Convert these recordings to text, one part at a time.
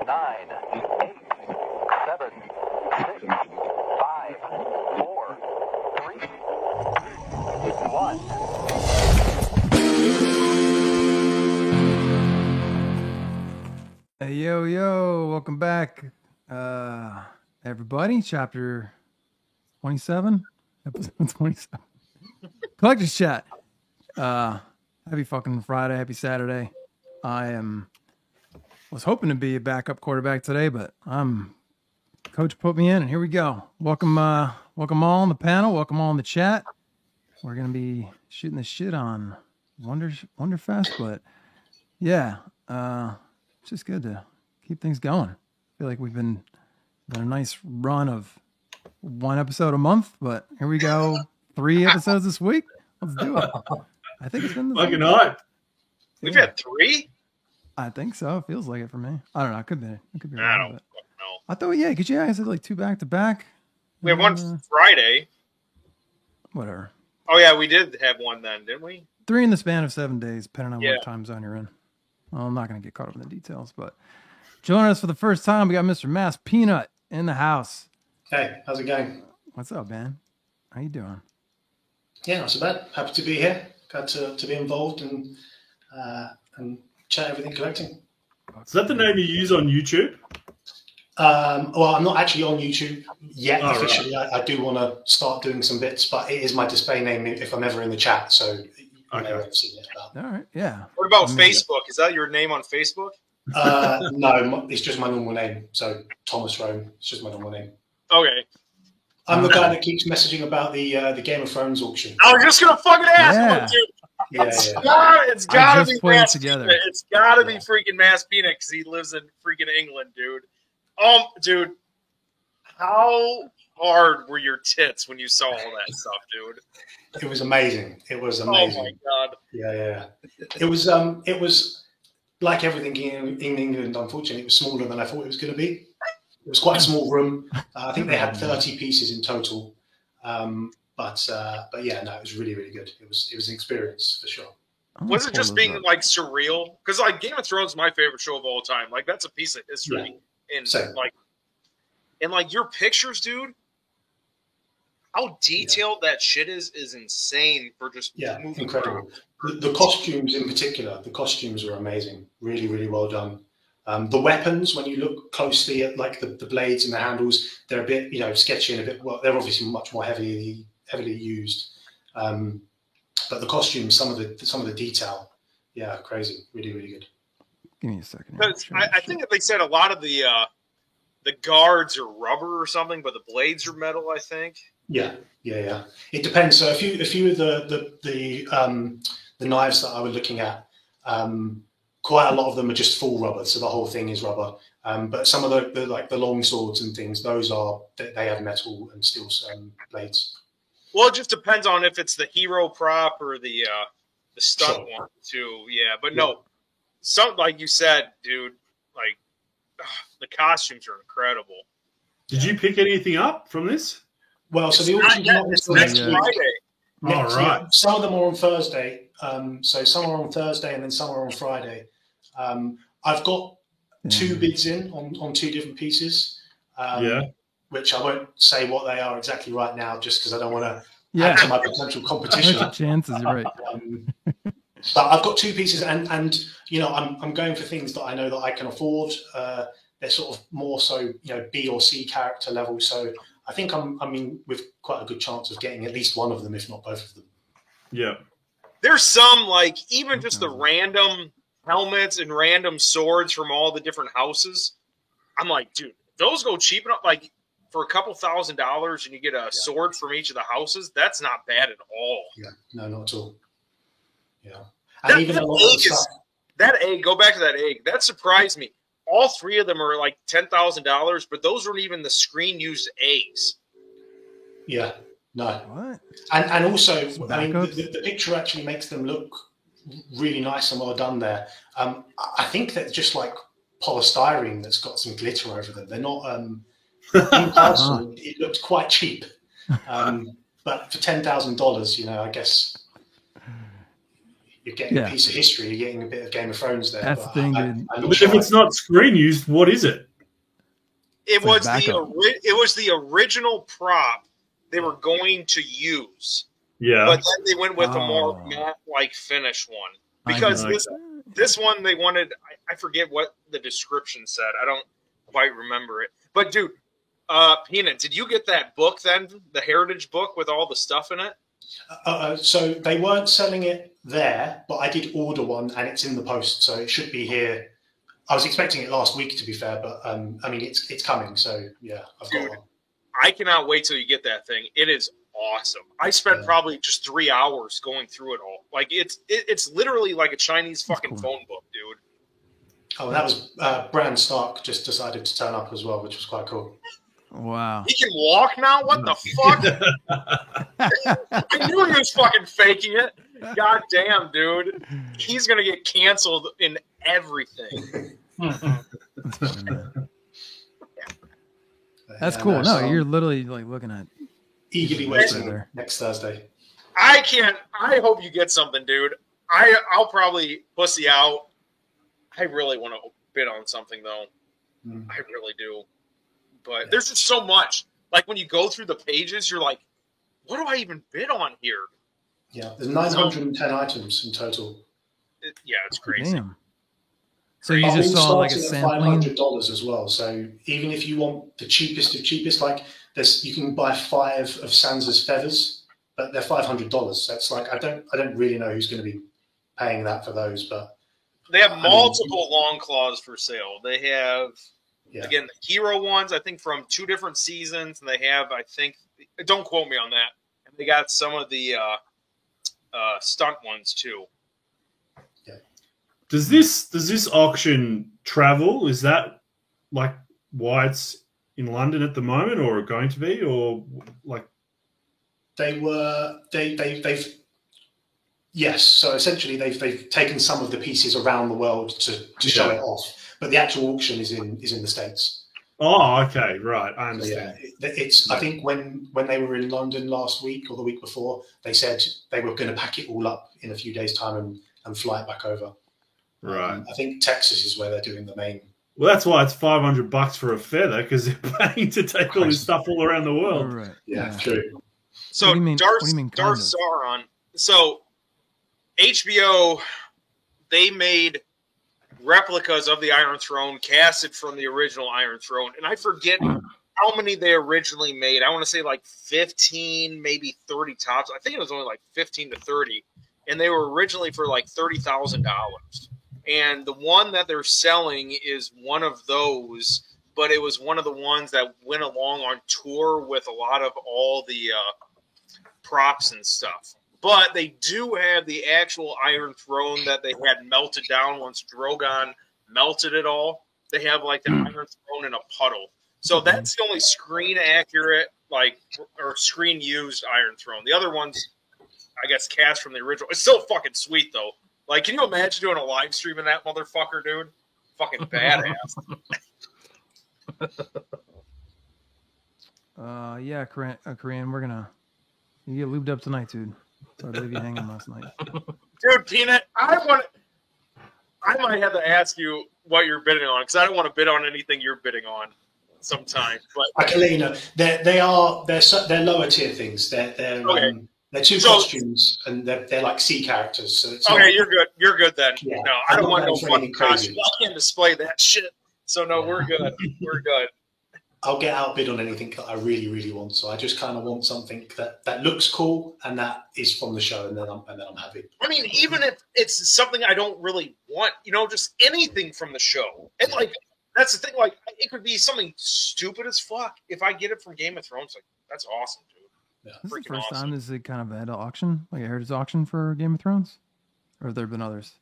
9, 8, 7, 6, 5, 4, 3, 1. Hey, yo, welcome back, everybody. Chapter 27, episode 27. Collector's Chat. Happy fucking Friday, happy Saturday. Was hoping to be a backup quarterback today, but Coach put me in, and here we go. Welcome all on the panel. Welcome all in the chat. We're gonna be shooting the shit on Wonderfest, but yeah, it's just good to keep things going. I feel like we've been on a nice run of one episode a month, but here we go, 3 episodes this week. Let's do it. I think it's been the fucking hot. We've had 3? I think so. It feels like it for me. I don't know. It could be. I don't know. know. I thought, yeah, because I said like 2 back to back. We had one Friday. Whatever. Oh, yeah, we did have one then, didn't we? 3 in the span of 7 days, depending on Yeah. what time zone you're in. Well, I'm not going to get caught up in the details, but joining us for the first time, we got Mr. Mass Peanut in the house. Hey, how's it going? What's up, man? How you doing? Yeah, not so bad. Happy to be here. Glad to be involved and chat everything collecting. Is that the name you use on YouTube? Well, I'm not actually on YouTube yet officially. Right. I do want to start doing some bits, but it is my display name if I'm ever in the chat. So you may have seen it about. All right, yeah. What about Facebook? Is that your name on Facebook? No, it's just my normal name. So Thomas Rome. It's just my normal name. Okay. I'm the guy that keeps messaging about the Game of Thrones auction. I was just going to fucking ask Yeah. one, dude. Yeah, It's gotta just be put it Mass together. Peanut. It's gotta be freaking Mass Peanut because he lives in freaking England, dude. Dude, how hard were your tits when you saw all that stuff, dude? It was amazing. It was Oh amazing. my god. Yeah. It was like everything in England. Unfortunately, it was smaller than I thought it was going to be. It was quite a small room. I think they had 30 pieces in total. But yeah, no, it was really, really good. It was an experience for sure. Was it just being like surreal? Because like Game of Thrones is my favorite show of all time. Like that's a piece of history. And Same. like your pictures, dude. How detailed that shit is insane for just moving incredible. around. The costumes in particular, the costumes were amazing. Really, really well done. The weapons, when you look closely at like the blades and the handles, they're a bit, sketchy and a bit. Well, they're obviously much more heavily used. But the costumes, some of the detail, crazy, really, really good. Give me a second. I think that they said a lot of the guards are rubber or something, but the blades are metal. I think. Yeah. It depends. So a few of the knives that I was looking at, quite a lot of them are just full rubber, so the whole thing is rubber. But some of the long swords and things, they have metal and steel blades. Well, it just depends on if it's the hero prop or the stunt Sure. one too. Yeah, but no, some like you said, dude. Like the costumes are incredible. Did you pick anything up from this? Well, so the auction's not It's until next Yeah. Friday. next right. year. Some of them are on Thursday. So some are on Thursday and then some are on Friday. I've got 2 bids in on 2 different pieces. Which I won't say what they are exactly right now, just because I don't want to add to my potential competition. What's your chances? You're right. But I've got 2 pieces, and I'm going for things that I know that I can afford. They're sort of more so B or C character level. So I think I'm with quite a good chance of getting at least one of them, if not both of them. Yeah. There's some like even just the random helmets and random swords from all the different houses. I'm like, dude, those go cheap enough. Like for a couple $1,000s, and you get a sword from each of the houses. That's not bad at all. Yeah, no, not at all. Yeah, and even a lot of the stuff. That egg, go back to that egg. That surprised me. All 3 of them are like $10,000, but those weren't even the screen used eggs. Yeah, no. What? And also, I mean, Backups? the picture actually makes them look really nice and well done there. I think that's just like polystyrene that's got some glitter over them. They're not. In person, it looked quite cheap, but for $10,000, I guess you're getting Yeah. a piece of history. You're getting a bit of Game of Thrones there. That's but the thing, I- dude. I'm not But sure if it's not screen used, what is it? It like was backup. it was the original prop they were going to use, Yeah. but then they went with a more Oh. matte-like finish one I because know. this one they wanted. I forget what the description said. I don't quite remember it. But dude, Peanut, did you get that book then? The Heritage book with all the stuff in it? So they weren't selling it there, but I did order one, and it's in the post, so it should be here. I was expecting it last week, to be fair, but I mean it's coming. So yeah, I've got Dude. one. I cannot wait till you get that thing. It is awesome. I spent Yeah. probably just 3 hours going through it all. Like it's literally like a Chinese fucking cool. phone book, dude. Oh, that was Bran Stark just decided to turn up as well, which was quite cool. Wow. He can walk now? What the fuck? I knew he was fucking faking it. God damn, dude. He's going to get canceled in everything. That's Yeah, cool. No, so you're literally like looking at. eagerly Right waiting there. next Thursday. I hope you get something, dude. I'll probably pussy out. I really want to bid on something, though. Mm. I really do. But there's just so much. Like, when you go through the pages, you're like, what do I even bid on here? Yeah, there's 910 items in total. Yeah, it's crazy. Damn. So you But just all saw like a starting at sampling. $500 as well. So even if you want the cheapest of cheapest, like you can buy 5 of Sansa's feathers, but they're $500. That's like I don't really know who's going to be paying that for those, but They have mean- multiple long claws for sale. They have, yeah. again, the hero ones, I think, from 2 different seasons. And they have, I think, don't quote me on that. And they got some of the stunt ones, too. Does this auction travel? Is that like why it's in London at the moment, or going to be, or like? They've yes. So essentially, they've taken some of the pieces around the world to show Yeah. it off, but the actual auction is in the States. Oh, okay, right. I So, yeah, understand. it's. I think when they were in London last week or the week before, they said they were going to pack it all up in a few days' time and fly it back over. Right. I think Texas is where they're doing the main. Well, that's why it's $500 for a feather, because they're paying to take all this stuff all around the world. Right. True. So What do you mean- Darth, what do you mean, kind Darth of? Sauron. So HBO, they made replicas of the Iron Throne, casted from the original Iron Throne, and I forget how many they originally made. I want to say like 15, maybe 30 tops. I think it was only like 15 to 30, and they were originally for like $30,000. And the one that they're selling is one of those, but it was one of the ones that went along on tour with a lot of all the props and stuff. But they do have the actual Iron Throne that they had melted down once Drogon melted it all. They have like the Iron Throne in a puddle. So that's the only screen accurate, like, or screen used Iron Throne. The other ones, I guess, cast from the original. It's still fucking sweet though. Like, can you imagine doing a live stream of that motherfucker, dude? Fucking badass. Yeah, Korean, you get lubed up tonight, dude. Sorry to leave you hanging last night. Dude, Peanut, I might have to ask you what you're bidding on, because I don't want to bid on anything you're bidding on sometime. But I can let you know they're lower tier things. They're Okay. they're 2 So- costumes and they're like sea characters. So it's okay, not, you're good. You're good then. Yeah. No, I don't I'm want not no going for fucking anything crazy. costume. I can't display that shit. So no, we're good. We're good. I'll get outbid on anything that I really, really want. So I just kind of want something that looks cool and that is from the show, and then I'm happy. I mean, even if it's something I don't really want, just anything from the show. And like, that's the thing. Like, it could be something stupid as fuck. If I get it from Game of Thrones, like, that's awesome, dude. This is the Freaking first awesome. time this is kind of had an auction, like a heritage auction for Game of Thrones? Or have there been others?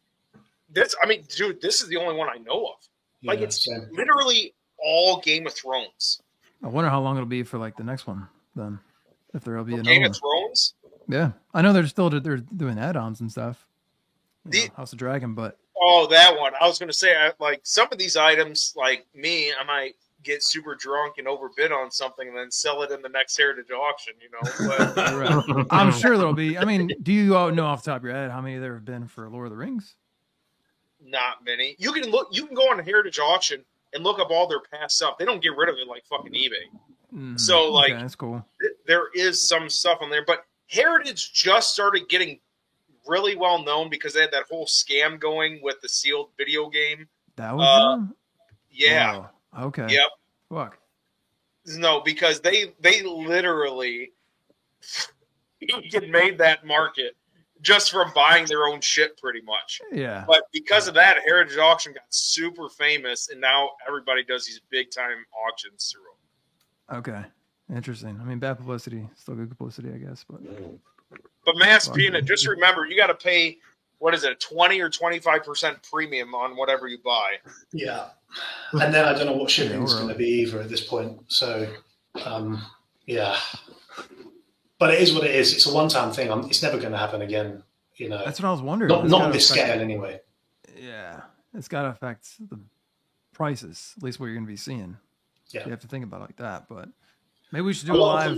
Dude, this is the only one I know of. Like, Yeah, it's same. literally all Game of Thrones. I wonder how long it'll be for like the next one then. If there'll be another Game one. of Thrones? Yeah. I know they're doing add-ons and stuff. The- House of Dragon, but Oh, that one. I was going to say, like, some of these items, like me, I might get super drunk and overbid on something and then sell it in the next Heritage auction, you know. But Right. I'm sure there'll be. I mean, do you all know off the top of your head how many there have been for Lord of the Rings? not many. You can go on a Heritage auction and look up all their past stuff. They don't get rid of it like fucking eBay. So, like, okay, that's cool. There is some stuff on there, but Heritage just started getting really well known because they had that whole scam going with the sealed video game. That was them? Yeah. Oh, okay. Yep. Fuck. No, because they literally made that market just from buying their own shit, pretty much. Yeah. But because of that, Heritage Auction got super famous, and now everybody does these big time auctions through them. Okay. Interesting. I mean, bad publicity, still good publicity, I guess. But Mass Peanut, just remember, you got to pay, what is it, 20 or 25% premium on whatever you buy. Yeah. And then I don't know what shipping's going to be either at this point. So, yeah. But it is what it is. It's a one-time thing. It's never going to happen again. You know, that's what I was wondering. Not on this scale, anyway. Yeah, it's got to affect the prices, at least what you're going to be seeing. Yeah, you have to think about it like that. But maybe we should do a live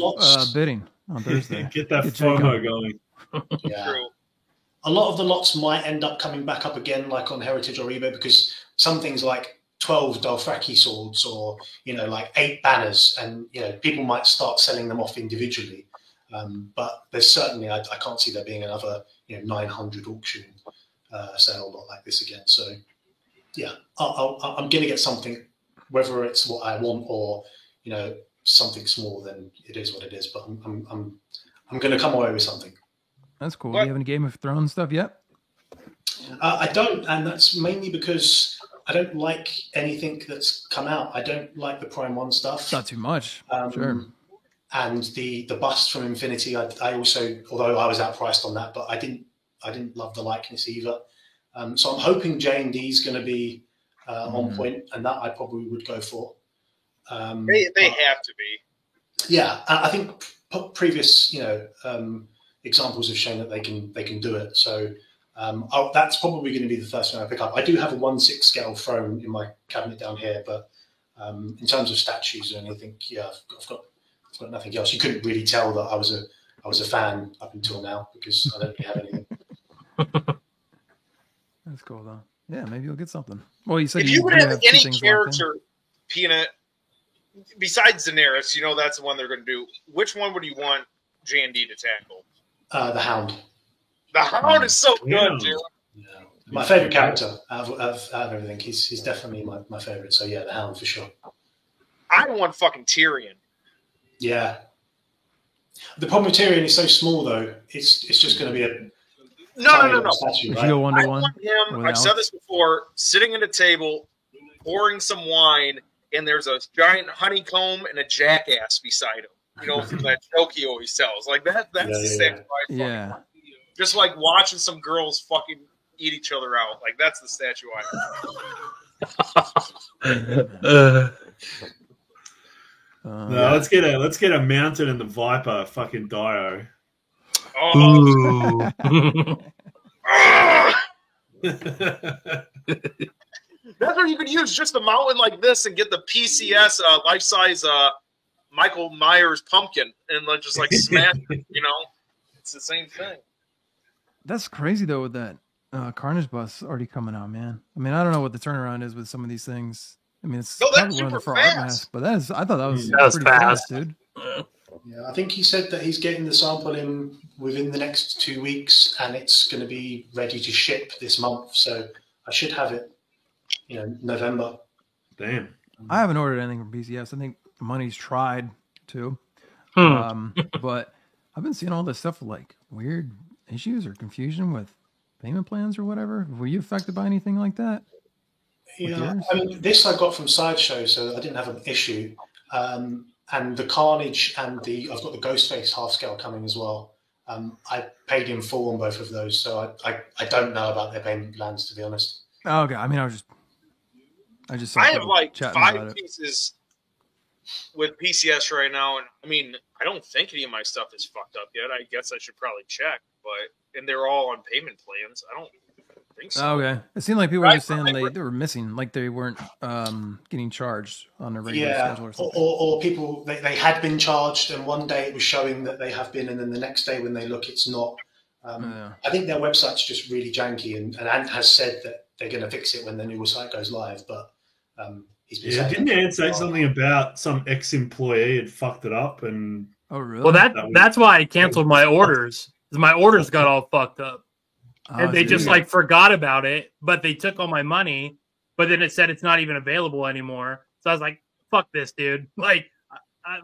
bidding on Thursday. Get that FOMO going. Yeah. True. A lot of the lots might end up coming back up again, like on Heritage or eBay, because some things like 12 Dothraki swords or, like 8 banners, and, people might start selling them off individually. But there's certainly, I can't see there being another, 900 auction sale lot like this again. So, yeah, I'm going to get something, whether it's what I want or, something small, then it is what it is. But I'm going to come away with something. That's cool. Do you have any Game of Thrones stuff yet? I don't, and that's mainly because I don't like anything that's come out. I don't like the Prime 1 stuff. It's not too much. Sure. And the bust from Infinity, I also, although I was outpriced on that, but I didn't love the likeness either. So I'm hoping J&D is going to be on point, and that I probably would go for. They have to be. Yeah, I think previous examples have shown that they can do it. So that's probably going to be the first thing I pick up. I do have a 1/6 scale throne in my cabinet down here, but in terms of statues or anything, yeah, I've got nothing else. You couldn't really tell that I was a fan up until now because I don't really have anything. That's cool though. Yeah, maybe you'll get something. Well, you said if you would have any character, Peanut, besides Daenerys, that's the one they're going to do. Which one would you want J&D to tackle? The Hound. The Hound is so good, dude. Yeah. My favorite character out of everything. He's definitely my favorite. So yeah, the Hound for sure. I want fucking Tyrion. Yeah. The problem with Tyrion is so small, though. It's just going to be a no. Statue, right? I want him. I've said this before. Sitting at a table, pouring some wine, and there's a giant honeycomb and a jackass beside him. From that joke he always tells. Like that. That's the statue I fucking want. Just like watching some girls fucking eat each other out. Like that's the statue I want. Let's get a mountain and the Viper fucking Dio. Oh. That's what you could use, just a mountain like this and get the PCS life-size Michael Myers pumpkin and just like smash it, It's the same thing. That's crazy though with that Carnage bus already coming out, man. I mean, I don't know what the turnaround is with some of these things. I mean, it's probably one of the for Artmask, but I thought that was pretty fast, dude. Yeah, I think he said that he's getting the sample in within the next 2 weeks, and it's going to be ready to ship this month. So I should have it, November. Damn. I haven't ordered anything from PCS. I think Money's tried to, but I've been seeing all this stuff with, like, weird issues or confusion with payment plans or whatever. Were you affected by anything like that? Yeah, I mean, this I got from Sideshow, so I didn't have an issue. And the Carnage and I've got the Ghostface half scale coming as well. I paid in full on both of those, so I don't know about their payment plans, to be honest. Oh, okay. I mean, I have like 5 pieces with PCS right now, and I mean, I don't think any of my stuff is fucked up yet. I guess I should probably check, and they're all on payment plans. think so. Oh, okay. It seemed like people were Right, just saying right. they were missing, like they weren't getting charged on their regular Yeah, schedule or something. or people they had been charged, and one day it was showing that they have been, and then the next day when they look, it's not. Yeah. I think their website's just really janky, and Ant has said that they're going to fix it when the new site goes live. But he's been saying didn't Ant say something about some ex-employee had fucked it up and Oh, really? Well, that's why I canceled my orders. 'Cause my orders got all fucked up. Oh, And they so just you- like forgot about it, but they took all my money, but then it said it's not even available anymore. So I was like, fuck this, dude. Like,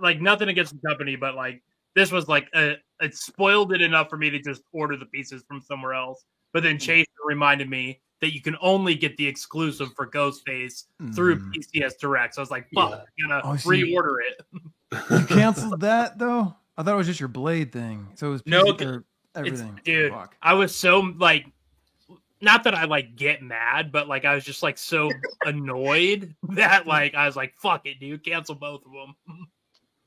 like nothing against the company, but like this was like it spoiled it enough for me to just order the pieces from somewhere else. But then Chase reminded me that you can only get the exclusive for Ghostface through PCS Direct. So I was like, fuck, I'm gonna Oh, so reorder it. You canceled that though? I thought it was just your blade thing. So it was No, PC or everything. Dude, Fuck. I was so like, not that I like get mad, but like I was just like so annoyed that like I was like, fuck it, dude, cancel both of them.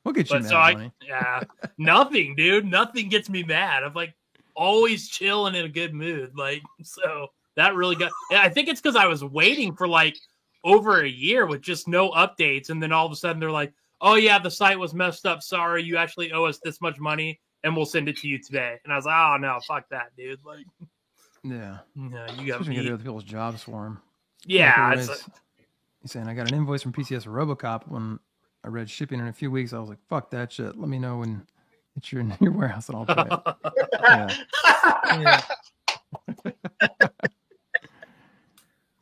We'll get you But mad, so I, money. yeah, nothing, dude, nothing gets me mad. I'm like always chilling in a good mood. Like, so that really got, yeah, I think it's because I was waiting for like over a year with just no updates. And then all of a sudden they're like, oh yeah, the site was messed up. Sorry, you actually owe us this much money and we'll send it to you today. And I was like, oh no, fuck that, dude. Like, Yeah. no, you got Especially when you me. do other people's jobs for them. Yeah, Like, it's he's saying, I got an invoice from PCS for RoboCop. When I read shipping in a few weeks, I was like, fuck that shit. Let me know when it's in your warehouse and I'll pay it. Yeah.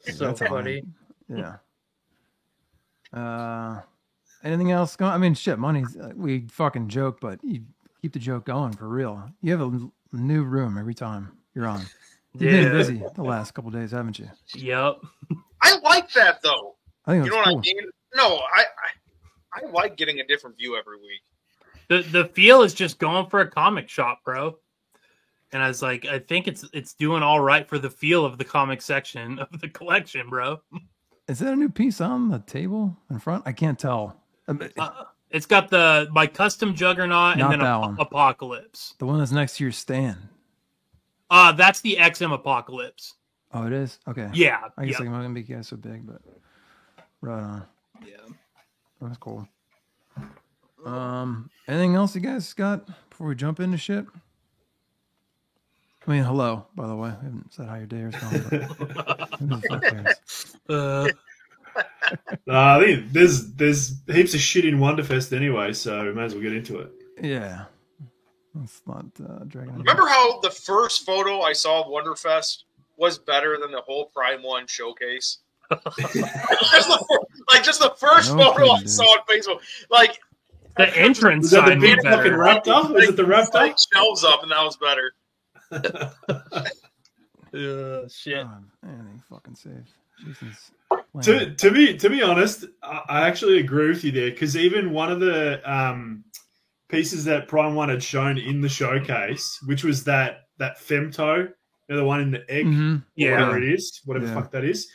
so That's all funny. right. Yeah. Anything else going? I mean, shit, money's we fucking joke, but you keep the joke going for real. You have a new room every time you're on. You've been Yeah. busy the last couple of days, haven't you? Yep. I like that though. I think You that's know cool. what I mean? No, I like getting a different view every week. The feel is just going for a comic shop, bro. And I was like, I think it's doing all right for the feel of the comic section of the collection, bro. Is that a new piece on the table in front? I can't tell. It's got my custom Juggernaut Not and then that one. Apocalypse. The one that's next to your stand. That's the XM Apocalypse. Oh, it is? Okay. Yeah. I guess yeah. I'm not gonna make you guys so big, but right on. Yeah. That's cool. Anything else you guys got before we jump into shit? I mean, hello, by the way. I haven't said how your day is going. But who the fuck cares? I think there's heaps of shit in Wonderfest anyway, so we may as well get into it. Yeah. Let's not drag it. Remember how the first photo I saw of Wonderfest was better than the whole Prime 1 showcase? just the first No photo I kidding, saw on Facebook. Like, The entrance Is that the sign big was fucking better. raptor? Is it the raptor? like shelves up, and that was better. Shit. God, anything fucking saved. Jason's playing. To be honest, I actually agree with you there because even one of the pieces that Prime One had shown in the showcase, which was that femto, the one in the egg, Mhm. Yeah. whatever it is, whatever Yeah. the fuck that is.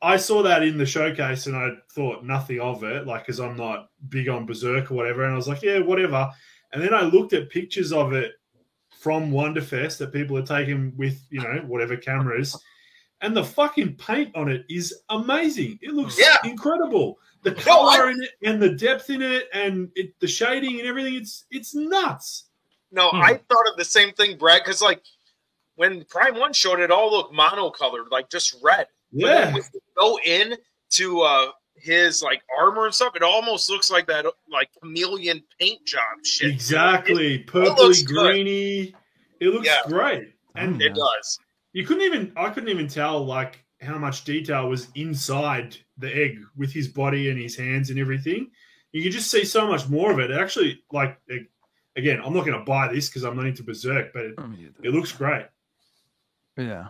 I saw that in the showcase and I thought nothing of it, like because I'm not big on Berserk or whatever, and I was like, yeah, whatever. And then I looked at pictures of it from Wonderfest that people are taking with, whatever cameras, and the fucking paint on it is amazing. It looks incredible. The color in it and the depth in it and the shading and everything, it's nuts. No, I thought of the same thing, Brett, because like when Prime 1 showed it, all looked monocolored, like just red. But Yeah. then when you go in to his like armor and stuff, it almost looks like that like chameleon paint job shit. Exactly. looks Purpley, good. greeny. It looks Yeah. great. And It does. I couldn't even tell like how much detail was inside the egg with his body and his hands and everything. You can just see so much more of it. It actually, like, again, I'm not going to buy this because I'm not into Berserk, but it looks great. Yeah.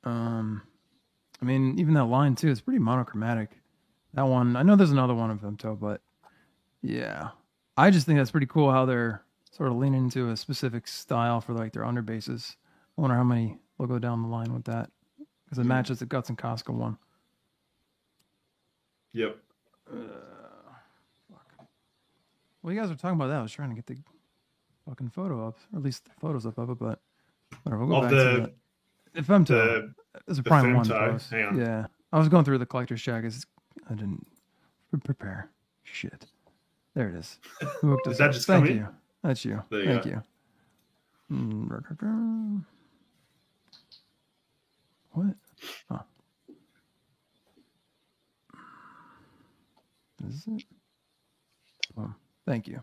I mean, even that line too, it's pretty monochromatic. That one, I know there's another one of Femto, but yeah. I just think that's pretty cool how they're sort of leaning into a specific style for like their underbases. I wonder how many will go down the line with that. Because it matches the Guts and Costco one. Yep. Well, you guys were talking about that. I was trying to get the fucking photo up, or at least the photos up of it, but whatever. We'll go Of back to that. Femto. It's a The Prime 1 Femto. post. Hang on. Yeah. I was going through the collector's check. I didn't prepare. Shit. There it is. Who hooked us Did that up? just Thank come in? you. That's you. There you Thank go. you. What? Oh. Is it? Oh, thank you.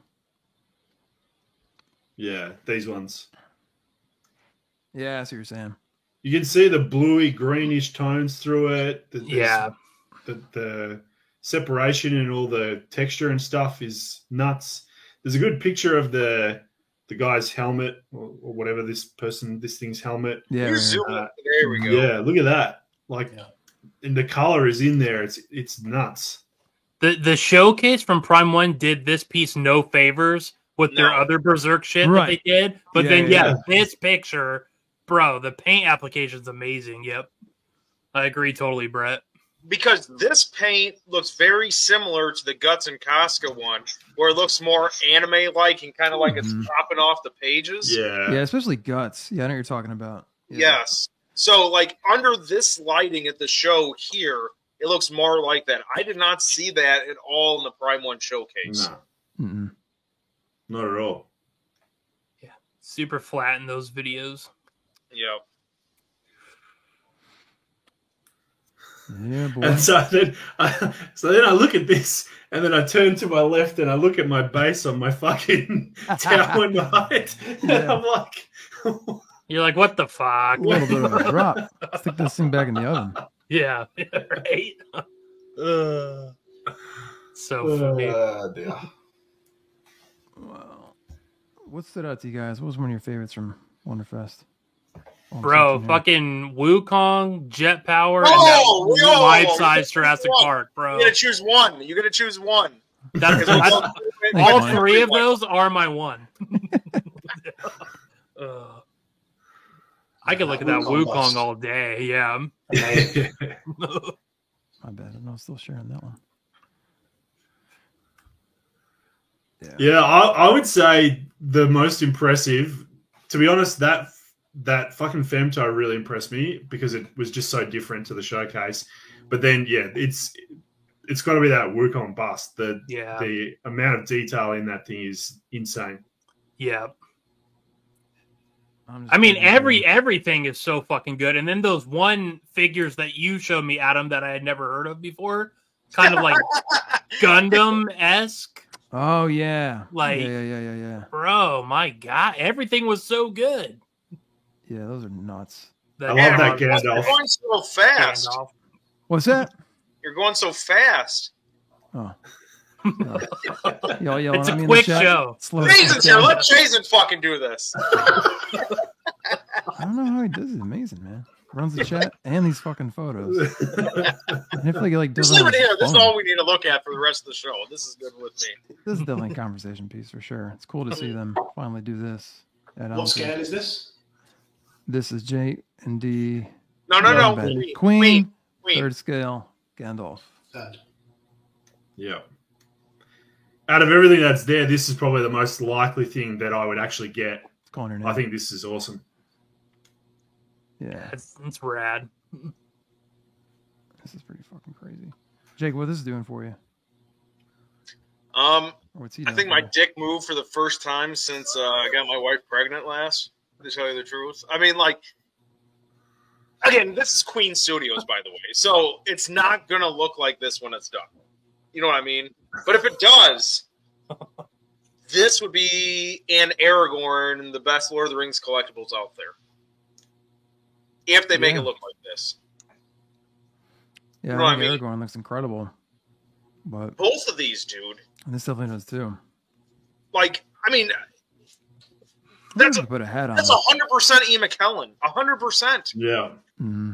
Yeah, these ones. Yeah, I see what you're saying. You can see the bluey greenish tones through it. Yeah. The separation and all the texture and stuff is nuts. There's a good picture of the guy's helmet or whatever this thing's helmet. Yeah. You right zoom here. in. There we go. Yeah, look at that. Like, Yeah. and the color is in there. It's nuts. The showcase from Prime 1 did this piece no favors with their No. other Berserk shit Right. that they did. But Yeah, then, yeah. this picture, bro, the paint application's amazing. Yep. I agree totally, Brett. Because this paint looks very similar to the Guts and Casca one, where it looks more anime-like and kind of like it's Mhm. popping off the pages. Yeah. Yeah, especially Guts. Yeah, I know what you're talking about. Yeah. Yes. So, like, under this lighting at the show here, it looks more like that. I did not see that at all in the Prime 1 showcase. No, Mm-mm. not at all. Super flat in those videos. Yep. Yeah, boy. And so then I look at this, and then I turn to my left, and I look at my base on my fucking tower night, and Yeah. I'm like, You're like, what the fuck? A little bit of a drop. Stick this thing back in the oven. Yeah. Right? So funny. dear. Well, what stood out to you guys? What was one of your favorites from Wonderfest? Oh, I'm Bro, searching here. fucking Wukong, Jet Power, Oh, and that yo! life-size Jurassic Park, bro. You gotta choose one. You gotta choose one. That's, Thanks, all Mike. three of those are my one. I could look at that Wukong Wukong bust. all day. Yeah. Amazing. My bad. I'm not still sharing that one. Yeah, I would say the most impressive. To be honest, that fucking Femto really impressed me because it was just so different to the showcase. But then, yeah, it's got to be that Wukong bust. Yeah. The amount of detail in that thing is insane. Yeah. I'm just I mean, looking at everything is so fucking good. And then those one figures that you showed me, Adam, that I had never heard of before, kind of like Gundam-esque. Oh yeah. Like- yeah. Bro, my God. Everything was so good. Yeah, those are nuts. I love that You're Gandalf. going so fast. Gandalf. What's that? You're going so fast. Oh. Y'all yelling It's at a me in quick the chat? show. Slow Jason's down. here. Let Jason fucking do this. I don't know how he does it. Amazing, man. Runs the chat and these fucking photos. And if like does Just it on leave it his here. This is phone. all we need to look at for the rest of the show. This is good with me. This is definitely a conversation piece for sure. It's cool to see them finally do this. At What Alpha. scale is this? This is J and D. No. Queen. Queen. Third scale. Gandalf. Third. Yeah. Out of everything that's there, this is probably the most likely thing that I would actually get. It's calling her name. I think this is awesome. Yeah, It's rad. this is pretty fucking crazy. Jake, what this is doing for you? Um, Or what's he I doing think for my you? dick moved for the first time since I got my wife pregnant last. To tell you the truth, I mean, like, again, this is Queen Studios, by the way, so it's not gonna look like this when it's done. You know what I mean? But if it does, this would be an Aragorn, the best Lord of the Rings collectibles out there. If they make Yeah. it look like this, Yeah, know what I I think mean? Aragorn looks incredible. But both of these, dude. this definitely does too. Like, I mean, I That's think you put a hat on. that's 100% Ian McKellen. 100%. Yeah. Mm-hmm.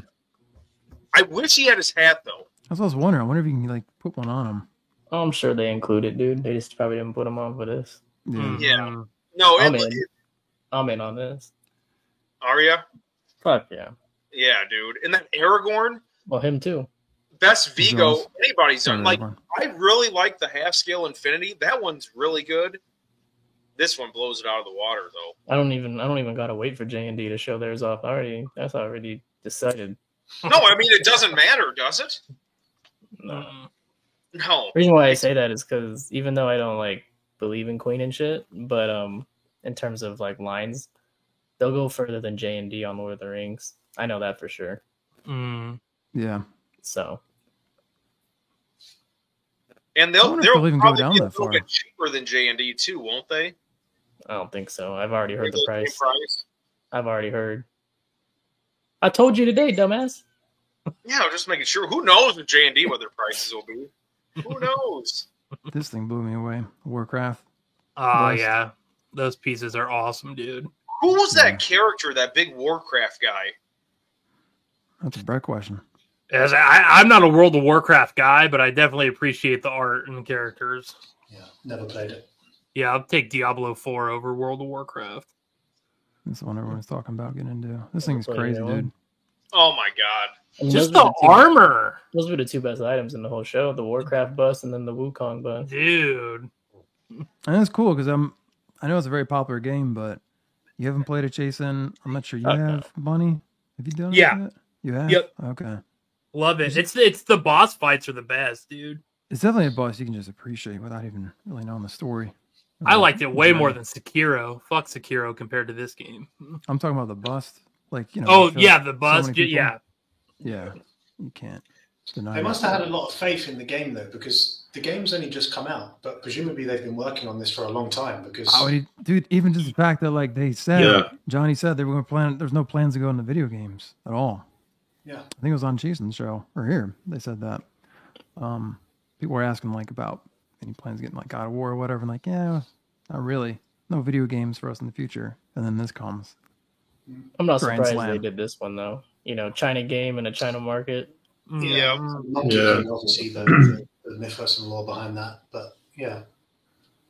I wish he had his hat though. That's what I was wondering. I wonder if you can like put one on him. Oh, I'm sure they included, dude. They just probably didn't put them on for this. Yeah. Mhm. Yeah. No, I'm it, in. I'm in on this. Arya. Fuck yeah. Yeah, dude. And that Aragorn, Well, him too. best Vigo Jones. anybody's done. Sorry, Like, Aragorn. I really like the half scale Infinity. That one's really good. This one blows it out of the water, though. I don't even gotta wait for J and D to show theirs off. That's already decided. No, I mean it doesn't matter, does it? No. No. The reason why I say that is because even though I don't like believe in Queen and shit, but in terms of like lines, they'll go further than J&D on Lord of the Rings. I know that for sure. Yeah. So And I wonder if they'll they'll even go probably down be a that little far. bit cheaper than J&D too, won't they? I don't think so. I've already heard the Same price. I've already heard. I told you today, dumbass. Yeah, I'm just making sure. Who knows with J&D what their prices will be? Who knows? This thing blew me away. Warcraft. Oh Best. yeah, those pieces are awesome, dude. Who was that Yeah. character, that big Warcraft guy? That's a Brett question. As I'm not a World of Warcraft guy, but I definitely appreciate the art and the characters. Yeah, never played it. Yeah, I'll take Diablo 4 over World of Warcraft. That's the one everyone's talking about getting into. This thing's Play crazy, either one. dude. Oh my god. I mean, Just those the were two- armor, Those were the two best items in the whole show: the Warcraft bust and then the Wukong bust. dude. And it's cool because I know it's a very popular game, but you haven't played it, Jason. I'm not sure you have, Bunny. Have you done it Yeah. yet? You have? Yep. Okay. Love it. It's the boss fights are the best, dude. It's definitely a boss you can just appreciate without even really knowing the story. I liked it way Yeah. more than Sekiro. Fuck Sekiro compared to this game. I'm talking about the bust. Like, you know. Oh I feel yeah, like the so bust. many people- Yeah, Yeah. You can't deny They it. must have had a lot of faith in the game though, because the game's only just come out, but presumably they've been working on this for a long time. Because Dude, even just the fact that like they said, Yeah. Johnny said they were going to plan. There's no plans to go into video games at all. yeah, I think it was on Jason's show or here. They said that. People were asking like about any plans getting like God of War or whatever. And like, yeah, not really. No video games for us in the future. And then this comes. I'm not Grand surprised Slam. they did this one though. You know, China game and a China market. Yeah. Monkey Yeah. King, obviously the mythos and lore behind that, but yeah,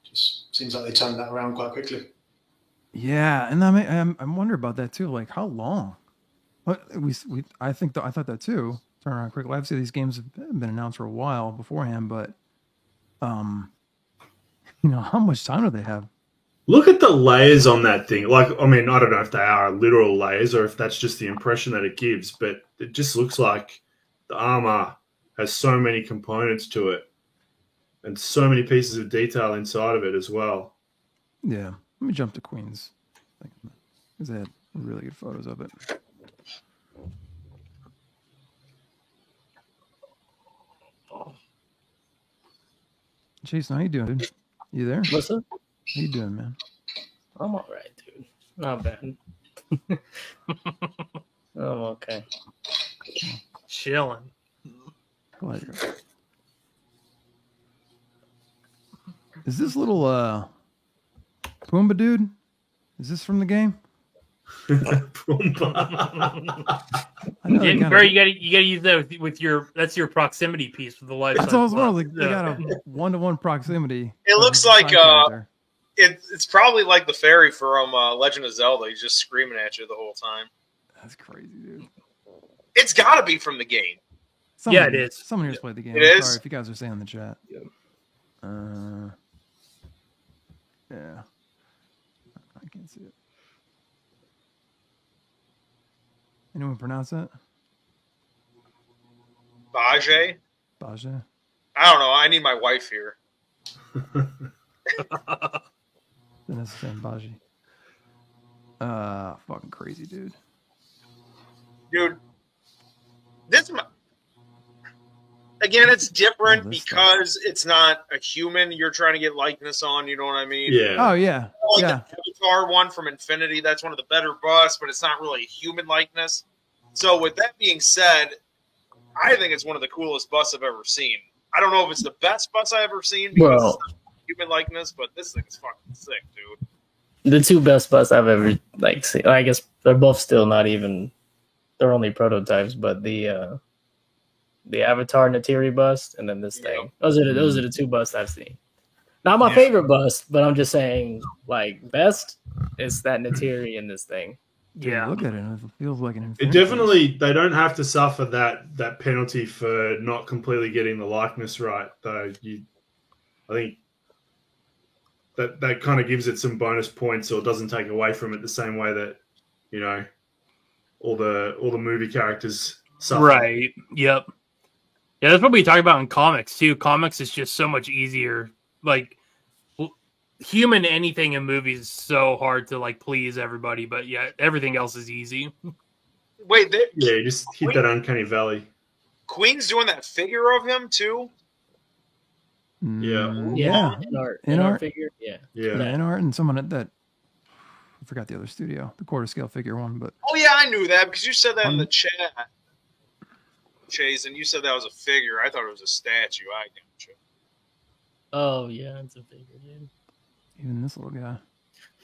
just seems like they turned that around quite quickly. Yeah, and I wonder about that too. Like, how long? I thought that too. Turn around quickly. Obviously, these games have been announced for a while beforehand, but how much time do they have? Look at the layers on that thing. Like, I mean, I don't know if they are literal layers or if that's just the impression that it gives, but it just looks like the armor has so many components to it and so many pieces of detail inside of it as well. Yeah, let me jump to Queens because they had really good photos of it. Jason, how you doing, dude? You there? What's up? How you doing, man? I'm all right, dude. Not bad. I'm okay. chilling. Glad you're- Is this little Pumbaa dude? Is this from the game? Pumbaa. I know they Yeah, kinda- Barry, you gotta use that with your that's your proximity piece with the life. That's size what I was block. wondering. Like, they got a one-to-one proximity. It looks of the like, side character. It's probably like the fairy from Legend of Zelda. He's just screaming at you the whole time. That's crazy, dude. It's got to be from the game. Someone, it is. Someone here's played the game. It I'm is? Sorry if you guys are saying in the chat. Yeah. I can't see it. Anyone pronounce that? Bajay? Baja? I don't know. I need my wife here. Then it's the same Baji. Fucking crazy, dude. Dude, this again, it's different Oh, this because it's not a human you're trying to get likeness on. You know what I mean? Yeah. Oh yeah, Like yeah. the Avatar one from Infinity, that's one of the better busts, but it's not really a human likeness. So, with that being said, I think it's one of the coolest busts I've ever seen. I don't know if it's the best bust I've ever seen because Well- it's human likeness, but this thing's fucking sick, dude. The two best busts I've ever seen. I guess they're both still not even. They're only prototypes, but the Avatar Natiri bust and then this thing. Those are the two busts I've seen. Not my favorite bust, but I'm just saying, like, best is that Natiri in this thing. Yeah. Look at it. It feels like an It Infinity. definitely, they don't have to suffer that penalty for not completely getting the likeness right, though. I think that kind of gives it some bonus points, or doesn't take away from it the same way that all the movie characters suffer. Right. Yep. Yeah, that's what we talk about in comics too. Comics is just so much easier. Like human anything in movies is so hard to like please everybody, but yeah, everything else is easy. Wait, Yeah, you just hit that uncanny valley. Queen's doing that figure of him too. Yeah. Yeah. In art. art figure. Yeah. Yeah. In art, and someone that I forgot the other studio, the quarter scale figure one, but Oh yeah, I knew that because you said that in the chat, Chase, and you said that was a figure. I thought it was a statue. I got you. Oh yeah, it's a figure, dude. even this little guy.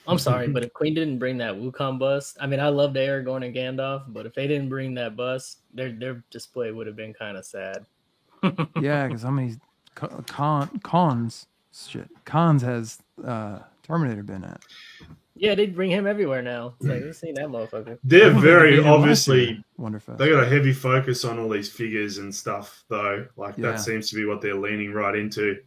I'm sorry, but if Queen didn't bring that Wukong bust, I mean, I loved Aragorn and Gandalf, but if they didn't bring that bust, their display would have been kind of sad. Yeah, because how many cons has Terminator been at? Yeah, they'd bring him everywhere now. It's like, we've seen that motherfucker. They're I don't think very they did him last obviously. year, Wonderfest. They got a heavy focus on all these figures and stuff, though. Like Yeah. that seems to be what they're leaning right into.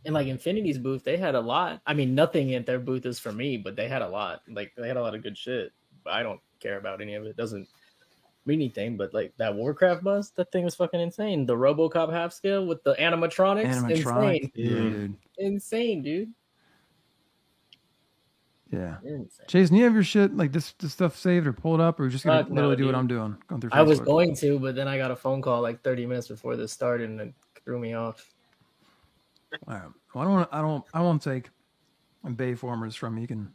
And like Infinity's booth, they had a lot. I mean, nothing at their booth is for me, but they had a lot. Like they had a lot of good shit. But I don't care about any of it. It doesn't mean anything. But like that Warcraft bust, that thing was fucking insane. The RoboCop half scale with the animatronics, Animatronic, insane, dude. insane, dude. Yeah. Insane. Chase, do you have your shit like this stuff saved or pulled up, or are you just gonna Fuck no, literally do what dude. I'm doing? Going through I was Facebook? going to, but then I got a phone call like 30 minutes before this started, and it threw me off. All right. Well, I won't take Bayformers from you. You can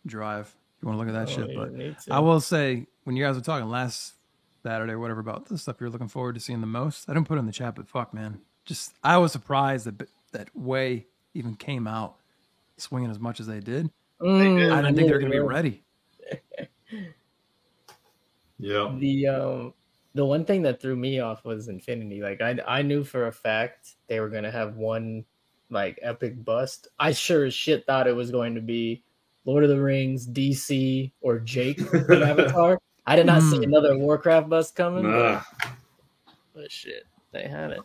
drive if you want to look at that Oh, shit. you But need to. I will say, when you guys were talking last Saturday or whatever about the stuff you're looking forward to seeing the most, I didn't put it in the chat, but fuck, man, just I was surprised that Way even came out swinging as much as they did. I didn't think they were gonna be ready. Yeah. The one thing that threw me off was Infinity. Like I knew for a fact they were gonna have one like epic bust. I sure as shit thought it was going to be Lord of the Rings, DC, or Jake from Avatar. I did not see another Warcraft bust coming. Nah. But shit, they had it.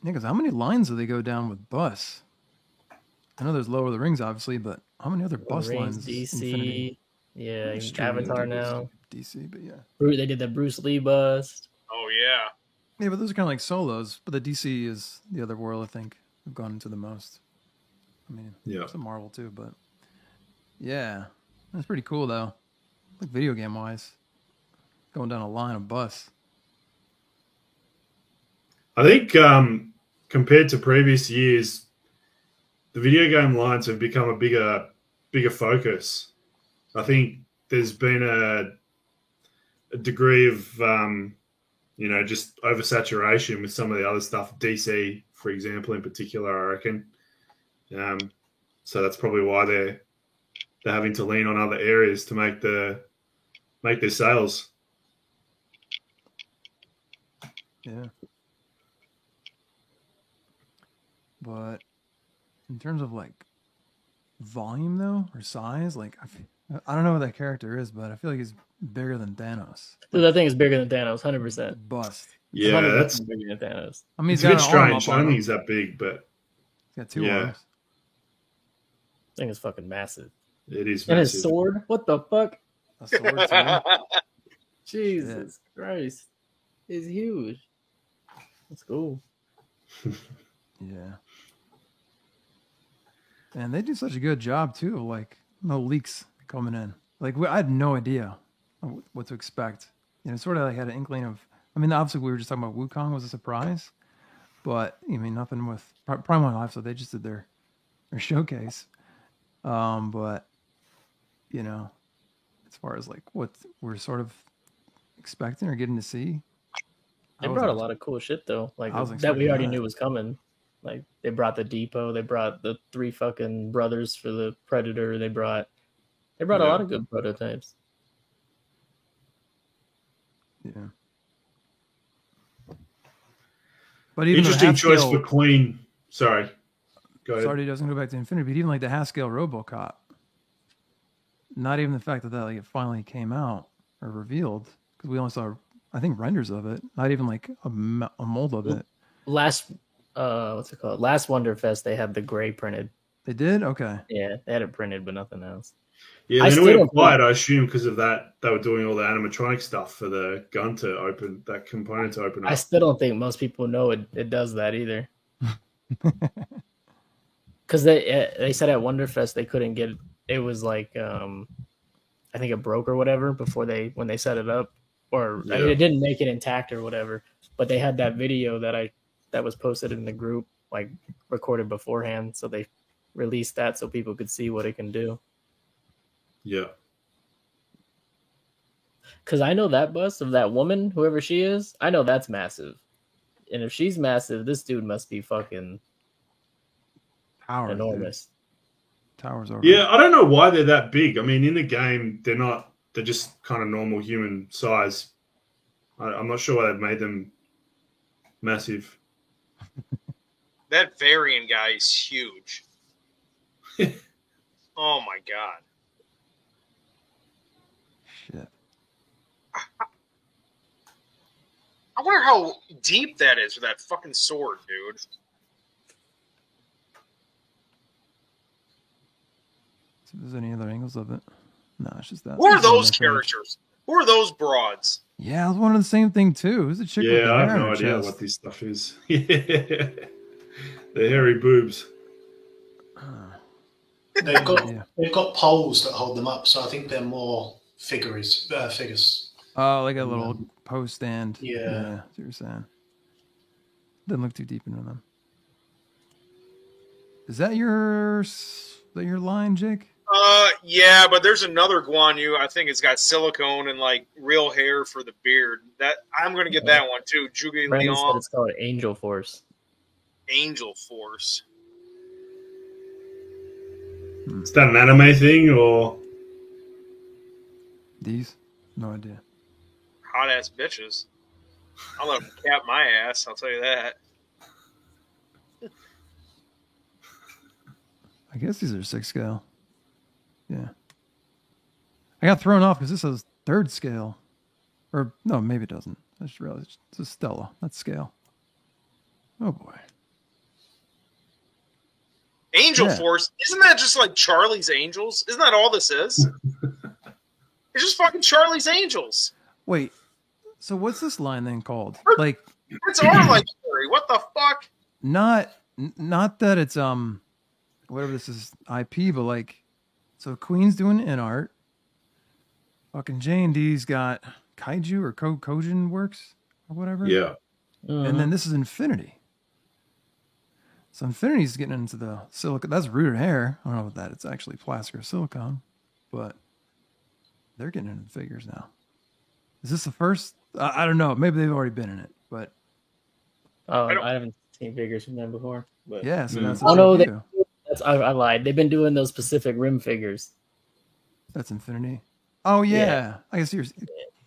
Yeah, because how many lines do they go down with bus? I know there's Lord of the Rings, obviously, but how many other bus Rings, lines? DC, Infinity? yeah, It's true, Avatar they do now. DC, but yeah. They did the Bruce Lee bust. Oh yeah. Yeah, but those are kind of like solos. But the DC is the other world, I think, have gone into the most. I mean, Yeah. some Marvel too, but yeah, that's pretty cool though. Like video game wise, going down a line of bus. I think compared to previous years, the video game lines have become a bigger focus. I think there's been a degree of just oversaturation with some of the other stuff. DC, for example, in particular, I reckon. So that's probably why they're having to lean on other areas to make their sales. Yeah. But in terms of like volume though, or size, like I don't know what that character is, but I feel like he's bigger than Thanos. Dude, that thing is bigger than Thanos, 100%. Bust. Yeah, 100% that's bigger than Thanos. I mean, it's he's a got bit an arm strange. up I on don't him. think he's that big, but He's got two Yeah. arms. Thing is fucking massive. it is And massive. his sword? What the fuck? A sword too. Jesus Christ. It's huge. That's cool. Yeah. And they do such a good job too. Like no leaks coming in. Like I had no idea what to expect. You know, sort of like had an inkling of. I mean, obviously we were just talking about Wukong was a surprise, but I mean nothing with Prime One Live. So they just did their showcase. But you know, as far as like what we're sort of expecting or getting to see, They brought a lot of cool shit though. Like I was that we expecting already that. knew was coming. Like they brought the depot, they brought the 3 fucking brothers for the Predator, they brought a lot of good prototypes. Yeah. But even Interesting the choice half-scale- for Queen. Sorry. Go ahead. Sorry, he doesn't go back to Infinity, but even like the half scale RoboCop, not even the fact that like it finally came out or revealed, because we only saw, I think, renders of it, not even like a mold of it. Last what's it called? Last Wonderfest they had the gray printed. They did? Okay. Yeah, they had it printed but nothing else. Yeah, I then it still went don't quiet, I assume, because of that. They were doing all the animatronic stuff for the gun to open, that component to open up. I still don't think most people know it does that either. Because they said at Wonderfest they couldn't get it. Was like I think it broke or whatever when they set it up, or I mean, Yeah. it didn't make it intact or whatever. But they had that video that was posted in the group, like recorded beforehand, so they released that so people could see what it can do. Yeah. Because I know that bust of that woman, whoever she is, I know that's massive. And if she's massive, this dude must be fucking Towers, dude. enormous. Towers over. Yeah, I don't know why they're that big. I mean, in the game, they're just kind of normal human size. I'm not sure why they've made them massive. That Varian guy is huge. Oh my god. Shit. I wonder how deep that is with that fucking sword, dude. See if there's any other angles of it. No, it's just that. Who are It's on those their page. characters? Who are those broads? Yeah, I was wondering the same thing too. Who's the chick with Yeah, the I hair have in no her idea chest? what this stuff is. Yeah. The hairy boobs. They've got Yeah. they've got poles that hold them up, so I think they're more figures. Oh, like a little post stand. Yeah. That's what you're saying. Doesn't look too deep into them. Is that your line, Jake? Yeah, but there's another Guan Yu. I think it's got silicone and like real hair for the beard. That I'm gonna get that one too. Zhuge Brandon said Liang, it's called Angel Force. Angel Force. Is that an anime thing or? These? No idea. Hot ass bitches. I'll let them cap my ass. I'll tell you that. I guess these are 6 scale. Yeah. I got thrown off because this says 3rd scale. Or, no, maybe it doesn't. I just realized it's a Stella. That's scale. Oh, boy. Angel Yeah. Force. Isn't that just like Charlie's Angels? Isn't that all this is? It's just fucking Charlie's Angels. Wait. So what's this line then called? Like, It's our like story. What the fuck? not that it's whatever this is IP, but like, so Queen's doing in art. Fucking J&D's got Kaiju or Kojin Works or whatever. Yeah. And then this is Infinity. So Infinity's getting into the silicone. That's rooted hair. I don't know what that. It's actually plastic or silicone, but they're getting into the figures now. Is this the first? I don't know. Maybe they've already been in it, but Oh, I don't- I haven't seen figures from them before. But yeah. So that's Oh no, what do. I lied. They've been doing those Pacific Rim figures. That's Infinity. Oh yeah. Yeah. I guess your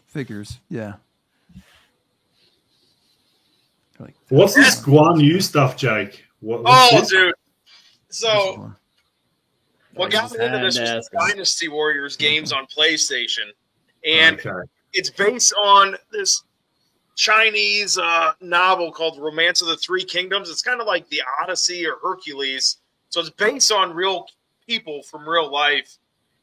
figures. Yeah. They're like, What's this Guan Yu stuff, Jake? What's Oh, this? dude. this So one. what got me into this was the Dynasty Warriors games on PlayStation, and Okay. it's based on this Chinese novel called Romance of the Three Kingdoms. It's kind of like the Odyssey or Hercules. So it's based on real people from real life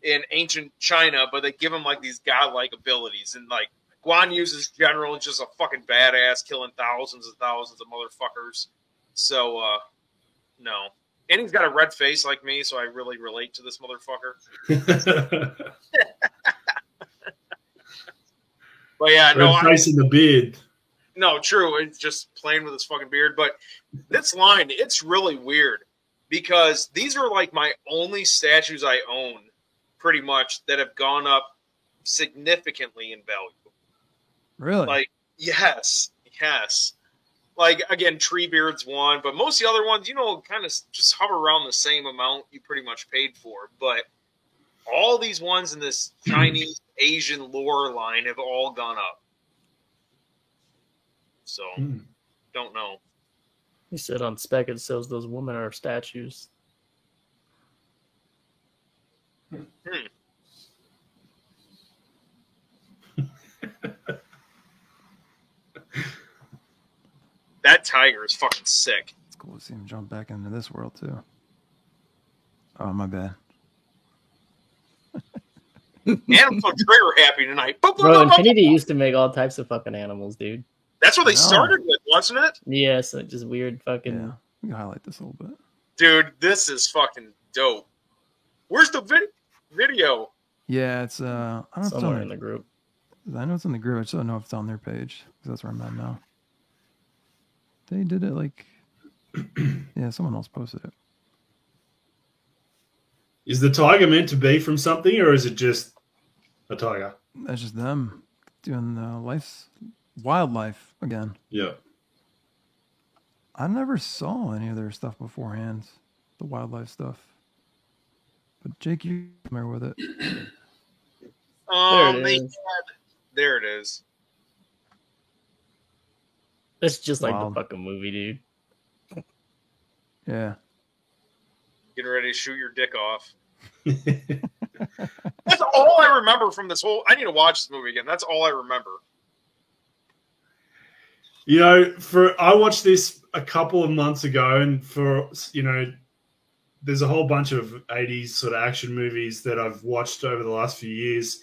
in ancient China, but they give them like these godlike abilities. And like Guan Yu's is general, just a fucking badass, killing thousands and thousands of motherfuckers. So no. And he's got a red face like me, so I really relate to this motherfucker. But yeah, no, Red face in the beard. No, true. It's just playing with his fucking beard. But this line, it's really weird because these are like my only statues I own, pretty much, that have gone up significantly in value. Really? Like, yes. Like, again, Treebeard's one, but most of the other ones, kind of just hover around the same amount you pretty much paid for. But all these ones in this Chinese Asian lore line have all gone up. So, don't know. He said on spec it says those women are statues. That tiger is fucking sick. It's cool to see him jump back into this world too. Oh, my bad. Animals so trigger happy tonight. Bro, Infinity used to make all types of fucking animals, dude. That's what they No. started with, wasn't it? Yeah, so just weird fucking. Yeah, we can highlight this a little bit. Dude, this is fucking dope. Where's the video? Yeah, it's I don't know if it's Somewhere on in the group. I know it's in the group. I just don't know if it's on their page because that's where I'm at now. They did it like, yeah, someone else posted it. Is the tiger meant to be from something, or is it just a tiger? That's just them doing wildlife again. Yeah. I never saw any of their stuff beforehand, the wildlife stuff. But Jake, you familiar with it? There it They is. had, there it is. It's just like Wild. the fucking movie, dude. Yeah. Getting ready to shoot your dick off. That's all I remember from this whole. I need to watch this movie again. That's all I remember. You know, I watched this a couple of months ago, and there's a whole bunch of 80s sort of action movies that I've watched over the last few years.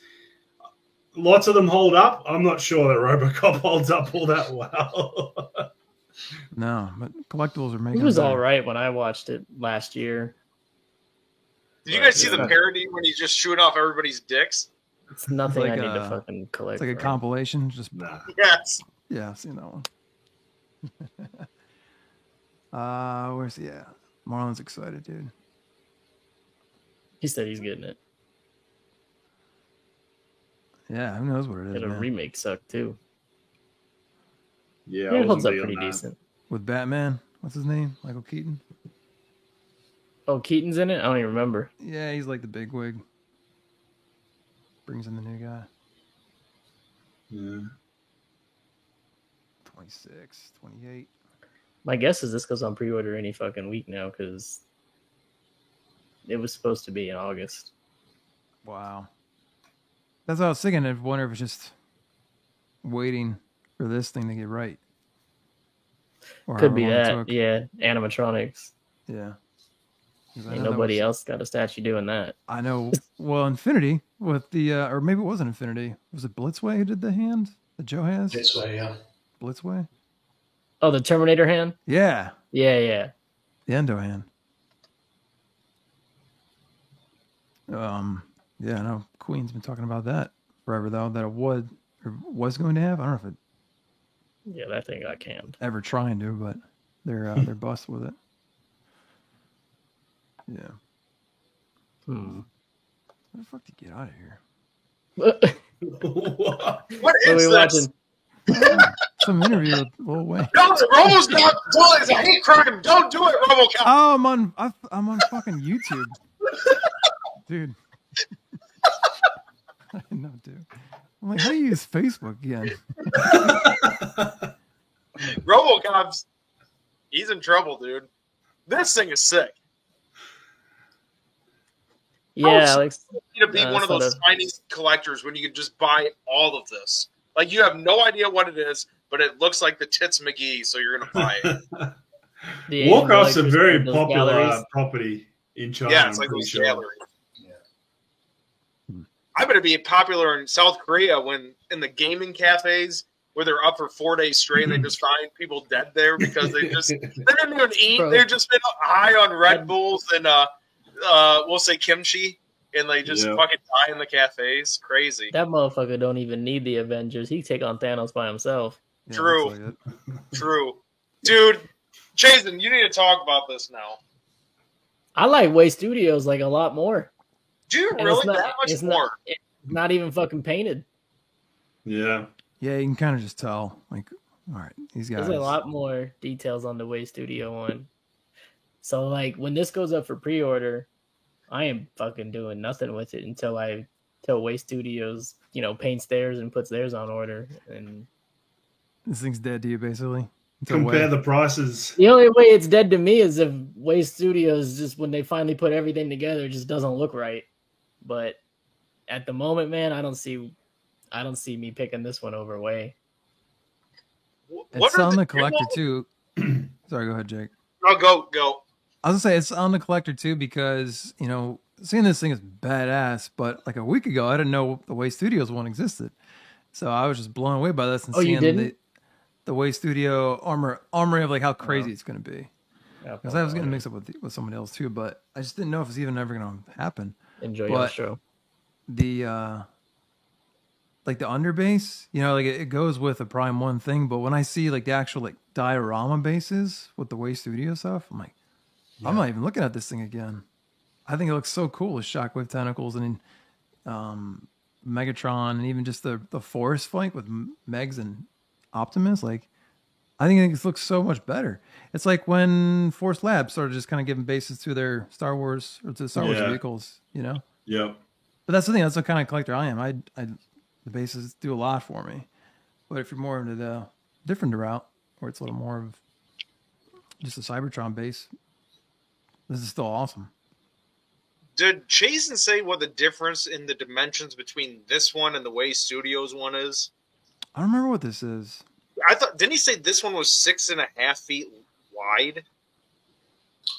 Lots of them hold up. I'm not sure that RoboCop holds up all that well. No, but collectibles are making It was better. all right when I watched it last year. Did you guys see Yeah. the parody when he's just shooting off everybody's dicks? It's nothing like I need a- to fucking collect. It's like a bro. compilation. Just Nah. Yes. yeah, I've seen that one. Where's Marlon's excited, dude. He said he's getting it. Yeah, who knows what it is, And a man. remake sucked too. Yeah, Yeah, I it holds wasn't up big on pretty that. decent. With Batman. What's his name? Michael Keaton? Oh, Keaton's in it? I don't even remember. Yeah, he's like the big wig. Brings in the new guy. Yeah. 26, 28. My guess is this goes on pre-order any fucking week now because it was supposed to be in August. Wow. That's what I was thinking. I wonder if it's just waiting for this thing to get right. Or Could be however long it that. took. Yeah, animatronics. Yeah. 'Cause I Ain't know that nobody was- else got a statue doing that. I know. Well, Infinity with the, or maybe it wasn't Infinity. Was it Blitzway who did the hand that Joe has? This way, yeah. Blitzway? Oh, the Terminator hand? Yeah. Yeah. The Endo hand. Yeah, I know Queen's been talking about that forever though, that it was going to have. I don't know if it Yeah, that thing got canned. ever trying to, but they're bust with it. Yeah. Where the fuck did you get out of here? What What are is we this? watching? Some interview with Lil Wayne. No, Robo's not doing it. It's a hate crime. Don't do it, RoboCop. Oh, I'm on fucking YouTube, dude. I didn't know, dude. I'm like, how do you use Facebook again? RoboCop's he's in trouble, dude. This thing is sick. Yeah, Oh, Alex. You need to be No, one of that's those not Chinese collectors when you can just buy all of this. Like you have no idea what it is, but it looks like the Tits McGee, so you're gonna buy it. The Asian Warcraft's a collectors very in those popular galleries. property in China. Yeah, it's I'm like pretty those sure. galleries. I bet it'd be popular in South Korea when in the gaming cafes where they're up for 4 days straight and they just find people dead there because they didn't even eat. Bro. They've just been high on Red Bulls and we'll say kimchi, and they just Yeah. fucking die in the cafes. Crazy. That motherfucker don't even need the Avengers. He take on Thanos by himself. Yeah, True. looks like it. True, dude. Jason, you need to talk about this now. I like Way Studios like a lot more. Do you And really it's not- that much it's more? Not even fucking painted. Yeah. Yeah, you can kind of just tell. Like, all right, these guys. There's a lot more details on the Way Studio one. So like when this goes up for pre-order, I am fucking doing nothing with it until Way Studios, paints theirs and puts theirs on order. And This thing's dead to you, basically. Until Compare when? the prices. the only way it's dead to me is if Way Studios just when they finally put everything together, it just doesn't look right. But at the moment, man, I don't see me picking this one over Way. It's on the collector too. Sorry, go ahead, Jake. No, go. I was gonna say it's on the collector too because seeing this thing is badass, but like a week ago, I didn't know the Way Studios one existed. So I was just blown away by this and Oh, you seeing didn't? the Way Studio armory of like how crazy it's going to be. Yeah, Because I was going to mix up with somebody else too, but I just didn't know if it's even ever going to happen. enjoy your but- show. The like the underbase, you know, like it goes with a Prime 1 thing, but when I see like the actual like diorama bases with the Way Studio stuff, I'm like, I'm not even looking at this thing again. I think it looks so cool with Shockwave tentacles and Megatron, and even just the forest fight with Megs and Optimus. Like, I think it looks so much better. It's like when Force Labs started just kind of giving bases to their Star Wars or to the Star Wars vehicles, you know. Yep. But that's the thing. That's the kind of collector I am. I the bases do a lot for me. But if you're more into the different route, where it's a little more of just a Cybertron base, this is still awesome. Did Chasen say what the difference in the dimensions between this one and the Way Studios one is? I don't remember what this is. I thought, didn't he say this one was 6.5 feet wide?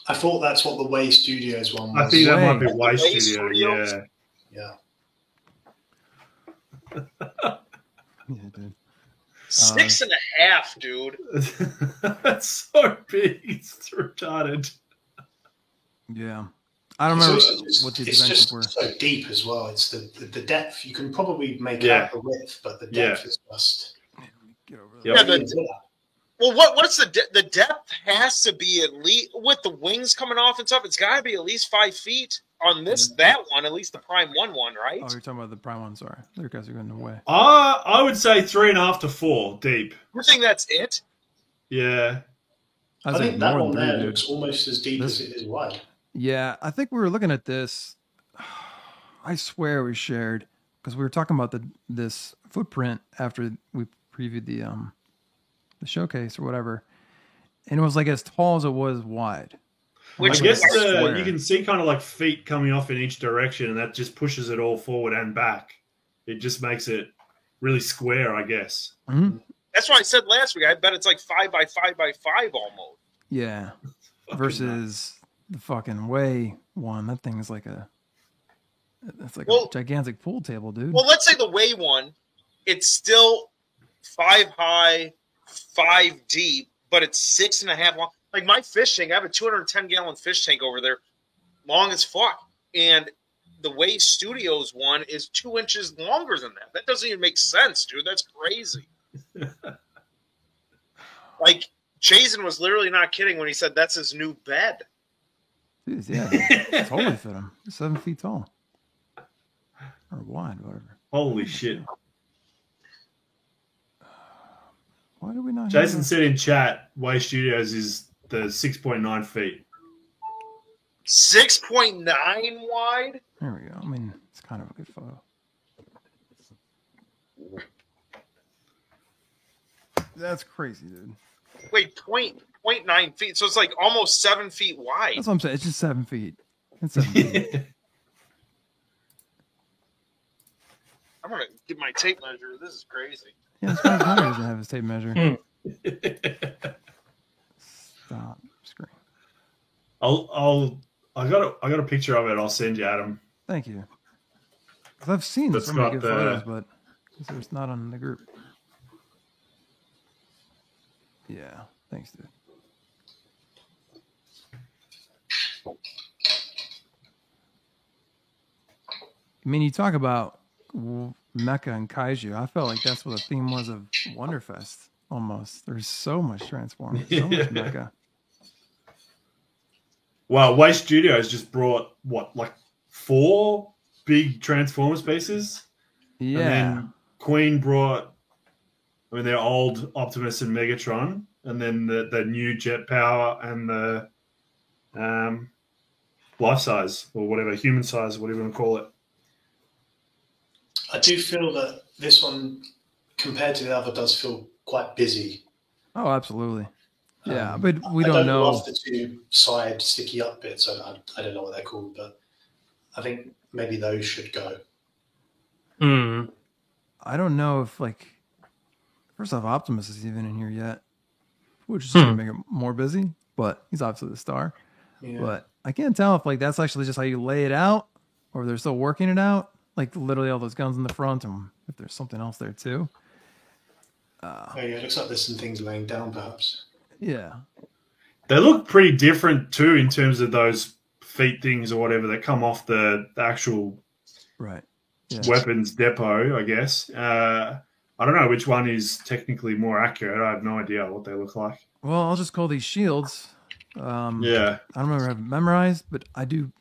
I thought that's what the Way Studios one was. I think that Way. might be Way Way Studio. Studios? Yeah. Yeah. Yeah, dude. 6.5, dude. That's so big. It's retarded. Yeah. I don't remember It's what the it's dimensions just were. so deep as well. It's the depth. You can probably make Yeah. out the width, but the depth is just. Get over Yep. there. Yeah, Well, what's the depth has to be at least with the wings coming off and stuff. It's got to be at least 5 feet on that one, at least the Prime 1, right? Oh, you're talking about the Prime 1. Sorry. You guys are going away. I would say 3.5 to 4 deep. You think that's it? Yeah. I I'd say think that more one than three, there dude. looks almost as deep This- as it is wide. Yeah, I think we were looking at this. I swear we shared because we were talking about this footprint after we previewed the showcase or whatever, and it was like as tall as it was wide. Which I guess square. you can see kind of like feet coming off in each direction, and that just pushes it all forward and back. It just makes it really square, I guess. Mhm. That's what I said last week. I bet it's like 5 by 5 by 5 almost. Yeah, Fucking versus the fucking Way one. That thing is like it's like Well- a gigantic pool table, dude. Well, let's say the Way one, it's still 5 high, 5 deep, but it's 6.5 long. Like my fish tank, I have a 210-gallon fish tank over there, long as fuck. And the Way Studios one is 2 inches longer than that. That doesn't even make sense, dude. That's crazy. Like, Jason was literally not kidding when he said that's his new bed. Dude, yeah, totally fit him. He's 7 feet tall or wide, whatever. Holy shit. Why do we not? have Jason that? said in chat, Way Studios is the 6.9 feet. 6.9 wide? There we go. I mean, it's kind of a good photo. That's crazy, dude. Wait, 0.9 feet. So it's like almost 7 feet wide. That's what I'm saying. It's just 7 feet. It's 7 feet. I'm going to get my tape measure. This is crazy. Yeah, as far as Hunter doesn't have his tape measure. Stop screen. I got a picture of it. I'll send you, Adam. Thank you. 'Cause I've seen That's so many got good the- photos, but it's not on the group. Yeah, thanks, dude. I mean, you talk about Mecha and Kaiju. I felt like that's what the theme was of Wonderfest. Almost, there's so much Transformers, so much Mecha. Well, Way Studios just brought like 4 big Transformer spaces. And Yeah, then Queen brought, their old Optimus and Megatron, and then the new Jet Power and the life size or whatever, human size, whatever you want to call it. I do feel that this one, compared to the other, does feel quite busy. oh, absolutely. Yeah, Um, but we I don't know. love the 2 side sticky up bits. I don't know what they're called, but I think maybe those should go. Mm. I don't know if first off, Optimus is even in here yet, which is gonna make it more busy. But he's obviously the star. Yeah. But I can't tell if that's actually just how you lay it out, or they're still working it out. Like literally all those guns in the front, and if there's something else there too. Oh yeah, it looks like there's some things laying down, perhaps. Yeah. They look pretty different too in terms of those feet things or whatever that come off the actual Right. Yeah. weapons depot, I guess. I don't know which one is technically more accurate. I have no idea what they look like. Well, I'll just call these shields. Yeah. I don't remember having memorized, but I do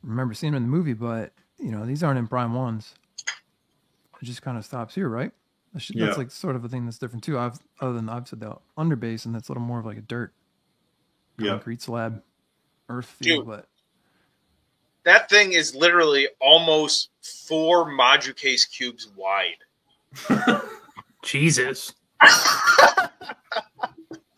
remember seeing them in the movie. But these aren't in Prime 1s. It just kind of stops here, right? That's like sort of a thing that's different too. I've said the underbase, and that's a little more of like a dirt concrete slab, earth feel. Dude. But That thing is literally almost 4 Module Case cubes wide. Jesus. I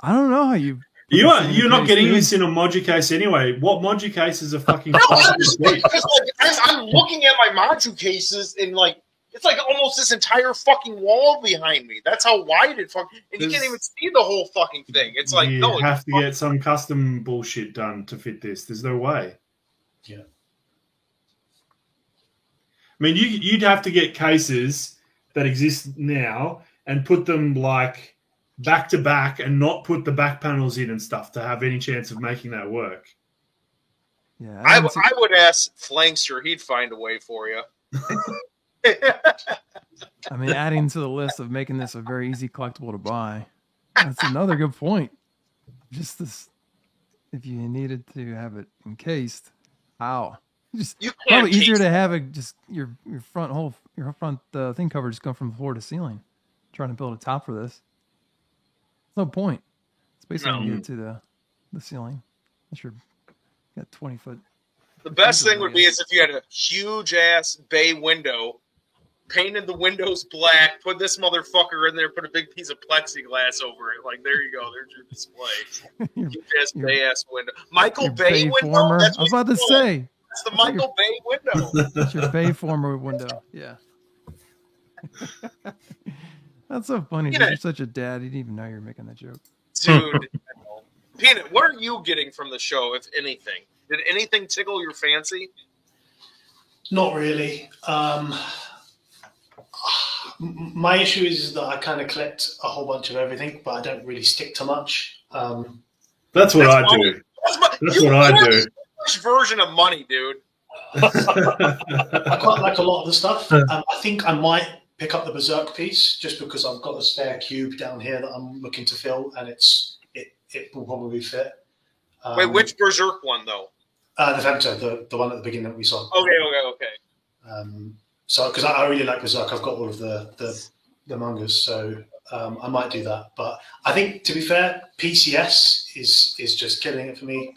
don't know how you. You're not getting this in a Module Case anyway. What Module Cases are fucking? No, I'm looking at my Module Cases and like it's like almost this entire fucking wall behind me. That's how wide it fucking, and you can't even see the whole fucking thing. It's like you no, have to get some custom bullshit done to fit this. There's no way. Yeah. I mean, you'd have to get cases that exist now and put them like back to back and not put the back panels in and stuff to have any chance of making that work. Yeah, I would ask Flankster. He'd find a way for you. I mean, adding to the list of making this a very easy collectible to buy. That's another good point. Just this, if you needed to have it encased, how? Just You can't probably easier case to have it. Just your front thing cover just go from floor to ceiling. Trying to build a top for this. No point. It's basically No. when you get to the ceiling. Unless you're got 20-foot. The best thing would be is if you had a huge ass bay window, painted the windows black, put this motherfucker in there, put a big piece of plexiglass over it. Like there you go, there's your display. Huge ass bay ass window. Michael Your Bay window. Former. That's I was what about to you call it. say. It's the Michael Bay window. It's your Bay former window. Yeah. That's so funny. Dude. Peanut. You're such a dad. You didn't even know you were making that joke. Dude. Peanut, what are you getting from the show, if anything? Did anything tickle your fancy? Not really. My issue is that I kind of collect a whole bunch of everything, but I don't really stick to much. That's what I fine. do. That's You what I are do. the first version of money, dude. I quite like a lot of the stuff. I think I might pick up the Berserk piece just because I've got a spare cube down here that I'm looking to fill, and it will probably fit. Wait, which Berserk one, though? The Femto, the one at the beginning that we saw. Okay. So, because I really like Berserk, I've got all of the mangas, so I might do that. But I think, to be fair, PCS is just killing it for me.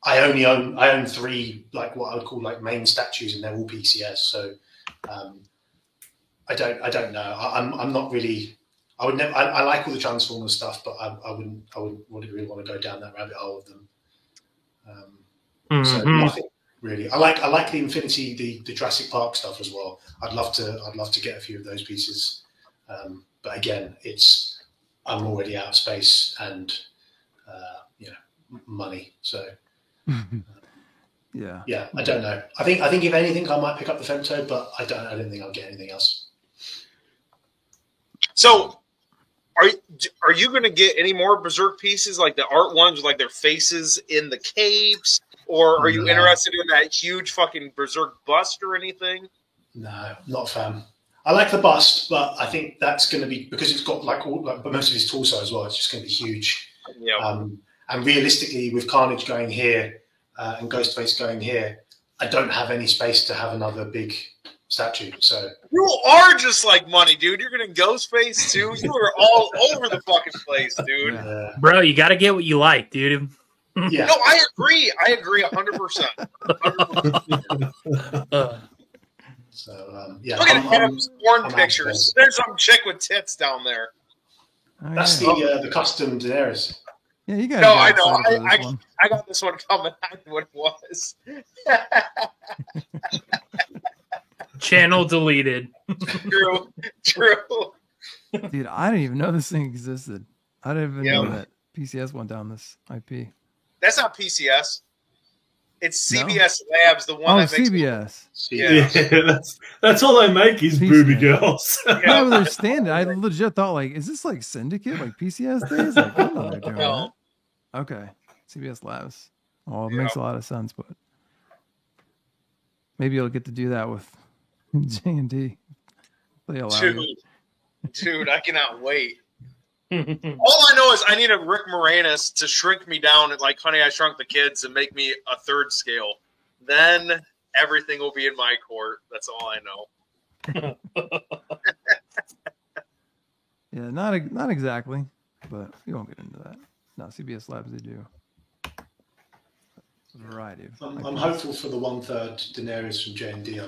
I own 3 like what I would call like main statues, and they're all PCS. So I don't know. I'm not really. I would never. I like all the Transformers stuff, but I wouldn't really want to go down that rabbit hole of them. So nothing really. I like the Infinity, the Jurassic Park stuff as well. I'd love to get a few of those pieces, but again, I'm already out of space and money. So yeah, I don't know. I think if anything, I might pick up the Femto, but I don't think I'll get anything else. So, are you going to get any more Berserk pieces, like the art ones, with like their faces in the capes, or are you interested in that huge fucking Berserk bust or anything? No, not a fan. I like the bust, but I think that's going to be because it's got like most of his torso as well. It's just going to be huge. Yeah. And realistically, with Carnage going here and Ghostface going here, I don't have any space to have another big statue. So You are just like money, dude. You're getting Ghostface too. You are all over the fucking place, dude. Bro, you got to get what you like, dude. Yeah. No, I agree. 100%. 100%. So yeah, Look at Adam's porn I'm pictures. There's some chick with tits down there. Oh, that's yeah. the custom Daenerys. Yeah, you got. No, I know. I got this one coming. I knew what it was. Channel deleted. True. Dude, I didn't even know this thing existed. I didn't even know that PCS went down this IP. That's not PCS. It's No? CBS Labs, the one Oh, that makes CBS. Yeah. That's all they make is Peace booby Man. girls. I don't understand it. I legit thought, like, is this like Syndicate, like PCS days? Like, I don't know they're doing No. that. Okay, CBS Labs. Oh, it Yeah. makes a lot of sense, but maybe you'll get to do that with J&D. They allow you. Dude, I cannot wait. All I know is I need a Rick Moranis to shrink me down at like Honey, I Shrunk the Kids and make me a third scale. Then everything will be in my court. That's all I know. Yeah, not exactly, but we won't get into that. No, CBS Labs, they do a variety of. I'm hopeful for the 1/3 Daenerys from J&D.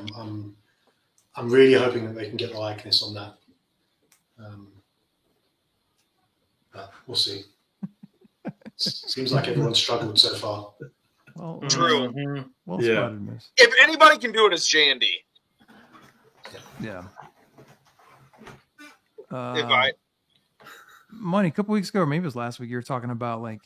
I'm really hoping that they can get the likeness on that. But we'll see. Seems like everyone's struggled so far. Well, True. well Yeah. spotted, miss. If anybody can do it, it's J&D. Yeah. If I Money, a couple weeks ago, or maybe it was last week, you were talking about like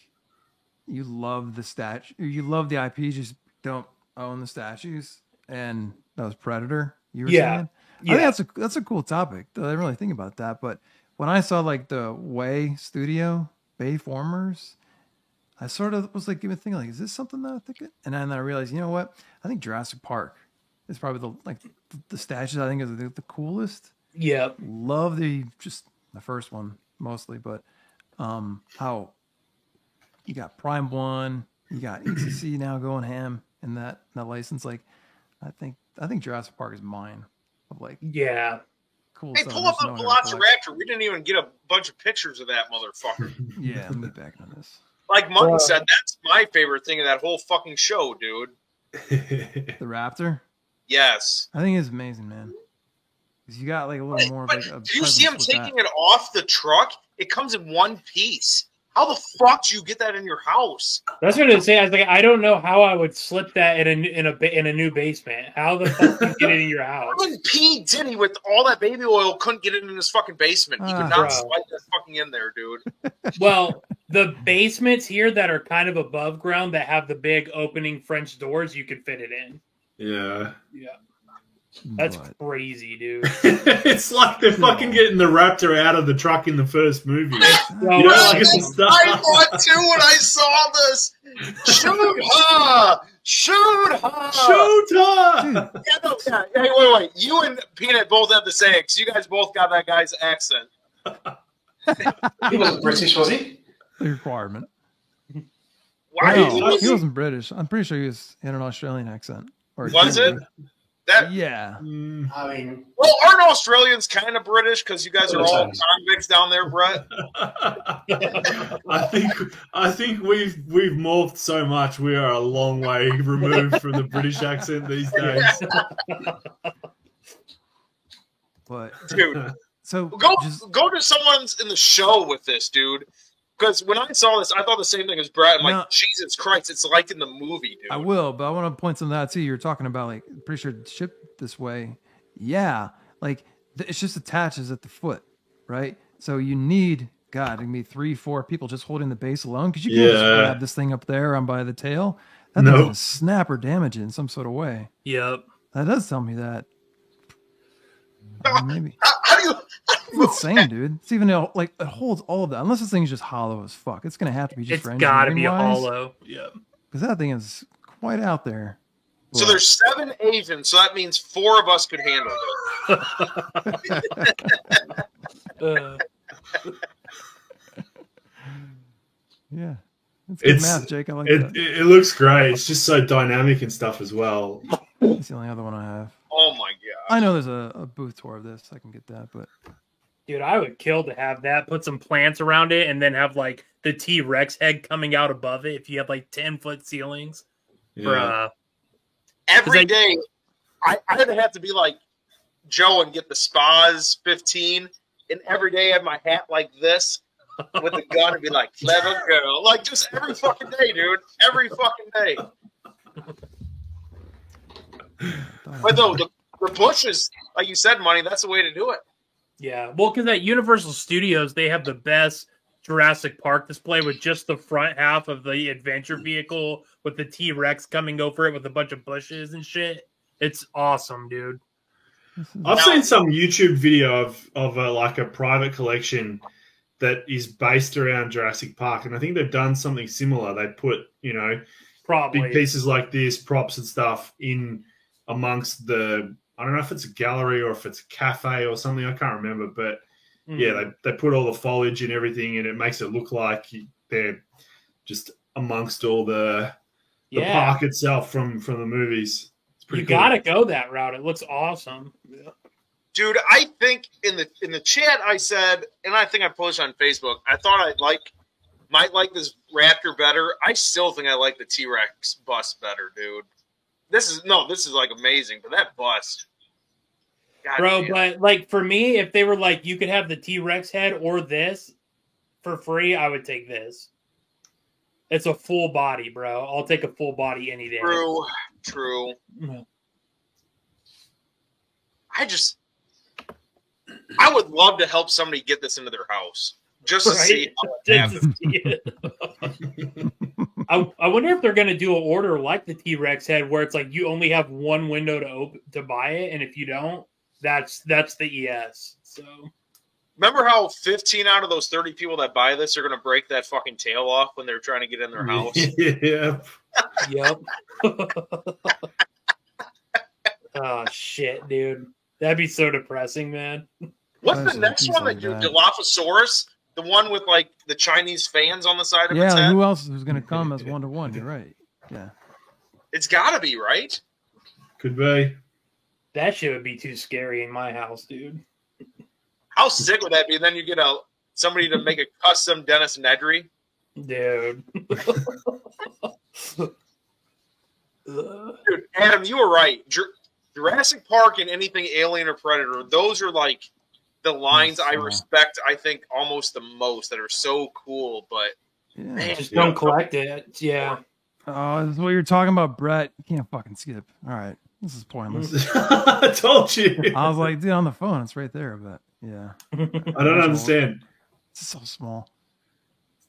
you love the statue, you love the IP, you just don't own the statues, and that was Predator. You were saying, I think that's a cool topic. I didn't really think about that, but when I saw like the Way Studio Bayformers, I sort of was like, thinking like, is this something that I think? And then I realized, you know what? I think Jurassic Park is probably the statues I think is the coolest. Yep. Love the first one mostly, but how you got Prime One, you got ECC now going ham in that license. Like, I think Jurassic Park is mine. Of like, Yeah. cool. Hey, stuff. pull up Just a knowing how to collect. Velociraptor. We didn't even get a bunch of pictures of that motherfucker. Yeah, let me get back on this. Like Mutton said, that's my favorite thing of that whole fucking show, dude. The Raptor, Yes. I think it's amazing, man. Because you got like a little more of But like a. do you see him presence with taking that. it off the truck? It comes in one piece. How the fuck do you get that in your house? That's what I was saying. I was like, I don't know how I would slip that in a new basement. How the fuck do you get it in your house? Even P. Diddy, with all that baby oil, couldn't get it in his fucking basement. He could Ah. not Bro. slide that fucking in there, dude. Well, the basements here that are kind of above ground that have the big opening French doors, you could fit it in. Yeah. Yeah. That's But- crazy, dude. It's like they're fucking getting the Raptor out of the truck in the first movie. Well, You know, well, like it's a start. I thought too when I saw this. Shoot her! Shoot her! Shoot her! Dude, Yeah, no, yeah. Hey, wait. You and Peanut both have the same, because you guys both got that guy's accent. He wasn't British, was he? the requirement. Why? No, he wasn't British. I'm pretty sure he had an Australian accent. Or Was it? That Yeah. Mm, I mean, well, aren't Australians kind of British because you guys are all convicts down there, Brett? I think we've morphed so much. We are a long way removed from the British accent these days. But Dude, so go just to someone's in the show with this, dude. Because when I saw this, I thought the same thing as Brett. I'm No. like, Jesus Christ, it's like in the movie, dude. I will, but I want to point some of that too. You're talking about like pretty sure it's shipped this way. Yeah, like it's just attaches at the foot, right? So you need God, it can be 3-4 people just holding the base alone because you can't just Yeah. grab this thing up there on by the tail. That No. thing's gonna snap or damage it in some sort of way. Yep. That does tell me that. Maybe How do you? it's insane, dude. It's even like it holds all of that. Unless this thing's just hollow as fuck, it's gonna have to be just. It's got to be a hollow. Yeah. because that thing is quite out there. So But- there's 7 Asians, so that means 4 of us could handle it. Yeah. It's good It's- math, Jake. I like It, that. it looks great. It's just so dynamic and stuff as well. That's the only other one I have. Oh my god! I know there's a booth tour of this. I can get that, but Dude, I would kill to have that. Put some plants around it, and then have like the T-Rex head coming out above it. If you have like 10-foot ceilings, Yeah. Every I- day, I'd have to be like Joe and get the Spas 15, and every day I have my hat like this with the gun and be like, clever girl. Like, just every fucking day, dude. Every fucking day. But no, the bushes, like you said, Money, that's the way to do it. yeah. Well, because at Universal Studios, they have the best Jurassic Park display with just the front half of the adventure vehicle with the T-Rex coming over it with a bunch of bushes and shit. It's awesome, dude. I've seen some YouTube video of like a private collection that is based around Jurassic Park, and I think they've done something similar. They put, Probably big pieces like this, props and stuff in amongst the, I don't know if it's a gallery or if it's a cafe or something. I can't remember, but yeah, they put all the foliage and everything, and it makes it look like they're just amongst all the park itself from the movies. It's pretty cool. Gotta go that route. It looks awesome. Yeah. Dude, I think in the chat I said, and I think I posted on Facebook, I thought might like this Raptor better. I still think I like the T-Rex bust better, dude. This is like amazing, but that bust. God Bro, damn. but like for me, if they were like you could have the T-Rex head or this for free, I would take this. It's a full body, bro. I'll take a full body any day. True. Mhm. I would love to help somebody get this into their house just to see how it happens. I wonder if they're going to do an order like the T-Rex head where it's like you only have one window to buy it, and if you don't, that's the ES. So remember how 15 out of those 30 people that buy this are going to break that fucking tail off when they're trying to get in their house? Yeah. Yep. Oh shit, dude. That'd be so depressing, man. What's There's the next one like that you that. Dilophosaurus? The one with like the Chinese fans on the side of its Yeah, head? who else is going to come as 1-to-1? You're right. Yeah. It's got to be, right? Could be. That shit would be too scary in my house, dude. How sick would that be? Then you get somebody to make a custom Dennis Nedry. Dude. Dude, Adam, you were right. Jurassic Park and anything Alien or Predator, those are like the lines I respect, I think, almost the most, that are so cool. But Yeah. man, Just don't collect it. Yeah. Oh, this is what you're talking about, Brett. You can't fucking skip. All right. This is pointless. I told you. I was like, dude, on the phone, it's right there, but yeah. I don't understand. It's so small.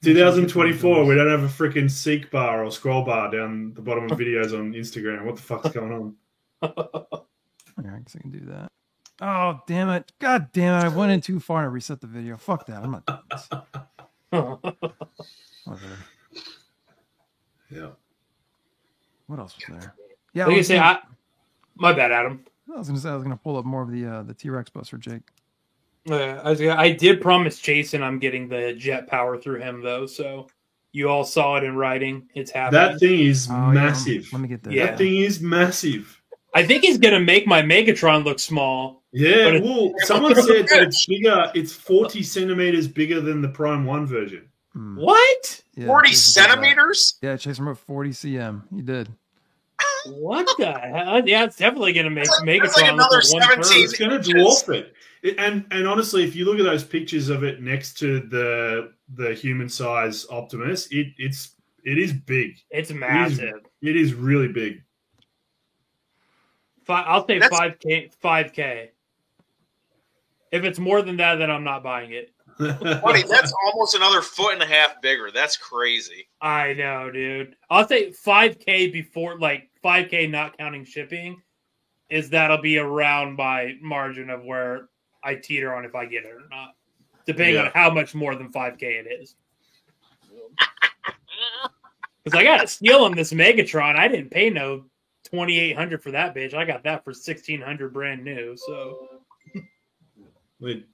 2024, we don't have a freaking seek bar or scroll bar down the bottom of videos on Instagram. What the fuck's going on? Yeah, I guess I can do that. Oh, damn it. God damn it. I went in too far to reset the video. Fuck that. I'm not doing this. Whatever. Yeah. What else was there? Yeah, Like I say, my bad, Adam. I was gonna say I was gonna pull up more of the T-Rex bus for Jake. I did promise Jason I'm getting the jet power through him though, so you all saw it in writing. It's happening. That thing is Oh, yeah, massive. let me get that. Yeah. That thing is massive. I think he's gonna make my Megatron look small. Yeah, But well, someone said that it's bigger. It's 40 centimeters bigher than the Prime 1 version. Hmm. What? Yeah, 40 Jason did that. centimeters? Yeah, Chase wrote 40 cm. You did. What the hell? Yeah, it's definitely gonna make That's Megatron like look another like 1/3. 17. It's going to dwarf it. And honestly, if you look at those pictures of it next to the human size Optimus, it is big. It's massive. It is really big. I'll say That's- 5K. 5K. If it's more than that, then I'm not buying it. Buddy, that's almost another 1.5 feet bigger. That's crazy. I know, dude. I'll say 5K before, like 5K, not counting shipping, that'll be around my margin of where I teeter on if I get it or not, depending on how much more than 5K it is. Because I got to steal on this Megatron. I didn't pay no $2,800 for that bitch. I got that for $1,600 brand new. So Wait.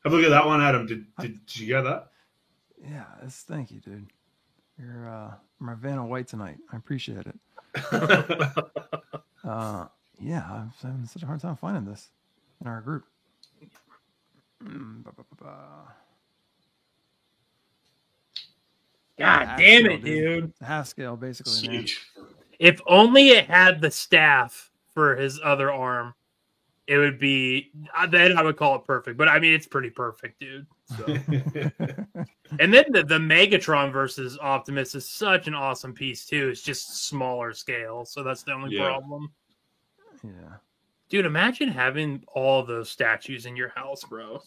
Have a look at that one, Adam. Did you get that? Yeah, thank you, dude. You're my Vanna White tonight. I appreciate it. Yeah, I'm having such a hard time finding this in our group. God Half damn scale, it, dude. Half scale, basically. Man. Huge. If only it had the staff for his other arm, it would be, then I would call it perfect. But I mean, it's pretty perfect, dude. So. And then the Megatron versus Optimus is such an awesome piece too. It's just smaller scale, so that's the only problem. Yeah. Dude, imagine having all those statues in your house, bro.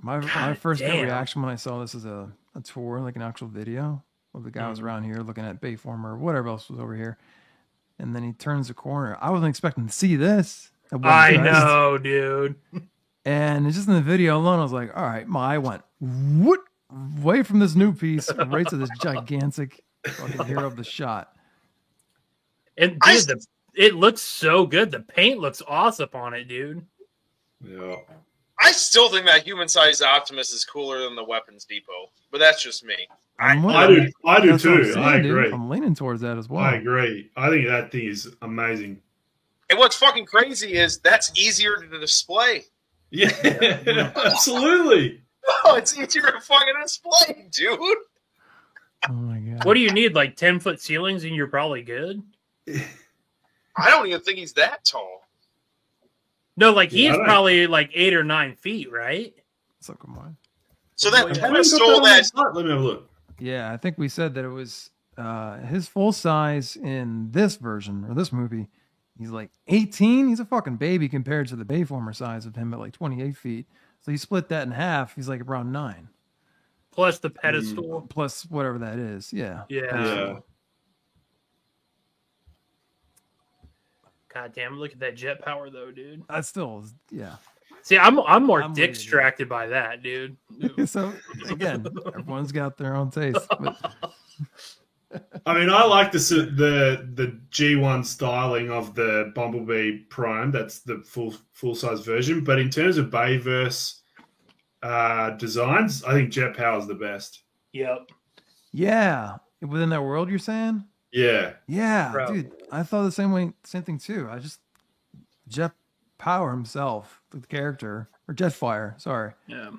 My God first gut damn. reaction when I saw this as a tour, like an actual video, where the guy was around here looking at Bayformer or whatever else was over here, and then he turns the corner. I wasn't expecting to see this. I know, dude. And it's just in the video alone, I was like, all right, my eye went what away from this new piece right to this gigantic fucking hero of the shot. And dude, it looks so good. The paint looks awesome on it, dude. Yeah. I still think that human-sized Optimus is cooler than the Weapons Depot, but that's just me. I do That's what I'm too. saying, I dude. agree. I'm leaning towards that as well. I agree. I think that thing is amazing. And what's fucking crazy is that's easier to display. Yeah, absolutely. Oh, it's easier to fucking display, dude. Oh my god. What do you need? Like 10-foot ceilings, and you're probably good. I don't even think he's that tall. No, like Yeah, he's probably like 8 or 9 feet, right? So come on. So that Why you pedestal got that on the Let me have a look. Yeah, I think we said that it was his full size in this version or this movie. He's like 18. He's a fucking baby compared to the Bayformer size of him at like 28 feet. So you split that in half. He's like around 9. Plus the pedestal. Plus whatever that is. Yeah. Yeah. God damn! Look at that jet power, though, dude. That's still, yeah. See, I'm more I'm dick with you, dude. distracted by that, dude. So again, everyone's got their own taste. But I mean, I like the G1 styling of the Bumblebee Prime. That's the full size version. But in terms of Bayverse designs, I think Jet Power is the best. Yep. yeah, within that world, you're saying? Yeah. Yeah, Bro. dude. I thought the same thing too. Jeff Power himself, the character, or Jetfire, sorry. Yeah.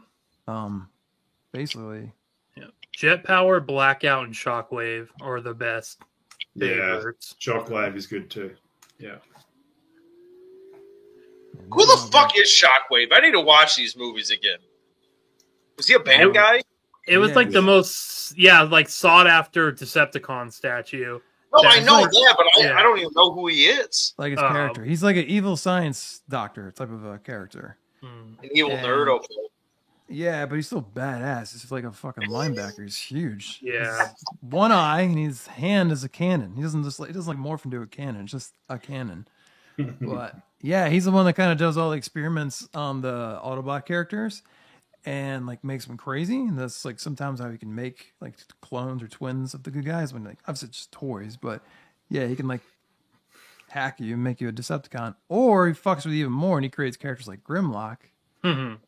Basically, Jet power, blackout, and shockwave are the best. Yeah. favorites. Shockwave is good too. Yeah. Who the fuck is Shockwave? I need to watch these movies again. Was he a bad guy? It was Yeah, like the most, like sought after Decepticon statue. No, Yeah, I know like- that, but yeah. I don't even know who he is. like his Um, character. He's like an evil science doctor type of a character. Hmm. An evil And- nerd, okay. Yeah, but he's still badass. He's like a fucking linebacker. He's huge. Yeah. He's one eye and his hand is a cannon. He doesn't morph into a cannon. It's just a cannon. But yeah, he's the one that kind of does all the experiments on the Autobot characters and like makes them crazy. And that's like sometimes how he can make like clones or twins of the good guys when like obviously it's just toys, but yeah, he can like hack you and make you a Decepticon. Or he fucks with you even more and he creates characters like Grimlock, Mhm.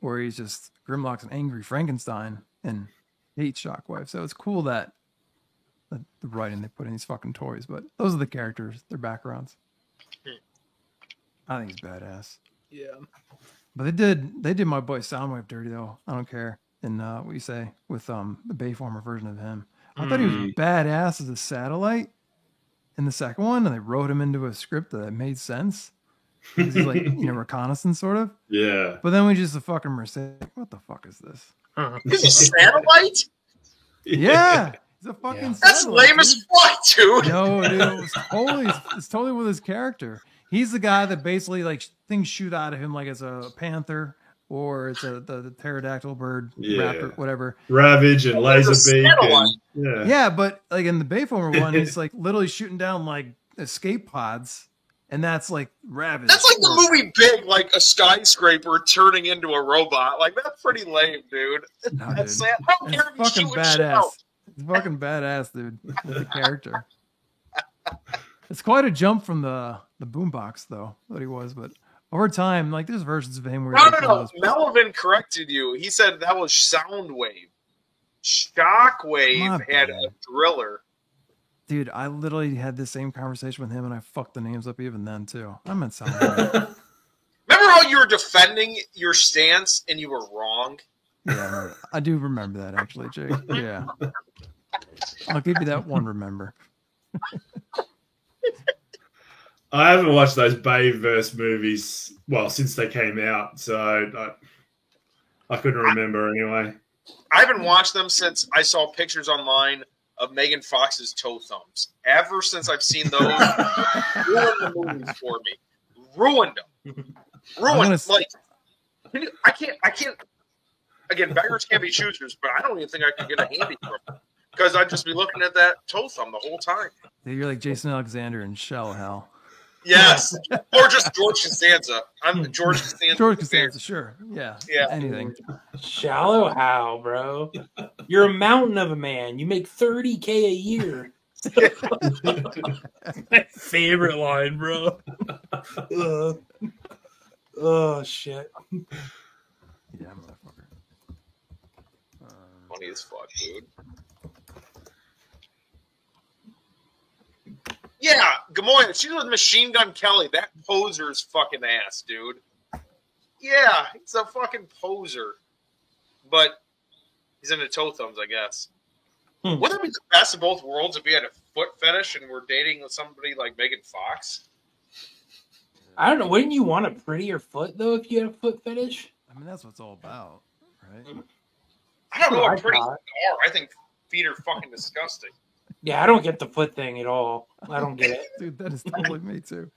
where he's just Grimlock's an angry Frankenstein and hates Shockwave. So it's cool that the writing they put in these fucking toys. But those are the characters, their backgrounds. I think he's badass. Yeah. But they did my boy Soundwave dirty though. I don't care. And what you say with the Bayformer version of him. I thought he was badass as a satellite in the second one, and they wrote him into a script that made sense. He's like, reconnaissance sort of. Yeah. But then we just a fucking Mercedes. What the fuck is this? He's a satellite? Yeah, he's a fucking. Yeah. That's satellite, lame as dude. fuck, dude. No, dude, it's totally with his character. He's the guy that basically like things shoot out of him like it's a panther or it's the pterodactyl bird, Yeah. raptor, whatever. Ravage and He's a Laserbeak. satellite. And, Yeah, but like in the Bayformer one, he's like literally shooting down like escape pods, and that's like Ravage. That's like the movie Big, like a skyscraper turning into a robot. Like, that's pretty lame, dude. No, dude. That's sad. How It's dare you fucking shoot shit out? badass. It's fucking badass, dude. With the character. It's quite a jump from the boombox though that he was, but over time, like there's versions of him where he's like one of those- Melvin corrected you. He said that was Soundwave. Shockwave My had bad. a driller. Dude, I literally had the same conversation with him, and I fucked the names up even then too. I meant Soundwave. Remember how you were defending your stance and you were wrong? Yeah, I do remember that actually, Jake. Yeah, I'll give you that one. Remember? I haven't watched those Bayverse movies, well, since they came out, so I couldn't remember anyway. I haven't watched them since I saw pictures online of Megan Fox's toe thumbs. Ever since I've seen those, ruined the movies for me. Ruined them. Ruined. Like, I can't. Again, beggars can't be choosers, but I don't even think I could get a handy from them because I'd just be looking at that toe thumb the whole time. You're like Jason Alexander in Shell Hell. Yes, or just George Costanza. I'm George Costanza. George Costanza, sure. Yeah. Yeah. Anything. Shallow how, bro? You're a mountain of a man. You make $30K a year. My favorite line, bro. Oh shit. Yeah, motherfucker. Funny as fuck, dude. Yeah, Gamoya, she's with Machine Gun Kelly. That poser's fucking ass, dude. Yeah, he's a fucking poser. But he's into toe thumbs, I guess. Wouldn't it be the best of both worlds if we had a foot fetish and we're dating with somebody like Megan Fox? I don't know. Wouldn't you want a prettier foot, though, if you had a foot fetish? I mean, that's what it's all about, right? I don't know I what pretty thought. are. I think feet are fucking disgusting. Yeah, I don't get the foot thing at all. I don't get it. Dude, that is totally me too.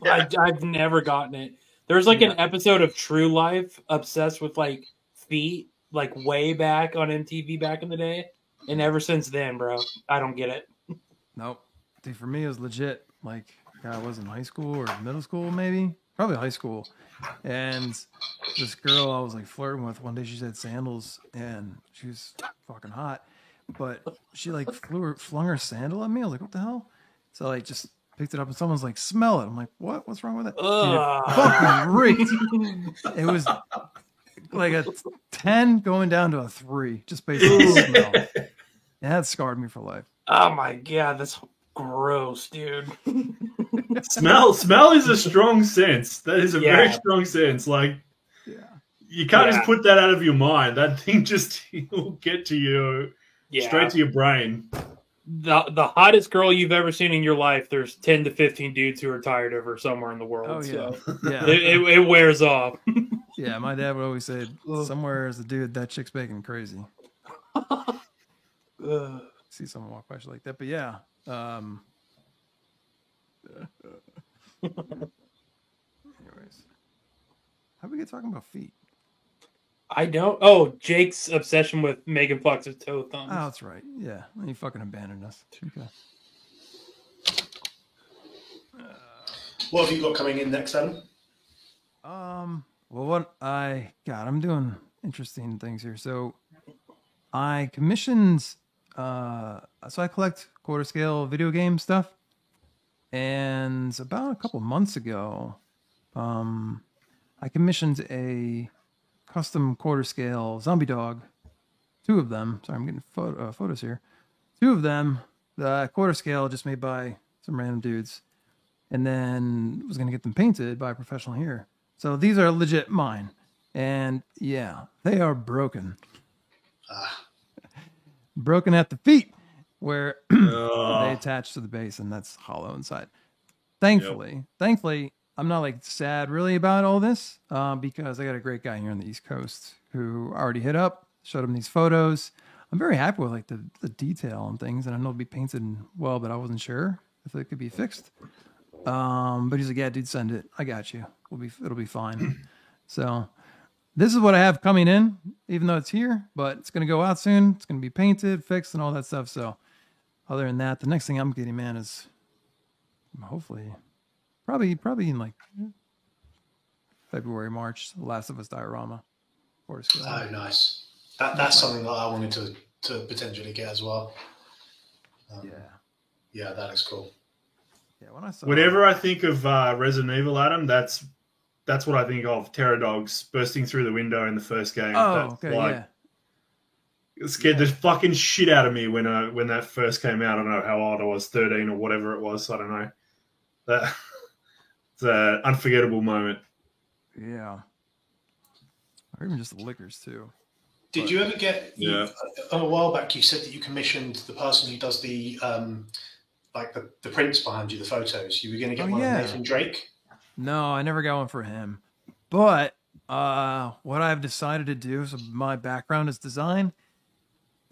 I've never gotten it. There's like an episode of True Life obsessed with like feet, like way back on MTV back in the day. And ever since then, bro, I don't get it. Nope. Dude, for me, it was legit. Like, I was in high school or middle school, maybe. Probably high school. And this girl I was like flirting with, one day she said sandals and she was fucking hot. But she like flung her sandal at me. I was like, what the hell? So I like just picked it up and someone's like, smell it. I'm like, what? What's wrong with it? Dude, it fucking reeked. It was like a 10 going down to a 3 just based on the smell. And that scarred me for life. Oh my god, that's gross, dude. Smell is a strong sense. That is a very strong sense. Like, you can't just put that out of your mind. That thing just will get to you straight to your brain. The hottest girl you've ever seen in your life, there's 10 to 15 dudes who are tired of her somewhere in the world. Oh, yeah. So Yeah. it wears off. Yeah, my dad would always say, somewhere is a dude, that chick's making crazy. See someone walk by like that. But yeah. Anyways. How we get talking about feet? I don't. Oh, Jake's obsession with Megan Fox's toe thumbs. Oh, that's right. Yeah. You fucking abandoned us. Okay. What have you got coming in next, Adam? Well, I'm doing interesting things here. So I commissioned, so I collect quarter scale video game stuff. And about a couple months ago, I commissioned a custom quarter scale zombie dog. 2 of them. Sorry, I'm getting photos here. 2 of them, the quarter scale just made by some random dudes. And then was going to get them painted by a professional here. So these are legit mine. And yeah, they are broken. Broken at the feet where they attach to the base and that's hollow inside. Thankfully, I'm not like sad really about all this because I got a great guy here on the East Coast who already hit up, showed him these photos. I'm very happy with like the detail and things, and I know it'll be painted well, but I wasn't sure if it could be fixed. But he's like, yeah, dude, send it. I got you. It'll be fine. So this is what I have coming in, even though it's here, but it's going to go out soon. It's going to be painted, fixed, and all that stuff. So other than that, the next thing I'm getting, man, is hopefully probably in like February, March, The Last of Us diorama. Oh, nice. That's something that I wanted to potentially get as well. Yeah, that is cool. Yeah, when I saw Whenever I think of Resident Evil, Adam, that's what I think of. Pterodogs bursting through the window in the first game. Oh, okay, yeah. It scared the fucking shit out of me when that first came out. I don't know how old I was, 13 or whatever it was. I don't know. It's an unforgettable moment. Yeah. Or even just the liquors too. Did you ever get? A while back, you said that you commissioned the person who does the the prints behind you, the photos. You were going to get one of Nathan Drake. No, I never got one for him. But what I've decided to do, so my background is design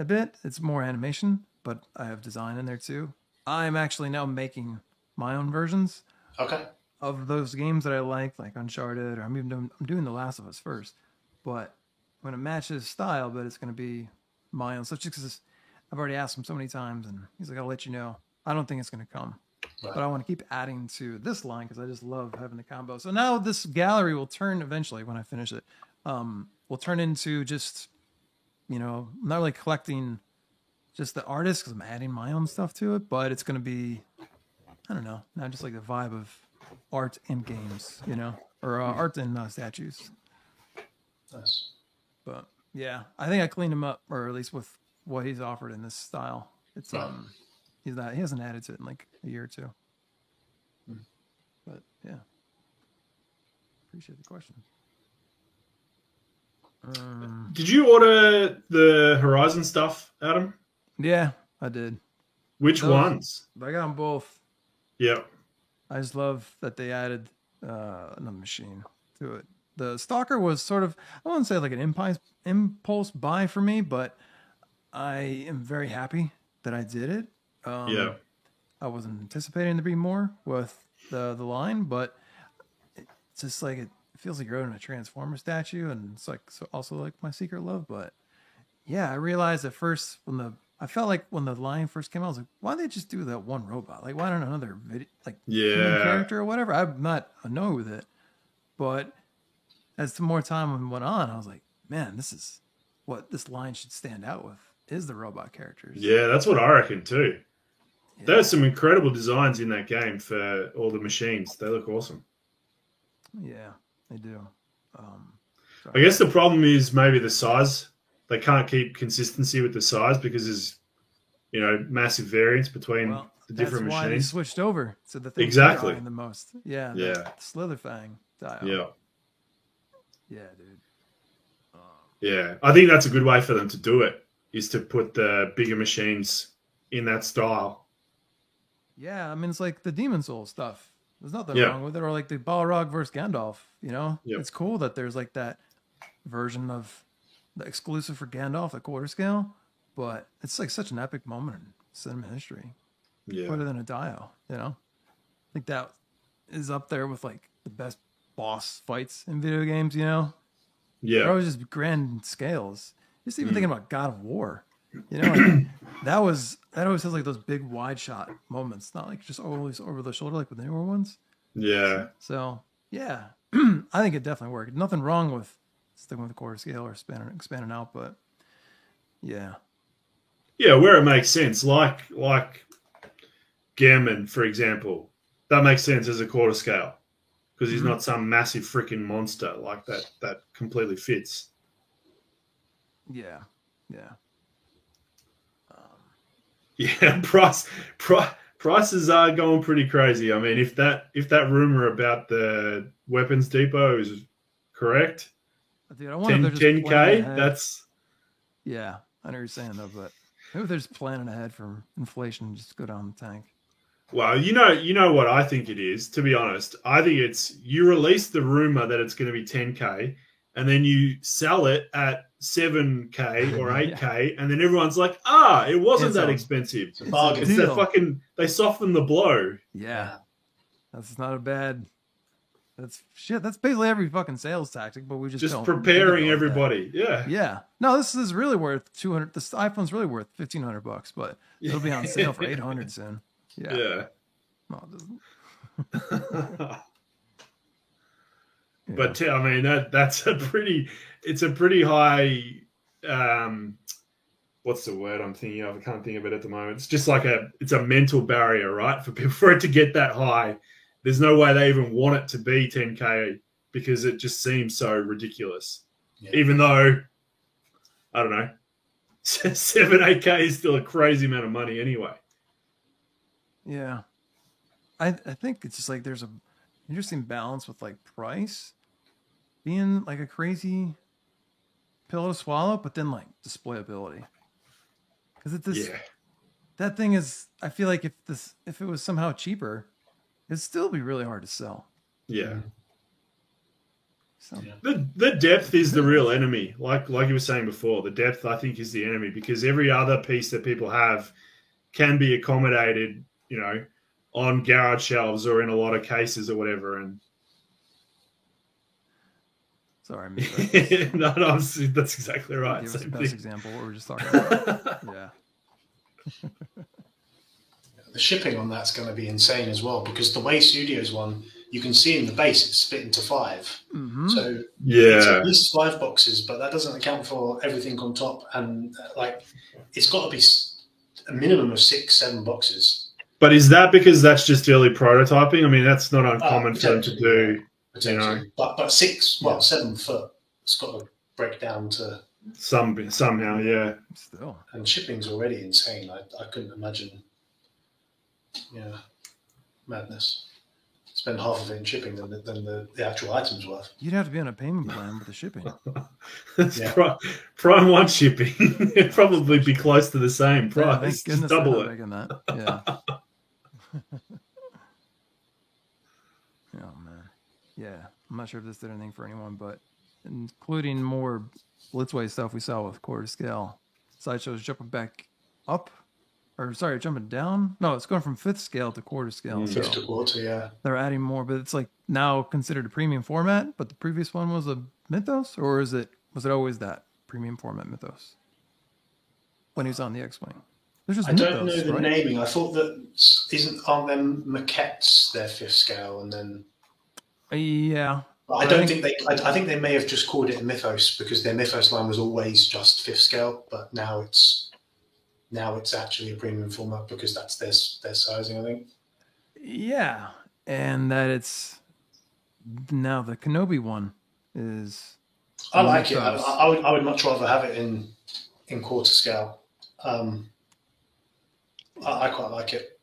a bit. It's more animation. but I have design in there too. I'm actually now making my own versions Okay. of those games that I like Uncharted, or I'm doing The Last of Us first. But when it matches style, but it's going to be my own stuff. Just because I've already asked him so many times, and he's like, "I'll let you know." I don't think it's going to come, Right. but I want to keep adding to this line because I just love having the combo. So now this gallery will turn eventually when I finish it. Will turn into just, not really collecting just the artists because I'm adding my own stuff to it, but it's going to be, I don't know, not just like the vibe of art in games, or art in statues. Nice. But yeah, I think I cleaned him up, or at least with what he's offered in this style. It's Right. he hasn't added to it in like a year or two. But yeah, appreciate the question. Did you order the Horizon stuff, Adam? Yeah, I did. Which Those- ones? I got them both. Yep. I just love that they added another machine to it. The Stalker was sort of, I wouldn't say like an impulse buy for me, but I am very happy that I did it. Yeah. I wasn't anticipating there to be more with the line, but it's just like it feels like you're owning a Transformer statue, and it's like also like my secret love. But yeah, I realized at first I felt like when the line first came out, I was like, why did they just do that one robot? Like, why not another human Yeah. character or whatever? I'm not annoyed with it, but as the more time went on, I was like, man, this is what this line should stand out with is the robot characters. Yeah, that's what I reckon too. Yeah. There's some incredible designs in that game for all the machines. They look awesome. Yeah, they do. I guess the problem is maybe the size. They can't keep consistency with the size because there's, massive variance between the different that's why they machines. switched over to the thing Exactly. the most. Yeah, Yeah. the Slitherfang dial. Yeah. Yeah, dude. Yeah. I think that's a good way for them to do it, is to put the bigger machines in that style. Yeah, I mean, it's like the Demon Soul stuff. There's nothing Yeah. wrong with it. Or like the Balrog versus Gandalf, Yep. It's cool that there's like that version of the exclusive for Gandalf, the quarter scale, but it's like such an epic moment in cinema history. Yeah. Put it in a Dio, I think that is up there with like the best boss fights in video games, They're Yeah. always just grand scales. Just even thinking about God of War, like, that always has like those big wide shot moments, not like just always over the shoulder like with the newer ones. Yeah. So yeah, I think it definitely worked. Nothing wrong with sticking with the quarter scale or expanding out, but yeah, Yeah, where it makes sense, like Gammon, for example, that makes sense as a quarter scale because he's not some massive freaking monster like that. That completely fits. yeah. Yeah, prices are going pretty crazy. I mean, if that rumor about the weapons depot is correct, Dude, I wonder if they're just 10K, planning ahead. that's Yeah, I know what you're saying though, but maybe they're just planning ahead for inflation and just go down the tank. well, you know what I think it is, to be honest. I think it's you release the rumor that it's going to be 10K and then you sell it at 7K or 8K and then everyone's like, it wasn't It's that a- expensive. It's a bargain. It's that deal. fucking, they soften the blow. Yeah, that's not a bad. That's shit. That's basically every fucking sales tactic, but we just Just don't preparing think about that. everybody. Yeah. Yeah. No, this is really worth 200. This iPhone's really worth $1,500, but it'll be on sale for 800 soon. Yeah. Yeah. No, it doesn't. Yeah. But I mean that's a pretty high what's the word I'm thinking of? I can't think of it at the moment. It's just like it's a mental barrier, right? For people for it to get that high. There's no way they even want it to be 10K because it just seems so ridiculous. Yeah. Even though I don't know, 7-8K is still a crazy amount of money anyway. Yeah. I think it's just like there's a interesting balance with like price being like a crazy pill to swallow, but then like displayability. Because it's this Yeah. that thing is I feel like if it was somehow cheaper, it'd still be really hard to sell. Yeah. So Yeah. The depth is the real enemy. Like you were saying before, the depth I think is the enemy because every other piece that people have can be accommodated, you know, on garage shelves or in a lot of cases or whatever. And Sorry, I missed that. no, that's exactly right. Give us the Same best thing. example of what we were just talking about. Yeah. The shipping on that's going to be insane as well, because the way Studios one, you can see in the base it's split into 5. Mm-hmm. So it's Yeah. at least 5 boxes, but that doesn't account for everything on top. And like, it's got to be a minimum of 6-7 boxes. But is that because that's just early prototyping? I mean, that's not uncommon for them to Potentially, do. Potentially. But 7 foot, it's got to break down to, Somehow, yeah. Still. and shipping's already insane. I couldn't imagine, madness. Spend half of it in shipping than the actual items worth. You'd have to be on a payment plan with the shipping. That's Yeah. Prime 1 shipping. It'd probably be close to the same Yeah, price. thank Just goodness double they're it. not making that. Yeah. Oh man. Yeah. I'm not sure if this did anything for anyone, but including more Blitzway stuff we saw with quarter scale. Sideshow's jumping back up. Or sorry, jumping down. No, it's going from 5th scale to quarter scale. So 5th to quarter, yeah. they're adding more, but it's like now considered a premium format, but the previous one was a Mythos, or was it always that premium format Mythos? When he was on the X-Wing. There's just I don't know Mythos, the right? naming. I thought that aren't them maquettes their 5th scale, and then Yeah. but I don't think they. I think they may have just called it a Mythos because their Mythos line was always just 5th scale, but now it's actually a premium format because that's their sizing. I think. Yeah. And that it's now the Kenobi one is I like it. Mythos. I would much rather have it in quarter scale. I quite like it.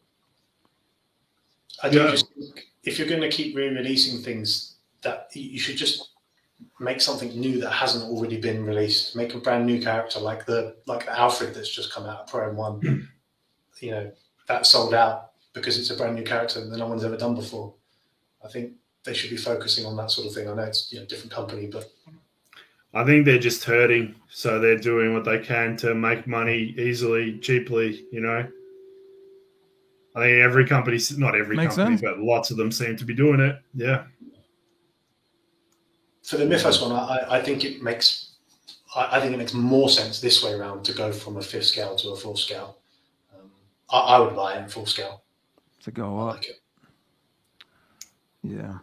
I do Yeah. just think if you're going to keep re-releasing things, that you should just make something new that hasn't already been released. Make a brand new character like the Alfred that's just come out of Prime 1. That sold out because it's a brand new character that no one's ever done before. I think they should be focusing on that sort of thing. I know it's a different company, but I think they're just hurting, so they're doing what they can to make money easily, cheaply, I think every company, not every Makes company, sense. but lots of them seem to be doing it. Yeah. for the Mythos one, I think it makes more sense this way around to go from a 5th scale to a 4th scale. I would buy it in 4th scale. to go I up. like it. Yeah.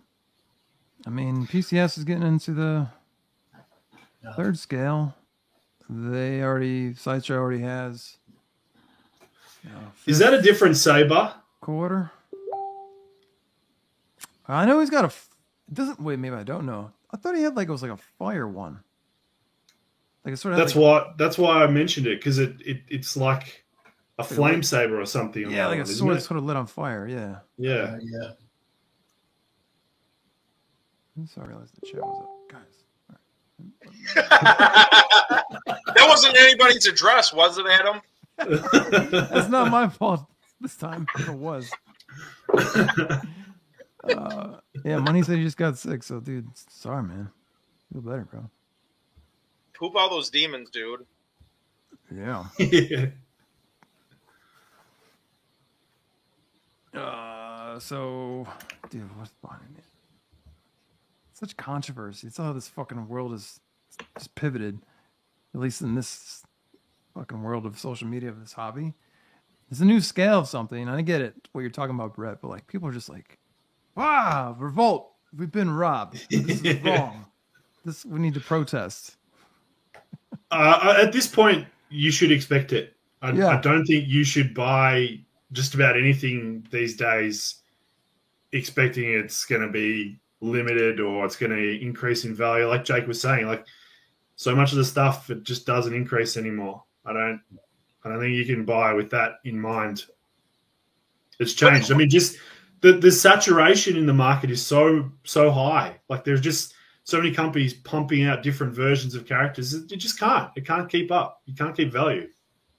I mean, PCS is getting into the Yeah. 3rd scale. Sideshow already has. Is that a different saber? quarter? I know he's got a. It doesn't wait. Maybe I don't know. I thought he had it was like a fire one. Like it sort of. That's why I mentioned it, because it's like a flame saber or something. on Yeah, that like a one, isn't sword it? sort of lit on fire. Yeah. Yeah. Yeah. So I realized the chat was up, guys. That wasn't anybody's address, was it, Adam? That's not my fault this time. It was. Yeah, Money said he just got sick. So, dude, sorry, man. Feel better, bro. Poop all those demons, dude. Yeah. Yeah. So, dude, what's behind it? Such controversy. It's how this fucking world is just pivoted. At least in this fucking world of social media, of this hobby. There's a new scale of something. I get it, what you're talking about, Brett, but people are just like, wow, revolt. We've been robbed. This is wrong. We need to protest. At this point, you should expect it. I Yeah. don't think you should buy just about anything these days expecting it's going to be limited or it's going to increase in value. Like Jake was saying, so much of the stuff, it just doesn't increase anymore. I don't think you can buy with that in mind. It's changed. I mean, just the saturation in the market is so high. There's just so many companies pumping out different versions of characters. It just can't. It can't keep up. You can't keep value.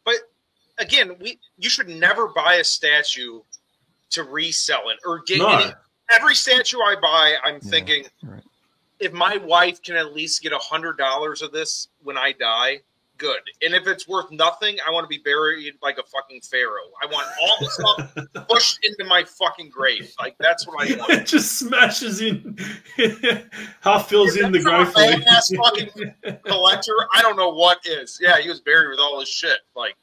But again, you should never buy a statue to resell it or get any. Every statue I buy, I'm thinking, Right. if my wife can at least get $100 of this when I die, good. And if it's worth nothing, I want to be buried like a fucking pharaoh. I want all the stuff pushed into my fucking grave. Like, that's what I want. It just smashes in, half fills in the grave. Badass fucking collector. I don't know what is. Yeah, he was buried with all his shit. Like,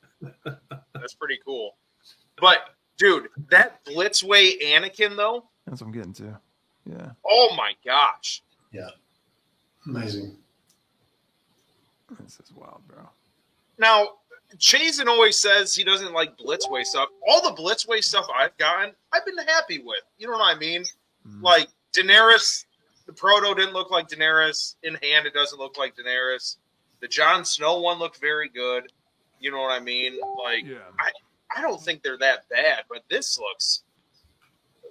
that's pretty cool. But, dude, that Blitzway Anakin, though. That's what I'm getting to. Yeah. Oh, my gosh. Yeah. Amazing. This is wild, bro. Now, Chazen always says he doesn't like Blitzway stuff. All the Blitzway stuff I've gotten, I've been happy with. You know what I mean? Like, Daenerys, the proto didn't look like Daenerys. In hand, it doesn't look like Daenerys. The Jon Snow one looked very good. You know what I mean? Like, Yeah. I don't think they're that bad, but this looks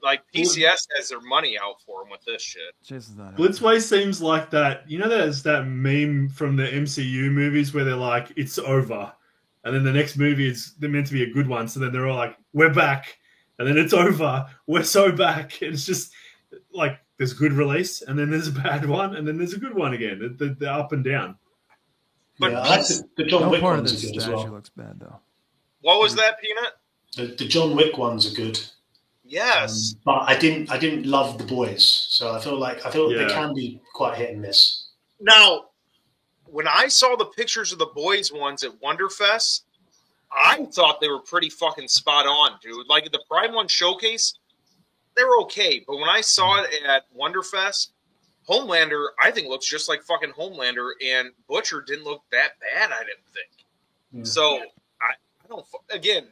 like PCS has their money out for them with this shit. Jason's not Blitzway seems like that. You know, there's that meme from the MCU movies where they're like, it's over. And then the next movie they're meant to be a good one. So then they're all like, we're back. And then it's over. We're so back. And it's just like, there's a good release, and then there's a bad one, and then there's a good one again. They're up and down. But yeah, I like the John No Wick part of ones this are good as statue well. looks bad, though. What was that, Peanut? The John Wick ones are good. Yes. But I didn't love the boys, so I feel like they Yeah. can be quite hit and miss. Now, when I saw the pictures of the boys ones at Wonderfest, I thought they were pretty fucking spot on, dude. Like the Prime One showcase, they were okay. But when I saw it at Wonderfest, Homelander, I think looks just like fucking Homelander, and Butcher didn't look that bad, I didn't think. Yeah. So, I don't, again,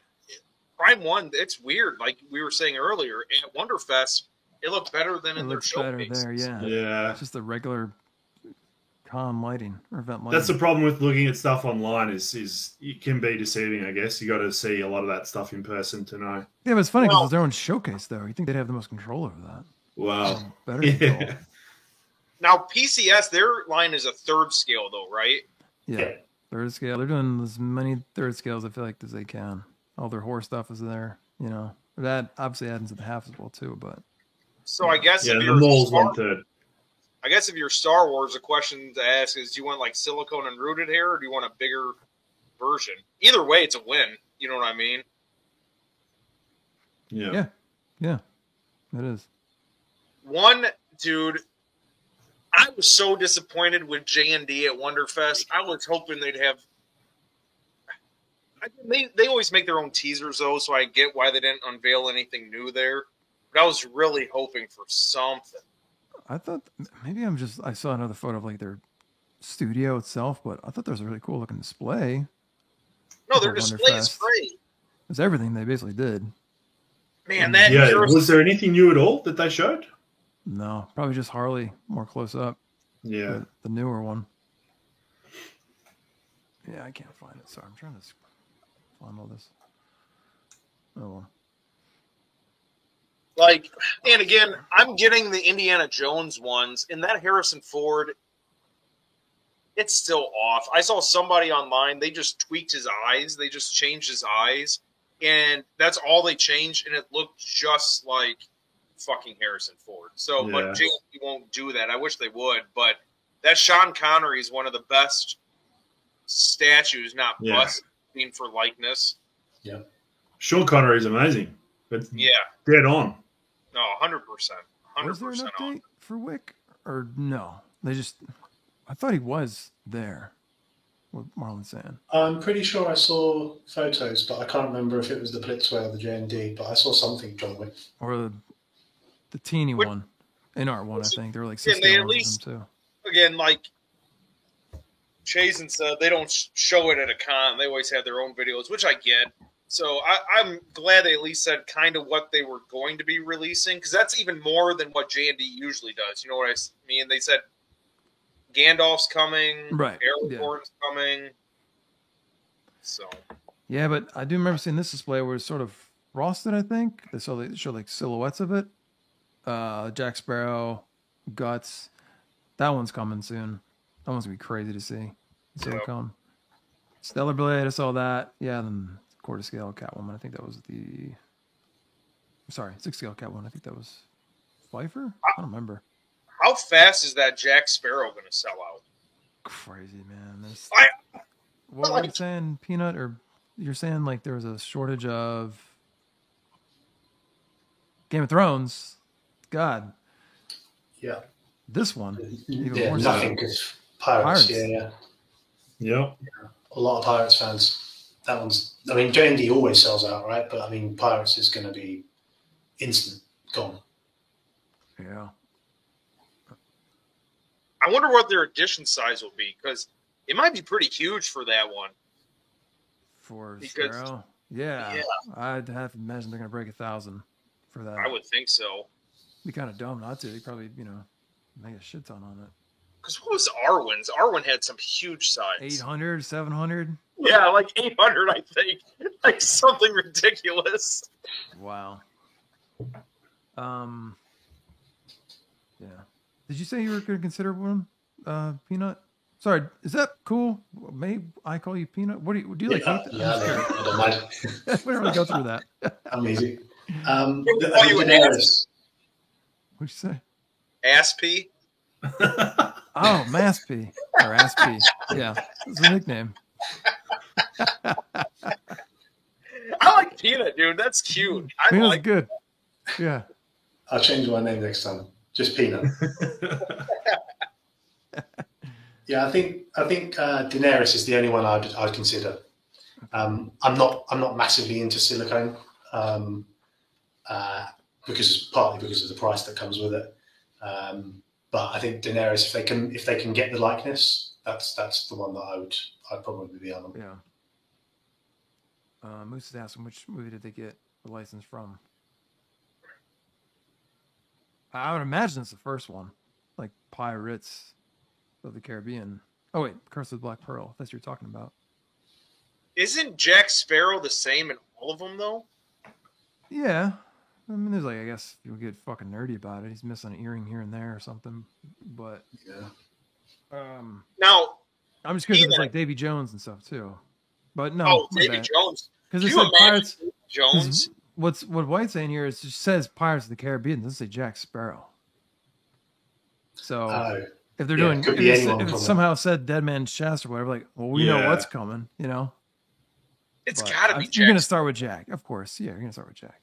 Prime One, it's weird. Like we were saying earlier, at Wonderfest, it looked better than It in their looks better showcase. there, yeah. Yeah. It's just the regular con lighting or event lighting. That's the problem with looking at stuff online is it can be deceiving, I guess. You got to see a lot of that stuff in person to know. Yeah, but it's funny because Well- it's their own showcase, though. You think they'd have the most control over that? Wow. Better control. Yeah. Now, PCS, their line is a third scale, though, right? Yeah. Yeah. Third scale. They're doing as many third scales, I feel like, as they can. All their horror stuff is there, you know. That obviously adds to the half as well, too, but So I guess Yeah, if the you're mole's Star, 1/3. I guess if you're Star Wars, the question to ask is: do you want like silicone and rooted hair, or do you want a bigger version? Either way, it's a win. You know what I mean? Yeah. yeah, it is. One dude, I was so disappointed with J&D at Wonderfest. I was hoping they'd have. They always make their own teasers though, so I get why they didn't unveil anything new there. But I was really hoping for something. I thought maybe I saw another photo of like their studio itself, but I thought there was a really cool looking display. No, their At display is Wonderfest. great. It was everything they basically did. Man, that Yeah. Heroes- Was there anything new at all that they showed? No, probably just Harley more close up. Yeah. The newer one. Yeah, I can't find it. Sorry, I'm trying to find all this. Oh well. Like, and again, I'm getting the Indiana Jones ones, and that Harrison Ford, it's still off. I saw somebody online, they just tweaked his eyes. They just changed his eyes, and that's all they changed, and it looked just like fucking Harrison Ford. So, Yeah. but JP won't do that. I wish they would, but that Sean Connery is one of the best statues, not Yeah. busting for likeness. Sean Connery is amazing. But Yeah, dead on. no, 100%. Was there an 100% on. update for Wick or no? I thought he was there. What Marlon's saying. I'm pretty sure I saw photos, but I can't remember if it was the Blitzway or the J&D, but I saw something John Wick. Or the teeny Which- one. In art one, I think. There were like Can 6 they at hours of least- them too. Again, like Chazen said, they don't show it at a con. They always have their own videos, which I get. So I'm glad they at least said kind of what they were going to be releasing, because that's even more than what J&D usually does. You know what I mean? They said Gandalf's coming, Right, Aragorn's coming. So Yeah, but I do remember seeing this display where it's sort of frosted, I think. They showed like silhouettes of it. Jack Sparrow, Guts. That one's coming soon. That one's gonna be crazy to see. Silicone. Stellar Blade, I saw that. Yeah, then quarter scale Catwoman. I think that was sorry, 6 scale Catwoman. I think that was Pfeiffer? I don't remember. how fast is that Jack Sparrow going to sell out? Crazy, man. what were you saying, Peanut? Or you're saying like there was a shortage of Game of Thrones? God, Yeah. this one. Even Yeah, more so. nothing because Pirates. Pirates. Yeah. Yep. A lot of Pirates fans. That one's. I mean, J&D always sells out, right? But I mean, Pirates is going to be instant gone. Yeah. I wonder what their edition size will be because it might be pretty huge for that one. For Because- Sparrow? Yeah. Yeah. I'd have to imagine they're going to break 1,000 for that. I would think so. Be kind of dumb not to. They probably, make a shit ton on it. Because what was Arwen's? Arwen had some huge size. 800, 700? Yeah, like 800, I think. Like something ridiculous. Wow. Yeah. Did you say you were going to consider one, Peanut? Sorry, is that cool? May I call you Peanut? What do you like? Yeah, Heath? yeah, I don't mind. We don't really go through that. I'm easy. Oh, The you Daenerys. What'd you say? Aspie? Oh, Maspy or Aspy. Yeah, it's a nickname. I like Peanut, dude. That's cute. I Peanut's like good. Yeah. I'll change my name next time. Just Peanut. Yeah, I think Daenerys is the only one I'd consider. I'm not massively into silicone partly because of the price that comes with it. But I think Daenerys, if they can get the likeness, that's the one that I'd probably be on. Yeah. Moose is asking which movie did they get the license from? I would imagine it's the first one, like Pirates of the Caribbean. Oh wait, Curse of the Black Pearl. That's what you're talking about. Isn't Jack Sparrow the same in all of them, though? Yeah. I mean, there's I guess you'll get fucking nerdy about it. He's missing an earring here and there or something. But Yeah. Now, I'm just curious if it's Peanut. like Davy Jones and stuff too. But no, oh, Davy Jones. because Can it you said imagine Pirates. Davy Jones? What White's saying here is it just says Pirates of the Caribbean. It doesn't say Jack Sparrow. So Oh, if they're yeah, doing, it could be if anyone it from somehow said Dead Man's Chest or whatever, like, well, we know Yeah. what's coming, It's But got to be You're gonna Jack. start with Jack, of course. Yeah, you're gonna start with Jack.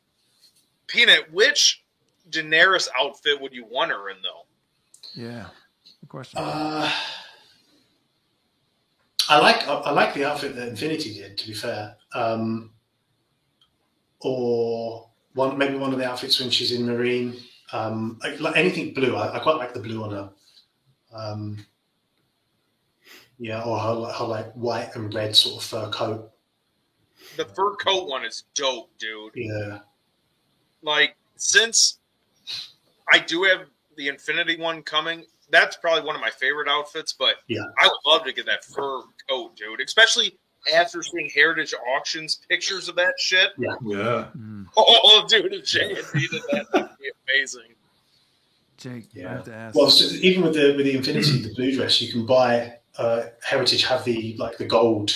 Peanut, which Daenerys outfit would you want her in, though? Yeah, good question. I like the outfit that Infinity did. To be fair, or maybe one of the outfits when she's in Marine. Like anything blue. I quite like the blue on her. Yeah, or her like white and red sort of fur coat. The fur coat one is dope, dude. Yeah, Like, since I do have the Infinity one coming, that's probably one of my favorite outfits, but Yeah. I would love to get that fur coat, dude. Especially after seeing Heritage Auctions pictures of that shit. Yeah. Mm. Oh, dude, if J&D did that, that'd be amazing. Jake, I yeah. have to ask. Well, so even with the Infinity, the blue dress, you can buy Heritage have the gold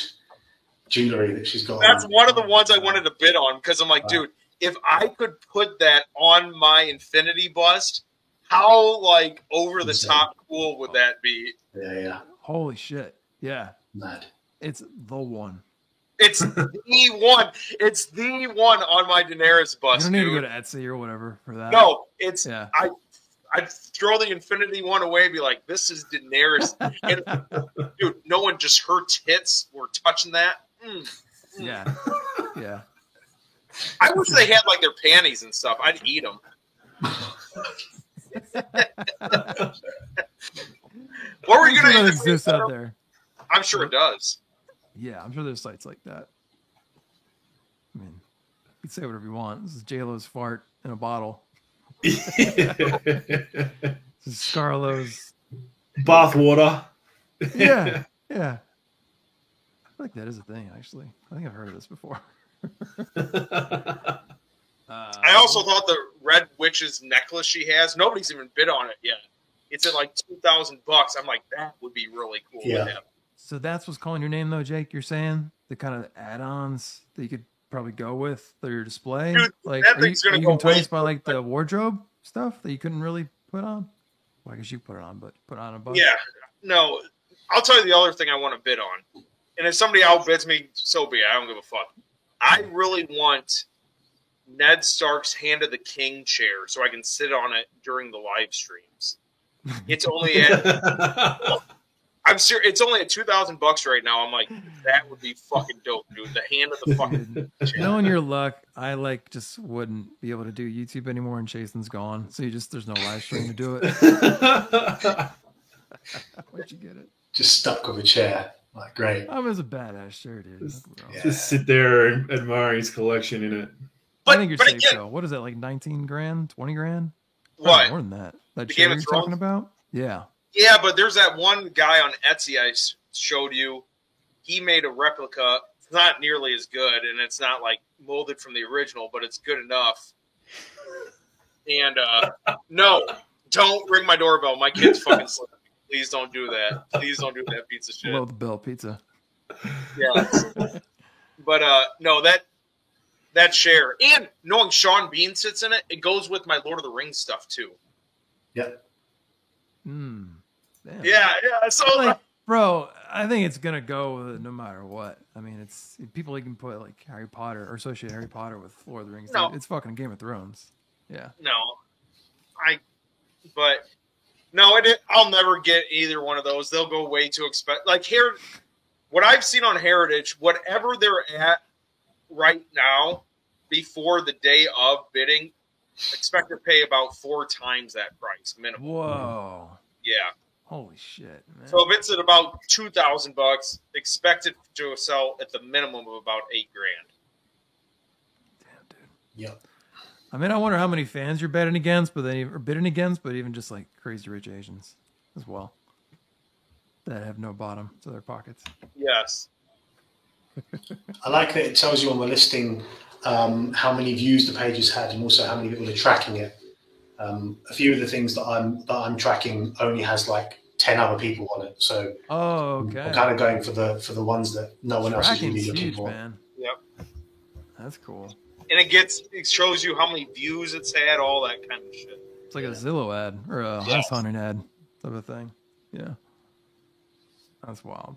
jewelry that she's got. That's on. one of the ones I wanted to bid on because I'm like, dude, if I could put that on my Infinity bust, how like over the top cool would that be? Yeah, Holy shit! Yeah, mad. it's the one. It's the one. It's the one on my Daenerys You bust, don't need to dude. go to Etsy or whatever for that. No, it's Yeah. I'd throw the Infinity one away and be like, this is Daenerys. And, dude, no one, just her tits were touching that. Yeah. Yeah. I wish they had like their panties and stuff. I'd eat them. What were you I'm sure going that to exists out there. I'm sure it does. Yeah, I'm sure there's sites like that. I mean, you can say whatever you want. This is JLo's fart in a bottle. This is Scarlo's. Bath water. Yeah, yeah. I feel like that is a thing, actually. I think I've heard of this before. I also thought the Red Witch's necklace she has, nobody's even bid on it yet. It's at like $2,000. I'm like, that would be really cool. Yeah. To have. So that's what's calling your name, though, Jake. You're saying the kind of add-ons that you could probably go with for your display. Dude, like, that are you, thing's gonna are you go enticed way- by like the wardrobe stuff that you couldn't really put on? Well, I guess you put it on, but put on a bunch. Yeah. No, I'll tell you the other thing I want to bid on. And if somebody outbids me, so be it. I don't give a fuck. I really want Ned Stark's Hand of the King chair so I can sit on it during the live streams. It's only at I'm serious. It's only at $2,000 right now. I'm like, that would be fucking dope, dude. The hand of the fucking chair. Knowing your luck, I like just wouldn't be able to do YouTube anymore, and Chasen's gone, so there's no live stream to do it. Where'd you get it? Just stuck with a chair. Like, great. It was a badass shirt, dude. Just sit there and admire his collection in it. I think you're But safe again, though. What is that, like 19 grand, 20 grand? what? More than that. That The shirt Game of you're talking Thrones? about? Yeah. Yeah, but there's that one guy on Etsy I showed you. He made a replica. It's not nearly as good, and it's not like molded from the original, but it's good enough. And no, don't ring my doorbell. My kid's fucking sleeping. Please don't do that. Please don't do that pizza shit. Below the bell pizza. Yeah. But no, that chair, and knowing Sean Bean sits in it, it goes with my Lord of the Rings stuff too. Yep. Damn. Yeah. So Like, bro, I think it's gonna go with it no matter what. I mean, it's people even put like Harry Potter or associate Harry Potter with Lord of the Rings. No. It's fucking Game of Thrones. Yeah. but I'll never get either one of those. They'll go way too expensive. Like here, what I've seen on Heritage, whatever they're at right now, before the day of bidding, expect to pay about 4 times that price minimum. Whoa. Yeah. Holy shit, man. So if it's at about $2,000, expect it to sell at the minimum of about $8,000. Damn, dude. Yep. I mean, I wonder how many fans you're betting against, but even just like crazy rich Asians as well that have no bottom to their pockets. Yes. I like that it tells you on the listing how many views the page has had and also how many people are tracking it. A few of the things that I'm tracking only has like 10 other people on it, so Okay. I'm kind of going for the ones that no one else is Tracking's really looking huge, for. man. Yep. That's cool. And it shows you how many views it's had, all that kind of shit. It's like a Zillow ad or a Yes. house hunting ad type of thing. Yeah. That's wild.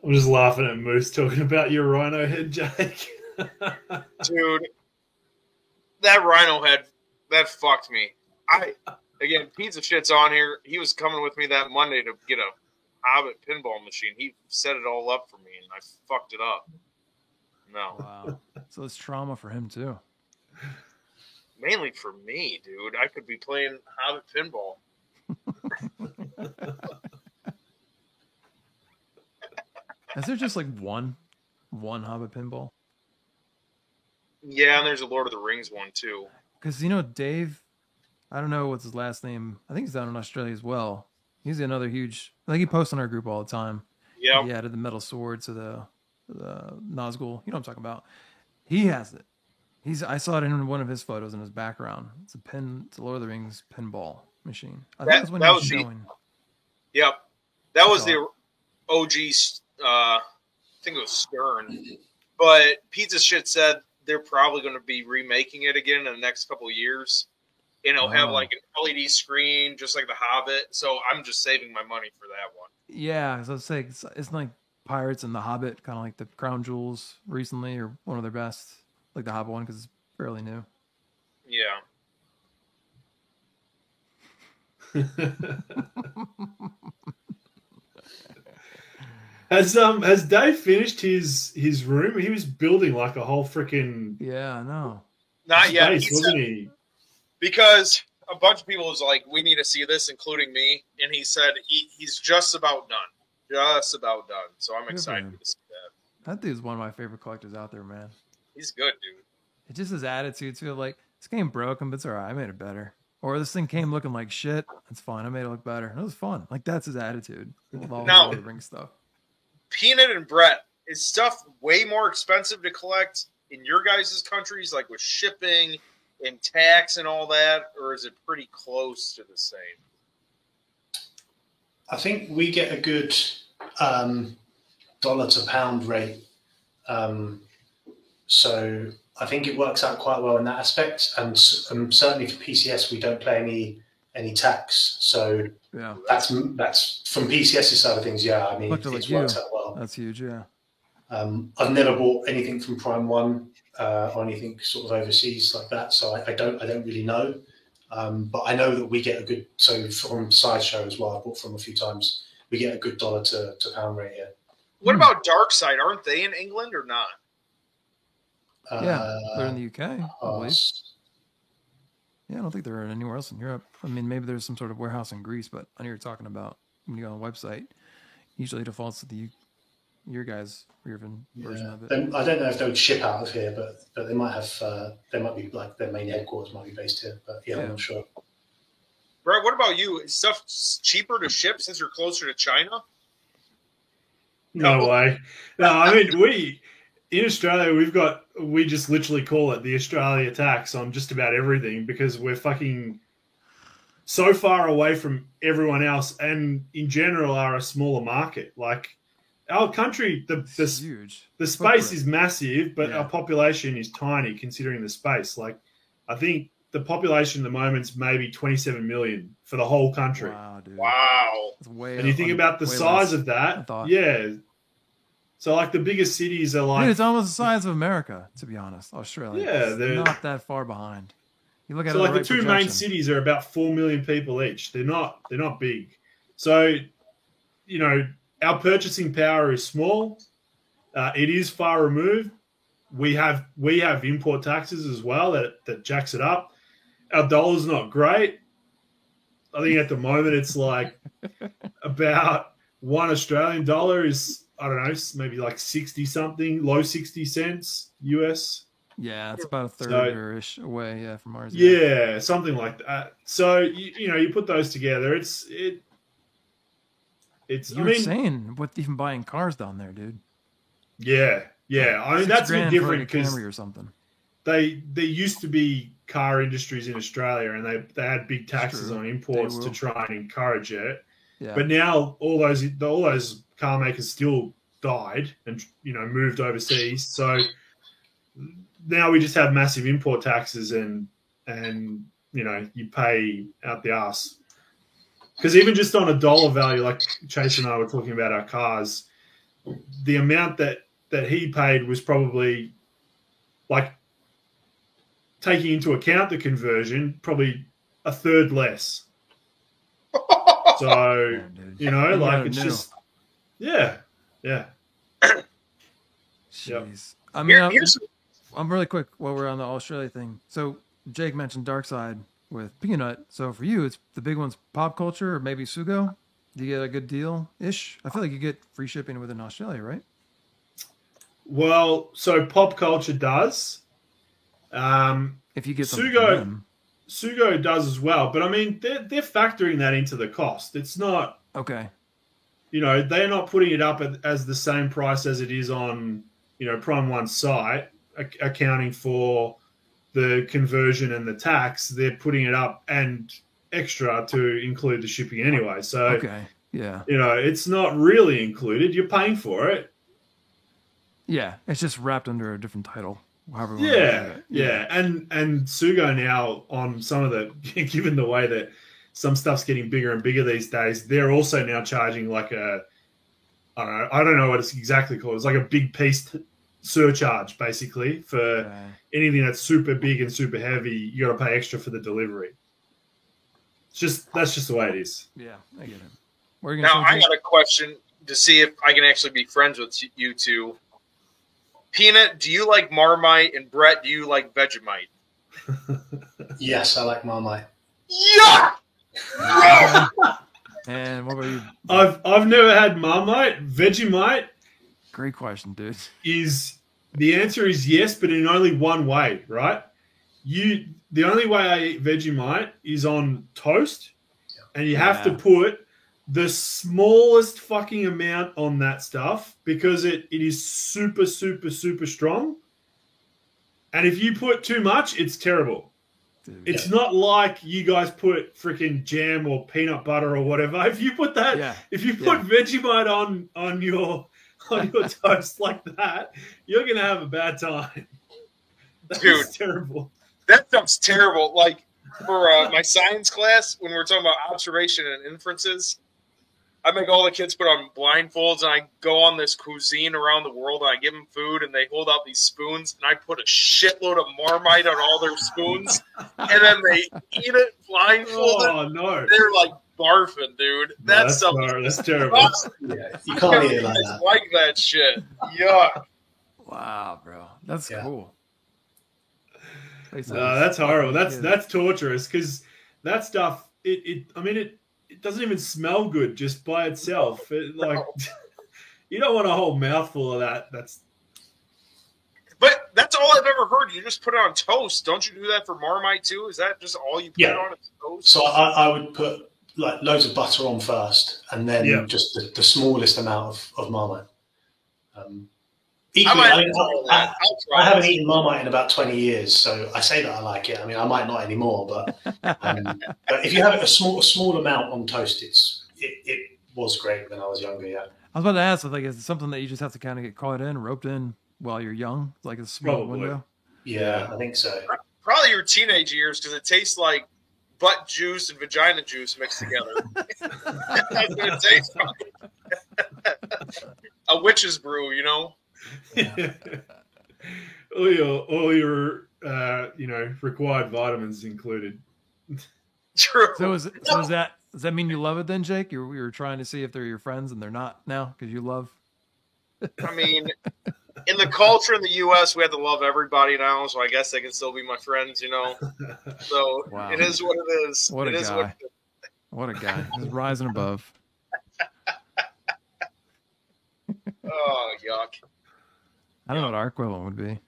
I'm just laughing at Moose talking about your rhino head, Jake. Dude, that rhino head, that fucked me. Again, Pizza Shit's on here. He was coming with me that Monday to get a Hobbit pinball machine. He set it all up for me, and I fucked it up. No. Wow. So it's trauma for him too. Mainly for me, dude. I could be playing Hobbit pinball. Is there just like one Hobbit pinball? Yeah, and there's a Lord of the Rings one, too. Because Dave, I don't know what's his last name. I think he's down in Australia as well. He's another huge. Like he posts on our group all the time. Yeah. He added the metal sword to the Nazgul. You know what I'm talking about. He has it. I saw it in one of his photos in his background. It's a Lord of the Rings pinball machine. I think that's when he was showing. Yep. That was the OG, I think it was Stern. But Pizza Shit said they're probably going to be remaking it again in the next couple of years. And it'll have like an LED screen, just like The Hobbit. So I'm just saving my money for that one. Yeah, so it's like Pirates and The Hobbit, kind of like the Crown Jewels recently, or one of their best, like the Hobbit one because it's fairly new. Yeah. Has Dave finished his room? He was building like a whole freaking Yeah, I know. Not yet. space, He wasn't said- he? Because a bunch of people was like, we need to see this, including me. And he said he's just about done. Just about done. So I'm for excited him. to see that. That dude's one of my favorite collectors out there, man. He's good, dude. It's just his attitude too. Like, this game broken, but it's all right. I made it better. Or this thing came looking like shit. It's fine. I made it look better. It was fun. Like, that's his attitude. With all the Now- Lord of the Rings stuff. Peanut and Brett, is stuff way more expensive to collect in your guys' countries, like with shipping and tax and all that, or is it pretty close to the same? I think we get a good dollar to pound rate. So I think it works out quite well in that aspect, and certainly for PCS we don't pay any tax, so Yeah. that's from PCS's side of things. Yeah, I mean Looked it like you. works out well. That's huge. Yeah. I've never bought anything from Prime One or anything sort of overseas like that, so I don't really know. But I know that we get a good, so from Sideshow as well, I bought from a few times, we get a good dollar to pound rate here. What about Darkside? Aren't they in England or not? Yeah, they're in the UK, I believe. s- Yeah, I don't think they're anywhere else in Europe. I mean, maybe there's some sort of warehouse in Greece, but I know you're talking about when you go on the website, usually defaults to your guys' version yeah. of it. I don't know if they would ship out of here, but they might have. They might be like their main headquarters might be based here, but yeah, I'm not sure. Brett, what about you? Is stuff cheaper to ship since you're closer to China? No way. No, I mean in Australia we just literally call it the Australia tax on just about everything because we're fucking so far away from everyone else, and in general are a smaller market. Like our country, It's huge. the space Footprint. is massive, but Yeah. our population is tiny considering the space. Like I think the population at the moment's maybe 27 million for the whole country. Wow, dude. Wow. That's way And you think about the way size less. of I that, thought. yeah. So like the biggest cities are like Dude, it's almost the size of America, to be honest. Australia. Yeah, It's they're- not that far behind. You look at so it like right the two main projection. cities are about 4 million people each. They're not big. So, you know, our purchasing power is small. It is far removed. We have import taxes as well that jacks it up. Our dollar's not great. I think at the moment it's like about $1 Australian dollar is, I don't know, maybe like 60 something, low 60 cents US. Yeah, it's about a third So- or ish away, yeah, from ours. Yeah, something like that. So you put those together, it's. You I were mean, saying with even buying cars down there, dude. yeah. I mean, 6 that's a bit grand for, different like, a because Camry or something. there used to be car industries in Australia, and they had big taxes True. on imports They to will. try and encourage it. Yeah. But now all those car makers still died and moved overseas. So now we just have massive import taxes and you pay out the ass. Because even just on a dollar value, like Chase and I were talking about our cars, the amount that he paid was probably like taking into account the conversion, probably a third less. So Yeah, dude. you know, You like gotta it's know. just yeah. Jeez. I mean, Here's I'm really quick while we're on the Australia thing. So Jake mentioned Darkside with Peanut. So for you, it's the big one's Pop Culture or maybe Sugo. Do you get a good deal ish? I feel like you get free shipping within Australia, right? Well, so pop culture does. If you get something Sugo- from them. Sugo does as well, but I mean they're factoring that into the cost. It's not, Okay. they're not putting it up as the same price as it is on Prime One's site, accounting for the conversion and the tax. They're putting it up and extra to include the shipping anyway. So Okay. Yeah. it's not really included. You're paying for it. Yeah. It's just wrapped under a different title. However you wanna look at Yeah. it. And Sugo now on some of the given the way that some stuff's getting bigger and bigger these days, they're also now charging like I don't know what it's exactly called. It's like a big piece surcharge basically for Okay. anything that's super big and super heavy. You got to pay extra for the delivery. That's just the way it is. Yeah. I get it. What are you now gonna I say, Jake? got a question to see if I can actually be friends with you two. Peanut, do you like Marmite? And Brett, do you like Vegemite? Yes, I like Marmite. Yeah. And what about you? I've never had Marmite. Vegemite Great question, dude. is the answer is yes, but in only one way, right? The only way I eat Vegemite is on toast, and you have to Yeah. put the smallest fucking amount on that stuff because it is super, super, super strong. And if you put too much, it's terrible. Dude. It's not like you guys put freaking jam or peanut butter or whatever. If you put that, Yeah. if you put Vegemite on your toast like that, you're gonna have a bad time. That's Dude. terrible. That stuff's terrible. Like for my science class, when we're talking about observation and inferences, I make all the kids put on blindfolds, and I go on this cuisine around the world, and I give them food, and they hold out these spoons, and I put a shitload of Marmite on all their spoons, and then they eat it blindfolded. Oh no, They're like barfing, dude. that's stuff. that's terrible. Yeah, you can't eat it like that. Like that shit. Yuck. Wow, bro, that's Yeah. cool. No, that's horrible. That's torturous because that stuff. I mean, it doesn't even smell good just by itself. You don't want a whole mouthful of that. But that's all I've ever heard. You just put it on toast. Don't you do that for Marmite too? Is that just all you put Yeah. it on is toast? So I would put like loads of butter on first, and then just the smallest amount of Marmite. Equally, I haven't eaten Marmite in about 20 years, so I say that I like it. I mean, I might not anymore, but if you have it a small amount on toast, it was great when I was younger. Yeah, I was about to ask, like, is it something that you just have to kind of get caught in, roped in while you're young, like a small Probably. window? yeah, I think so. Probably your teenage years because it tastes like butt juice and vagina juice mixed together. That's what it tastes like. A witch's brew, you know? all your required vitamins included. True. Does that mean you love it then, Jake? You were trying to see if they're your friends and they're not now because you love. I mean, in the culture in the U.S., we have to love everybody now, so I guess they can still be my friends, you know? So Wow. It is what it is. What a It is guy. What a guy. He's rising above. Oh, yuck. I don't know what our equivalent would be.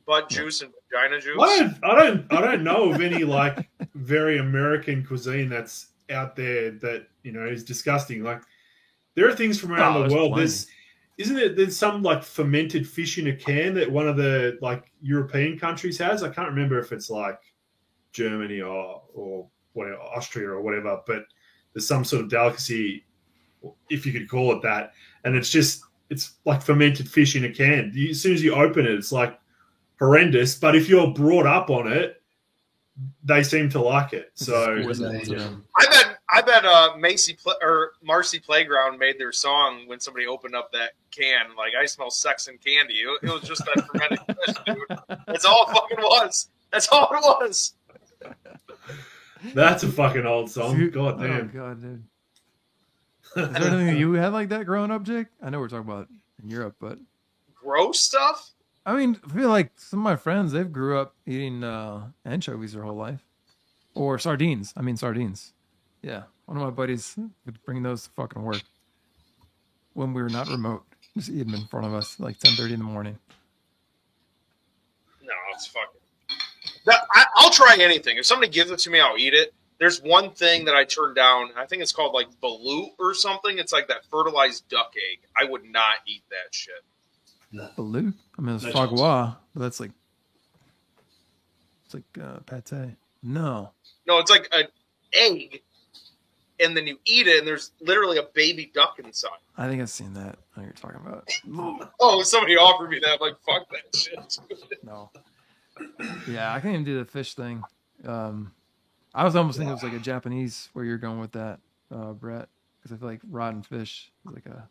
Butt juice and vagina juice. I don't know of any like very American cuisine that's out there that is disgusting. Like there are things from around the world. Plenty. There's some like fermented fish in a can that one of the like European countries has. I can't remember if it's like Germany or whatever, Austria or whatever, but there's some sort of delicacy, if you could call it that, and it's like fermented fish in a can. As soon as you open it, it's like horrendous, but if you're brought up on it, they seem to like it. So I bet Marcy Playground made their song when somebody opened up that can. Like, I smell sex and candy. It was just that fermented fish, dude. That's all it fucking was. That's all it was. that's a fucking old song. Dude, God oh damn. God, dude. Is there anything that you had like that growing up, Jake? I know we're talking about in Europe, but Gross stuff? I mean, I feel like some of my friends, they've grew up eating anchovies their whole life. Or sardines. I mean, sardines. Yeah. One of my buddies would bring those to fucking work when we were not remote. Just eat them in front of us like 10:30 in the morning. No, it's fucking... I'll try anything. If somebody gives it to me, I'll eat it. There's one thing that I turned down. I think it's called like balut or something. It's like that fertilized duck egg. I would not eat that shit. Balut? I mean, it's No foie chance. gras, but that's like... It's like pate. No. No, it's like an egg, and then you eat it, and there's literally a baby duck inside. I think I've seen that. I know what you're talking about. Oh, somebody offered me that. I'm like, fuck that shit. No. Yeah, I can't even do the fish thing. I was almost thinking it was like a Japanese where you're going with that, Brett, because I feel like rotten fish is like a...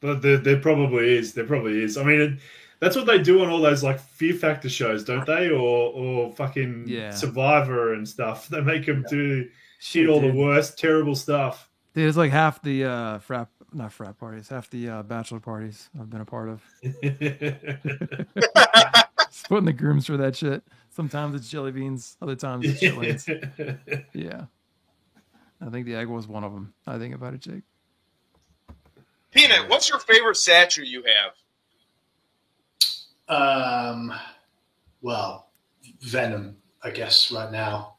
But there probably is. There probably is. I mean, that's what they do on all those like Fear Factor shows, don't they? Or fucking Survivor and stuff. They make them do shit all the worst, terrible stuff. Dude, it's like half the not frat parties, half the bachelor parties I've been a part of. Splitting the grooms for that shit. Sometimes it's jelly beans, other times it's chitlins. Yeah. I think the egg was one of them. I think about it, Jake. Peanut, what's your favorite statue you have? Well, Venom, I guess, right now.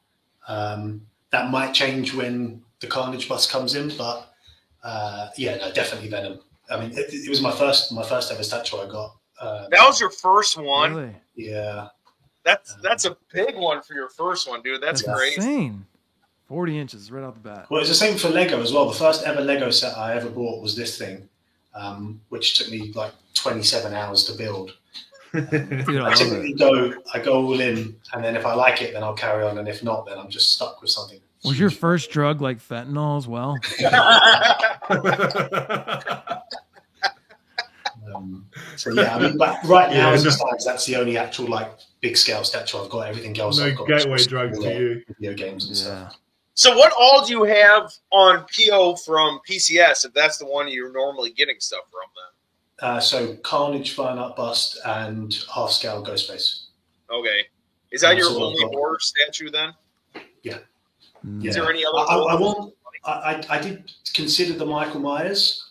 That might change when the Carnage bus comes in, but no, definitely Venom. I mean, it was my first ever statue I got. That was your first one? Really? Yeah. That's a big one for your first one, dude. That's great. Insane. 40 inches right off the bat. Well, it's the same for Lego as well. The first ever Lego set I ever bought was this thing, which took me like 27 hours to build. Dude, I I love typically it. I go all in, and then if I like it, then I'll carry on, and if not, then I'm just stuck with something. Was your first drug like fentanyl as well? So yeah, I mean, but right now, Yeah, as it no. stands, that's the only actual like big scale statue I've got. Everything else, No I've got gateway just drug all for the you. video games and Yeah. stuff. So what all do you have on PO from PCS if that's the one you're normally getting stuff from then? So Carnage, Fine Art Bust, and half scale Ghostface. Okay. Is that your So I've only got- horror statue then? Yeah. Is there any other I did consider the Michael Myers.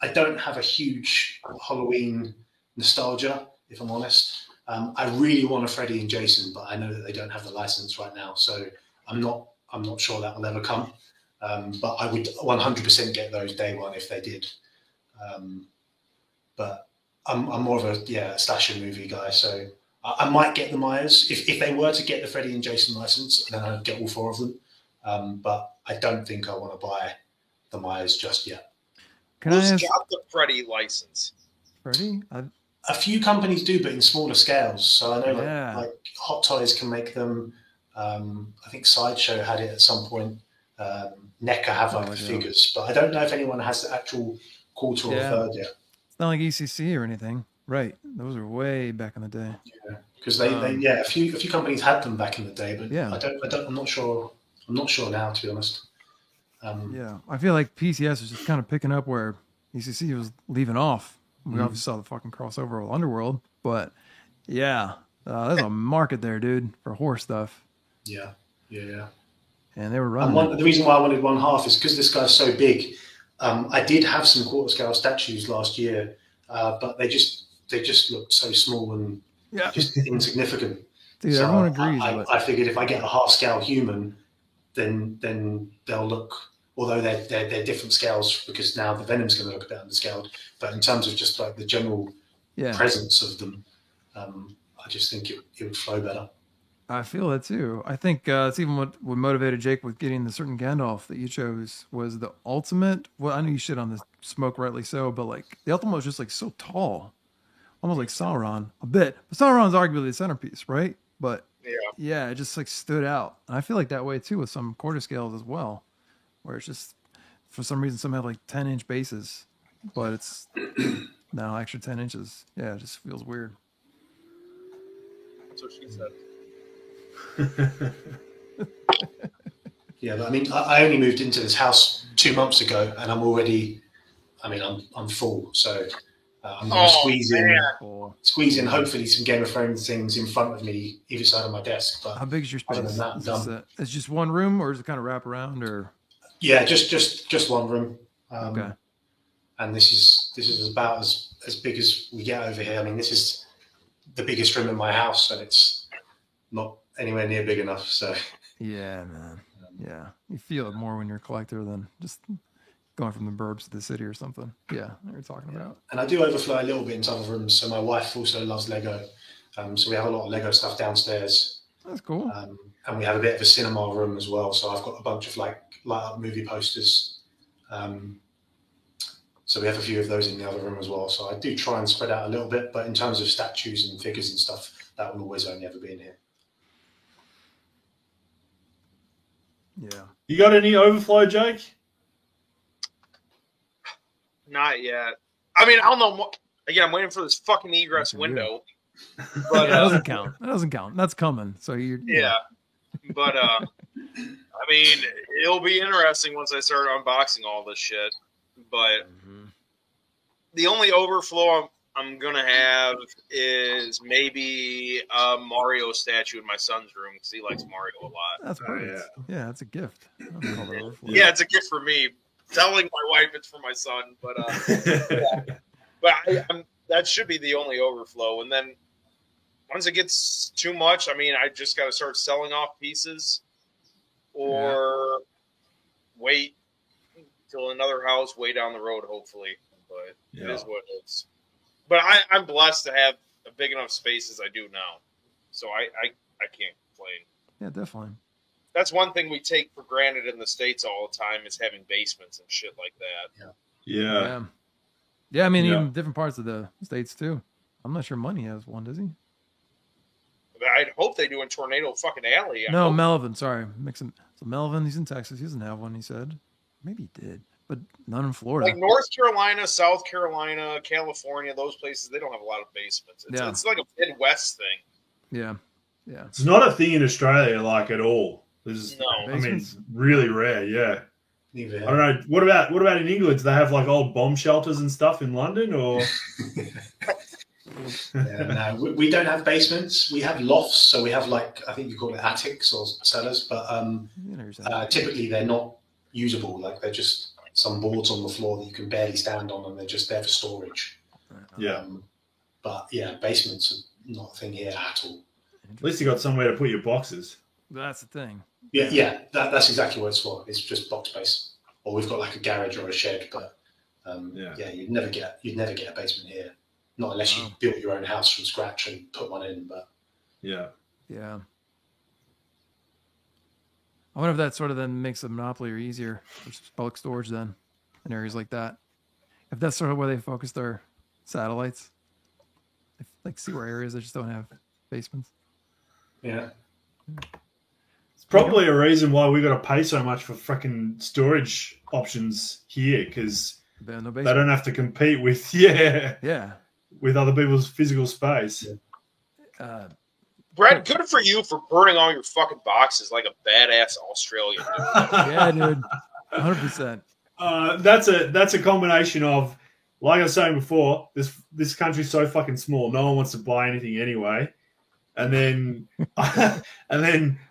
I don't have a huge Halloween nostalgia, if I'm honest. I really want a Freddy and Jason, but I know that they don't have the license right now, so I'm not sure that will ever come. But I would 100% get those day one if they did. But I'm more of a slasher movie guy, so I might get the Myers if they were to get the Freddy and Jason license, then I'd get all four of them. But I don't think I want to buy the Myers just yet. Can I Who's ask got the Freddy license? Freddie? A few companies do, but in smaller scales. So I know Yeah. like Hot Toys can make them. I think Sideshow had it at some point. NECA have like the figures, but I don't know if anyone has the actual quarter or third yet. It's not like ECC or anything. Right. Those are way back in the day. Yeah, because a few companies had them back in the day, but Yeah. I'm not sure. I'm not sure now, to be honest. Yeah. I feel like PCS is just kind of picking up where ECC was leaving off. We obviously saw the fucking crossover with Underworld, but yeah, there's a market there, dude, for horror stuff. Yeah. And they were running. The reason why I wanted one half is because this guy's so big. I did have some quarter scale statues last year, but they just looked so small and just insignificant. Dude, so everyone agrees. I figured if I get a half scale human, then they'll look. Although they're different scales because now the Venom's going to look a bit underscaled, but in terms of just like the general presence of them, I just think it would flow better. I feel that too. I think it's even what motivated Jake with getting the certain Gandalf that you chose was the ultimate. Well, I know you shit on the Smoke, rightly so, but like the ultimate was just like so tall, almost like Sauron a bit. But Sauron's arguably the centerpiece, right? But yeah, it just like stood out. And I feel like that way too with some quarter scales as well, where it's just for some reason some have like 10-inch bases, but it's now extra 10 inches. Yeah, it just feels weird. That's what she said. Yeah, but I mean, I only moved into this house 2 months ago, and I'm already. I mean, I'm full, so I'm going to squeeze in. Hopefully, some Game of Thrones things in front of me, either side of my desk. But how big is your space? Other than that, I'm done. It's just one room, or is it kind of wrap around, or? Yeah, just one room. Okay. And this is about as big as we get over here. I mean, this is the biggest room in my house, and it's not anywhere near big enough. So yeah, man. Yeah, you feel it more when you're a collector than just going from the burbs to the city or something. Yeah, you're talking about. And I do overflow a little bit into other rooms. So my wife also loves Lego, so we have a lot of Lego stuff downstairs. That's cool. And we have a bit of a cinema room as well. So I've got a bunch of like light up movie posters. So we have a few of those in the other room as well. So I do try and spread out a little bit, but in terms of statues and figures and stuff, that will always only ever be in here. Yeah. You got any overflow, Jake? Not yet. I mean, I don't know. Again, I'm waiting for this fucking egress window. But that doesn't count. That doesn't count. That's coming. So you're. Yeah. But I mean, it'll be interesting once I start unboxing all this shit. But the only overflow I'm gonna have is maybe a Mario statue in my son's room because he likes Mario a lot. That's perfect. Yeah, that's a gift. Yeah, it's a gift for me. Telling my wife it's for my son, but that should be the only overflow. And then once it gets too much, I mean, I just got to start selling off pieces, or wait till another house way down the road, hopefully. But it is what it is. But I'm blessed to have a big enough space as I do now, so I can't complain. Yeah, definitely. That's one thing we take for granted in the States all the time is having basements and shit like that. Yeah. I mean, even different parts of the States too. I'm not sure Money has one, does he? I'd hope they do in Tornado fucking Alley. I No, hope. Melvin. Sorry, mixing. So Melvin, he's in Texas. He doesn't have one. He said maybe he did, but none in Florida. Like North Carolina, South Carolina, California, those places, they don't have a lot of basements. Yeah. It's like a Midwest thing. Yeah, yeah. It's not a thing in Australia like at all. There's, No. I mean, Basements? really rare. Yeah. Neither I don't know. What about in England? Do they have like old bomb shelters and stuff in London, or? Yeah, no, we don't have basements. We have lofts, so we have like I think you call it attics or cellars, but You know, yourself. typically they're not usable. Like they're just some boards on the floor that you can barely stand on, and they're just there for storage. Yeah. But yeah, basements are not a thing here at all. At least you got somewhere to put your boxes. That's the thing. Yeah, that's exactly what it's for. It's just box space, or we've got like a garage or a shed. But yeah, you'd never get a basement here, not unless you Wow. built your own house from scratch and put one in. But Yeah. Yeah. I wonder if that sort of then makes a monopoly or easier for bulk storage then in areas like that. If that's sort of where they focus their satellites, if, like see where areas that just don't have basements. yeah, It's probably a reason why we got to pay so much for fucking storage options here, because No they basement. don't have to compete with Yeah. with other people's physical space. Brett, good for you for burning all your fucking boxes like a badass Australian dude. Yeah, dude. 100%. That's a combination of, like I was saying before, this country's so fucking small, no one wants to buy anything anyway. And then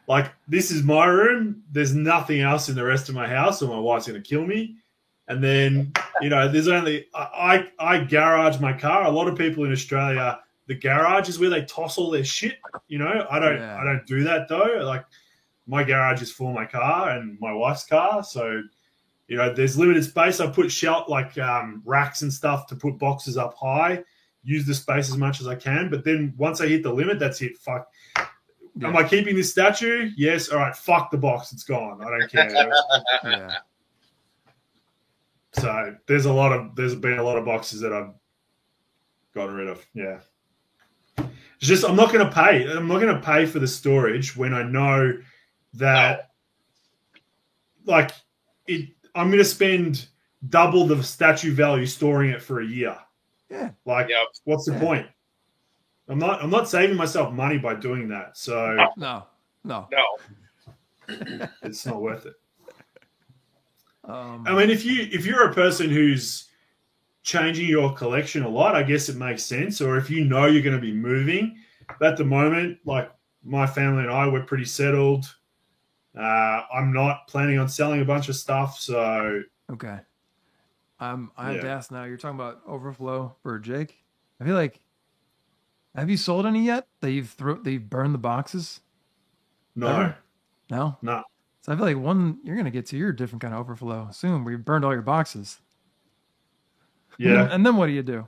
like this is my room. There's nothing else in the rest of my house, or my wife's gonna kill me. And then there's only I garage my car. A lot of people in Australia, the garage is where they toss all their shit. I don't do that though. Like my garage is for my car and my wife's car, so there's limited space. I put racks and stuff to put boxes up high. Use the space as much as I can, but then once I hit the limit, that's it. Fuck. Yeah. Am I keeping this statue? Yes. All right. Fuck the box. It's gone. I don't care. Yeah. So there's been a lot of boxes that I've gotten rid of. Yeah. It's just I'm not going to pay for the storage when I know that I'm going to spend double the statue value storing it for a year. Yeah. Like, Yep. what's the point? I'm not saving myself money by doing that. So No. No. it's not worth it. Um, I mean, if you're a person who's changing your collection a lot, I guess it makes sense. Or if you're going to be moving, but at the moment, like my family and I, we're pretty settled. I'm not planning on selling a bunch of stuff, so okay. I have to Yeah. ask now. You're talking about overflow for Jake. I feel like, have you sold any yet? That you've burned the boxes? no, Ever? No. no. So I feel like you're gonna get to your different kind of overflow soon, where you've burned all your boxes. Yeah. And then what do?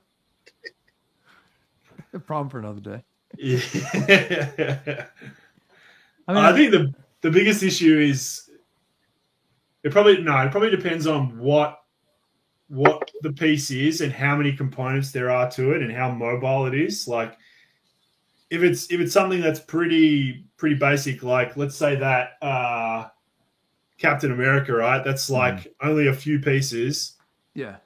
A problem for another day. Yeah. I I think the biggest issue is it probably depends on what the piece is and how many components there are to it and how mobile it is. Like if it's something that's pretty basic, like let's say that Captain America, right? That's like only a few pieces. yeah.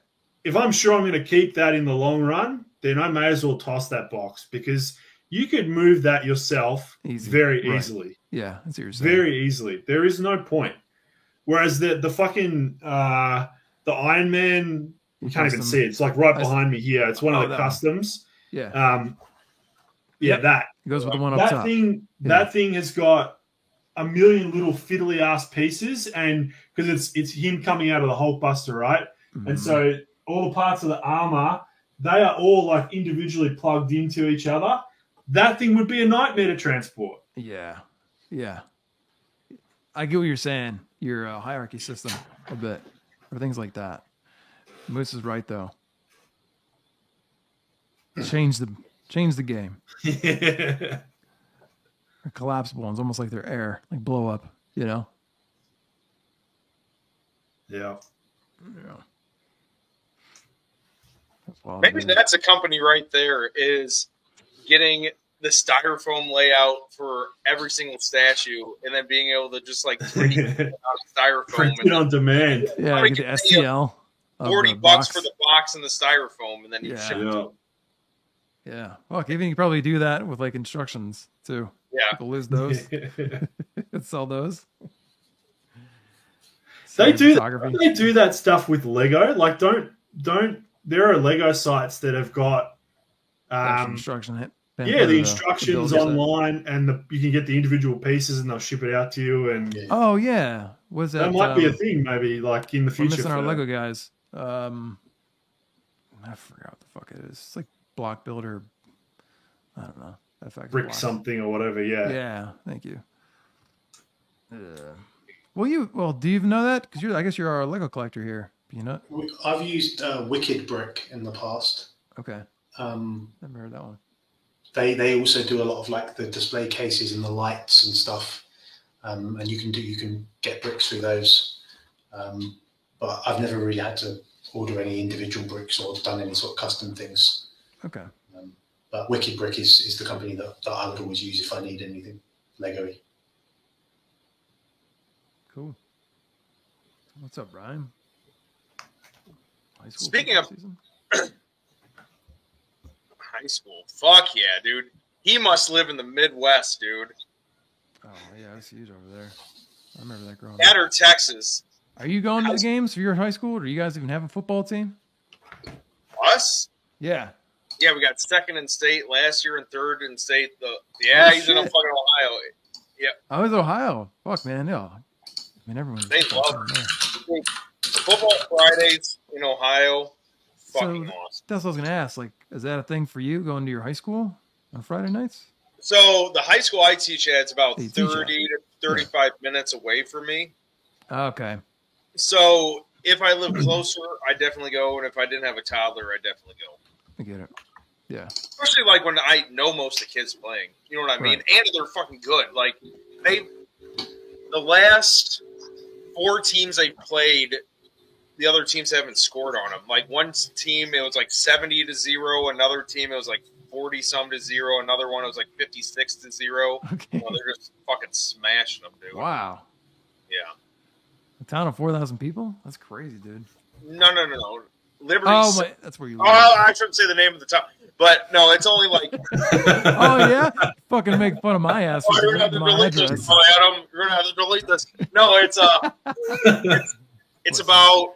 If I'm sure I'm going to keep that in the long run, then I may as well toss that box because you could move that yourself Easy. very Right. easily. Yeah, that's what you're saying. Very easily. There is no point. Whereas the fucking the Iron Man, you can't even Custom. see it. It's like right I- behind me here. It's one Oh, of the that one. customs. Yeah. Yeah, that It goes with the one up top. that thing has got a million little fiddly ass pieces, and because it's him coming out of the Hulkbuster, right? Mhm. And so all the parts of the armor, they are all like individually plugged into each other. That thing would be a nightmare to transport. Yeah. I get what you're saying. Your hierarchy system a bit, or things like that. Moose is right though. Change the game. Yeah. They're collapsible ones, almost like they're air, like blow up. Yeah. Yeah. That's wild, Maybe man. that's a company right there is getting the styrofoam layout for every single statue, and then being able to just like 3D print out styrofoam Print and it on demand. Yeah, Somebody get the can pay you STL. of $40 the bucks box. for the box and the styrofoam, and then you Yeah. ship it. Yeah. Yeah. Well, even you could probably do that with like instructions too. Yeah. People lose those. Sell those. They do Photography. they do that stuff with Lego. Like don't there are Lego sites that have got instruction. the instructions build set. online, and you can get the individual pieces, and they'll ship it out to you. And Yeah. Oh yeah, was that? that might be a thing, maybe like in the We're future. missing our for- Lego guys. I forgot what the fuck it is. It's like Block Builder. I don't know. FX brick Block. something or whatever. Yeah. Yeah. Thank you. Well, do you even know that? Because I guess you're our Lego collector here. Peanut. I've used Wicked Brick in the past. Okay. Um, Never heard that one. they also do a lot of like the display cases and the lights and stuff, and you can get bricks through those. But I've never really had to order any individual bricks or done any sort of custom things. Okay. But Wicked Brick is the company that I would always use if I need anything Lego-y. Cool. What's up, Brian? High school Speaking of- season? High school. Fuck yeah, dude. He must live in the Midwest, dude. Oh yeah, it's huge over there. I remember that growing That up. or Texas. Are you going to the games for your high school? Or do you guys even have a football team? Us? Yeah. Yeah, we got second in state last year and third in state. He's in shit. fucking Ohio. I was Ohio. Fuck, man. Yeah. I mean, everyone's. They football love team there. Football Fridays in Ohio. Fucking So- awesome. That's what I was gonna ask. Like, is that a thing for you going to your high school on Friday nights? So the high school I teach at, it's about You teach at? 30 to 35 minutes away from me. Okay. So if I live closer, I definitely go. And if I didn't have a toddler, I'd definitely go. I get it. Yeah. Especially like when I know most of the kids playing. You know what I mean? Right. And they're fucking good. Like the last 4 teams they played, the other teams haven't scored on them. Like one team, it was like 70-0. Another team, it was like 40-some to 0. Another one, it was like 56-0. Okay. They're just fucking smashing them, dude. Wow. Yeah. A town of 4,000 people? That's crazy, dude. No. Liberty. Oh, my, that's where you live. Oh, I shouldn't say the name of the town. But no, it's only like. Oh, yeah? Fucking make fun of my ass Oh, for you're gonna have to my delete address. this, Adam. You're gonna have to delete this. No, it's it's about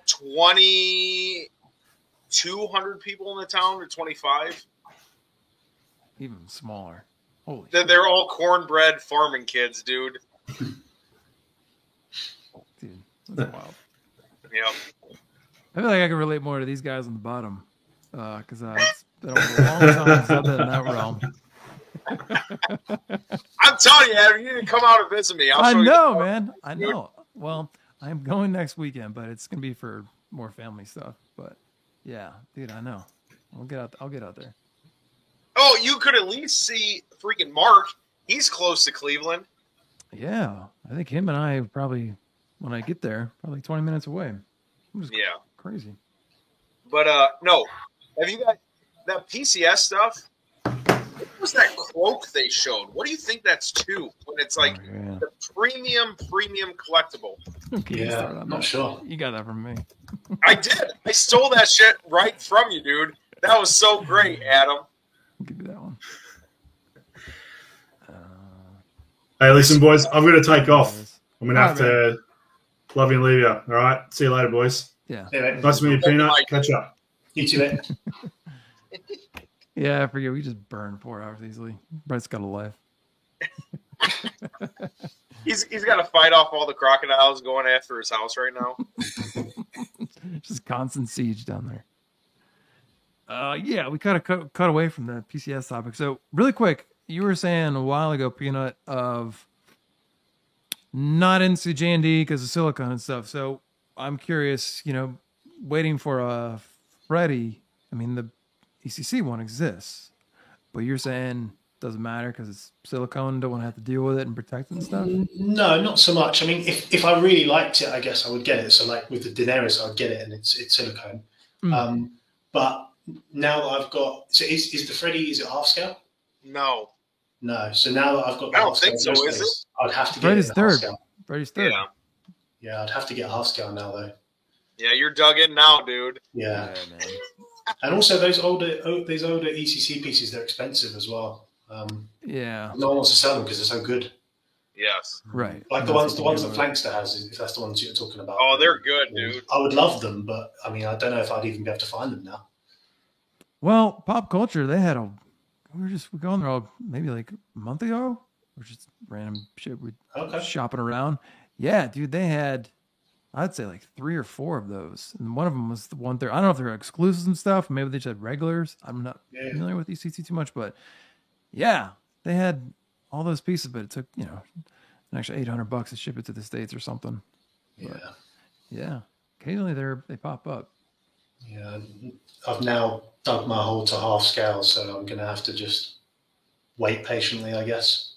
2,200 people in the town, or 25. Even smaller. Holy They're all cornbread farming kids, dude. shit, dude. That's wild. Yeah. I feel like I can relate more to these guys on the bottom. Because it's been a long time since I've been in that realm. I'm telling you, Adam, you need to come out and visit me. I'll I show know, you. man. I know. Well, I'm going next weekend, but it's gonna be for more family stuff. But yeah, dude, I know. I'll get out there. Oh, you could at least see freaking Mark. He's close to Cleveland. Yeah, I think him and I probably, when I get there, probably 20 minutes away. I'm just Yeah. crazy. But no, have you got that PCS stuff? What was that cloak they showed? What do you think that's to? When it's like Oh, yeah. the premium collectible. Okay, Yeah, start on not that. sure. You got that from me. I did. I stole that shit right from you, dude. That was so great, Adam. I'll give you that one. Hey, listen, boys, I'm going to take off. I'm going to All have right, to love you and leave you. All right. See you later, boys. Yeah. Yeah, mate. Nice to meet you, Peanut. Catch up. You too, mate. Yeah, I forget. We just burn 4 hours easily. Brett's got a life. He's got to fight off all the crocodiles going after his house right now. Just constant siege down there. Yeah, we kind of cut away from the PCS topic. So really quick, you were saying a while ago, Peanut, of not into J&D because of silicon and stuff. So I'm curious, waiting for a Freddy. I mean, the ECC one exists, but you're saying doesn't matter because it's silicone. Don't want to have to deal with it and protect it and stuff. No, not so much. I mean, if I really liked it, I guess I would get it. So, like with the Daenerys, I'd get it, and it's silicone. But now that I've got, so is the Freddy? Is it half scale? No. No. So now that I've got the I don't half think scale so, is Ghostface, I'd have to get Freddy's it in half third. scale. Freddy's third. Yeah. Yeah, I'd have to get half scale now though. Yeah, you're dug in now, dude. Yeah. man. And also these older ECC pieces, they're expensive as well. Yeah. No one wants to sell them because they're so good. Yes. Right. Like And the that's ones what that they Flankster has, if that's the ones you're talking about. Oh, they're good, dude. I would love them, but I mean, I don't know if I'd even be able to find them now. Well, Pop Culture, they had we were going there maybe like a month ago. We're just random shit. We shopping around. Yeah, dude, they had, I'd say like 3 or 4 of those. And one of them was the one there. I don't know if they're exclusives and stuff. Maybe they just had regulars. I'm not familiar with ECC too much, but yeah, they had all those pieces, but it took, an extra $800 to ship it to the States or something. Yeah. But, yeah. Occasionally they pop up. Yeah. I've now dug my hole to half scale, so I'm going to have to just wait patiently, I guess.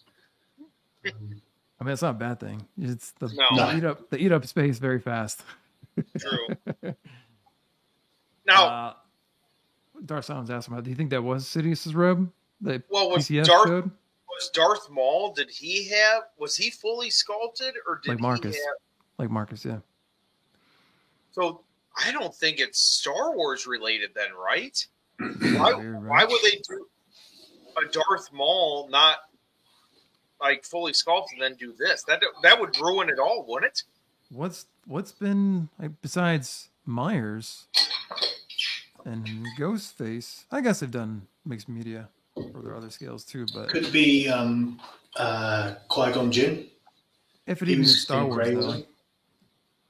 I mean, it's not a bad thing. It's No. they eat up space very fast. True. Now, Darth Sound's asking about, do you think that was Sidious's robe? The was PCS Darth showed? was Darth Maul? Was he fully sculpted, or did Like Marcus. he have? Like Marcus, yeah. So I don't think it's Star Wars related, then, right? Right. Why would they do a Darth Maul not like fully sculpted and then do this? That would ruin it all, wouldn't it? What's been like, besides Myers and Ghostface? I guess they've done mixed media for their other scales too, but Could be Qui-Gon Jinn. if it He even was is Star in Wars, Grey, though, wasn't he?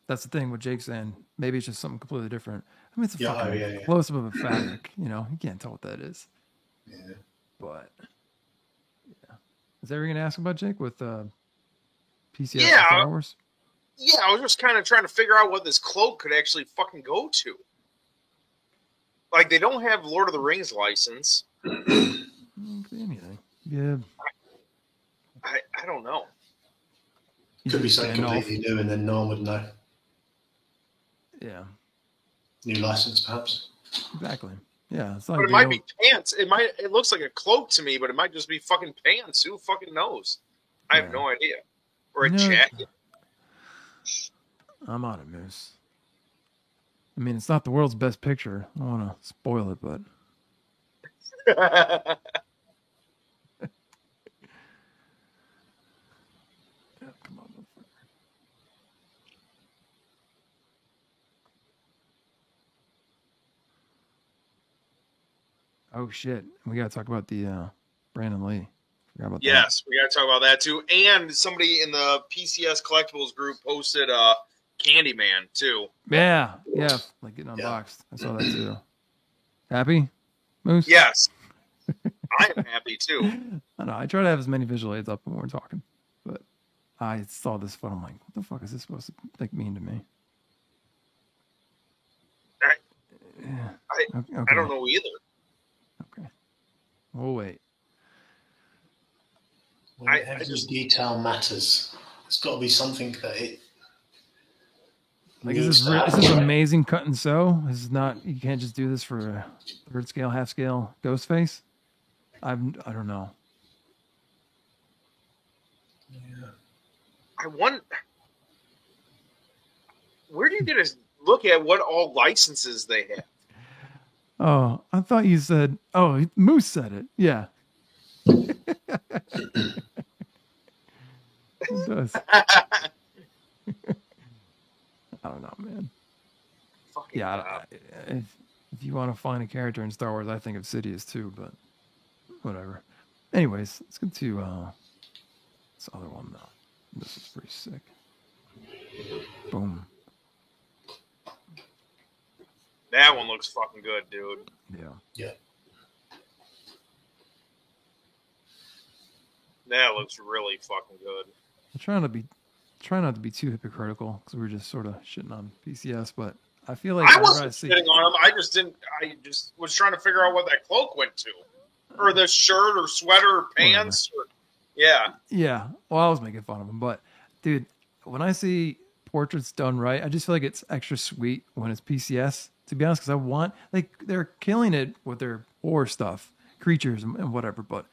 that's the thing with Jake saying maybe it's just something completely different. I mean, it's a Yeah, fucking yeah. close-up of a fabric. You can't tell what that is. Yeah. But yeah, is that what you're gonna ask about, Jake, with PCS Yeah. Star Wars? Yeah, I was just kind of trying to figure out what this cloak could actually fucking go to. Like, they don't have Lord of the Rings license. It could be anything. Yeah. I don't know. Could be something Gandalf. completely new, and then no one would know. Yeah, New license, perhaps. exactly. Yeah, it's But like it might be pants. It looks like a cloak to me, but it might just be fucking pants. Who fucking knows? I have Yeah. no idea. Or a You know- jacket. I'm on it, Moose. I mean, it's not the world's best picture. I don't want to spoil it, but yeah, come on, motherfucker. Oh shit, we gotta talk about the Brandon Lee. Forgot about Yes, we got to talk about that too. And somebody in the PCS collectibles group posted Candyman too. that. Yeah, like getting unboxed. I saw that too. Happy, Moose? Yes, I am happy too. I know. I try to have as many visual aids up when we're talking, but I saw this photo. I'm like, what the fuck is this supposed to mean to me? Yeah. Okay. I don't know either. Okay. We'll wait. Well, every detail matters. It's got to be something that it. Like, needs is to have. this amazing cut and sew? This is not. You can't just do this for a third scale, half scale Ghostface. I don't know. I want. Where do you get a look at what all licenses they have? Oh, I thought you said. Oh, Moose said it. Yeah. It does. I don't know, man. Fucking Yeah, if you want to find a character in Star Wars, I think of Sidious too, but whatever. Anyways, let's get to this other one though. This is pretty sick. Boom. That one looks fucking good, dude. Yeah. Yeah. That looks really fucking good. I'm trying not to be too hypocritical because we were just sort of shitting on PCS, but I feel like I whenever wasn't sitting on him. I just was trying to figure out what that cloak went to, or the shirt, or sweater, or pants. Or, yeah, Yeah. Well, I was making fun of him, but dude, when I see portraits done right, I just feel like it's extra sweet when it's PCS. To be honest, because they're killing it with their horror stuff, creatures and whatever. But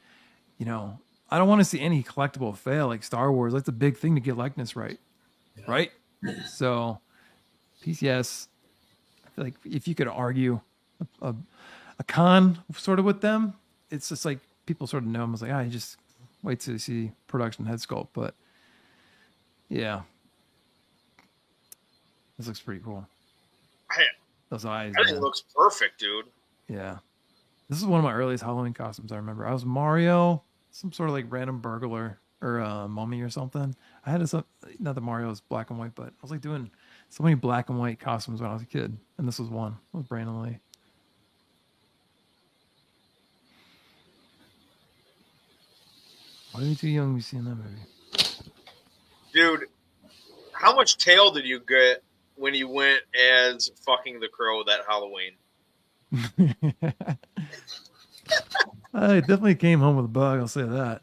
you know, I don't want to see any collectible fail like Star Wars. That's a big thing to get likeness right. Right? So PCS, I feel like if you could argue a con sort of with them, it's just like people sort of know them as like, you just wait till you see production head sculpt. But yeah, this looks pretty cool. Those eyes. Everything looks perfect, dude. Yeah. This is one of my earliest Halloween costumes I remember. I was Mario, some sort of like random burglar or mummy or something. I had not that Mario was black and white, but I was like doing so many black and white costumes when I was a kid. And this was one. It was Brandon Lee. Why are you too young to be seeing that movie? Dude, how much tail did you get when you went as fucking the Crow that Halloween? I definitely came home with a bug, I'll say that.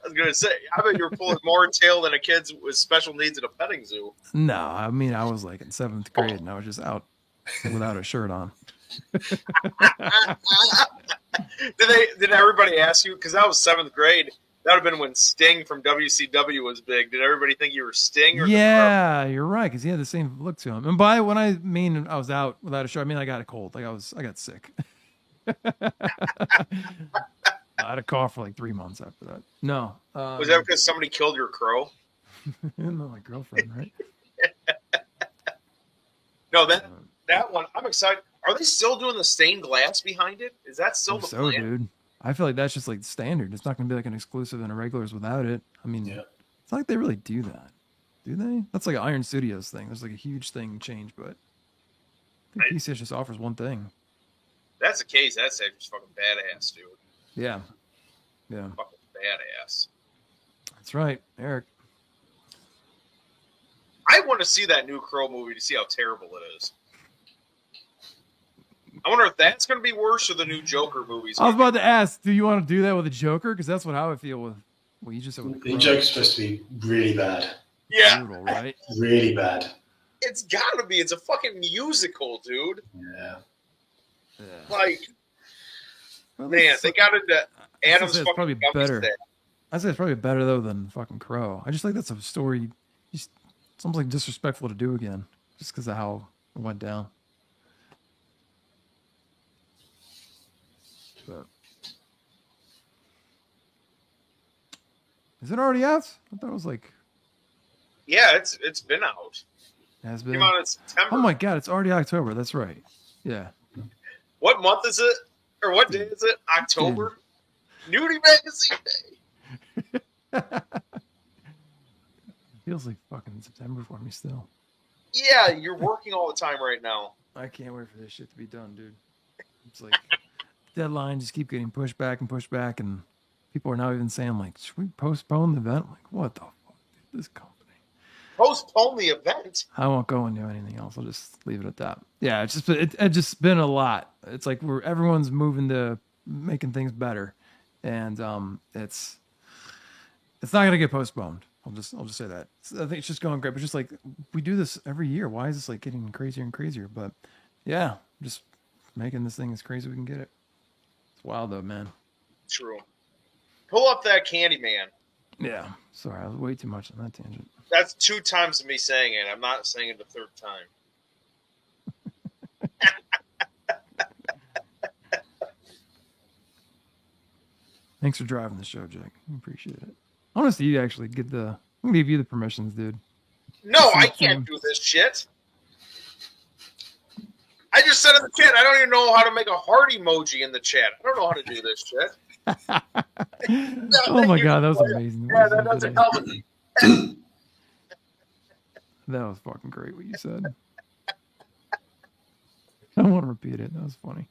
I was going to say, I bet you were pulling more tail than a kid with special needs at a petting zoo. No, I mean, I was like in 7th grade and I was just out without a shirt on. Did everybody ask you? Because that was 7th grade. That would have been when Sting from WCW was big. Did everybody think you were Sting? Or yeah, you're right, because he had the same look to him. And when I mean I was out without a shirt, I mean I got a cold. Like I got sick. I had a cough for like 3 months after that. No. Was that because somebody killed your crow? No, my girlfriend, right? No, that one. I'm excited. Are they still doing the stained glass behind it? Is that still the plan? Dude. I feel like that's just like standard. It's not going to be like an exclusive and a regulars without it. I mean, It's not like they really do that. Do they? That's like an Iron Studios thing. There's like a huge thing change, but I think PCS just offers one thing. That's the case. That's just fucking badass, dude. Yeah. Fucking badass. That's right, Eric. I want to see that new Crow movie to see how terrible it is. I wonder if that's going to be worse or the new Joker movies. I was about to ask, do you want to do that with a Joker? Because that's what I would feel with what you just said with the Joker's supposed to be really bad. Yeah. Brutal, right? Really bad. It's got to be. It's a fucking musical, dude. Yeah. Like, man, they got into Adam's fucking probably better. I'd say it's probably better, though, than fucking Crow. I just think that's a story. Just something like disrespectful to do again, just because of how it went down. But is it already out? I thought it was like. Yeah, it's been out. It has been. Came out in September. Oh my god, it's already October. That's right. Yeah. What month is it? Or what day is it? October? Nudie Magazine Day. Feels like fucking September for me still. Yeah, you're working all the time right now. I can't wait for this shit to be done, dude. It's like deadline just keep getting pushed back, and people are now even saying like, should we postpone the event? I'm like, what the fuck, dude? This company. Postpone the event? I won't go and do anything else. I'll just leave it at that. Yeah, it's just been a lot. It's like everyone's moving to making things better, and it's not gonna get postponed. I'll just say that. I think it's just going great. But just like we do this every year, why is this like getting crazier and crazier? But yeah, just making this thing as crazy as we can get it. It's wild though, man. True. Pull up that Candyman. Yeah. Sorry, I was way too much on that tangent. That's 2 times me saying it. I'm not saying it the 3rd time. Thanks for driving the show, Jack. I appreciate it. I want to see you actually get I'm gonna give you the permissions, dude. No, I can't do this shit. I just said in the chat, I don't even know how to make a heart emoji in the chat. I don't know how to do this shit. Oh my god, that was amazing. Yeah, that doesn't help me. That was fucking great what you said. I don't want to repeat it. That was funny.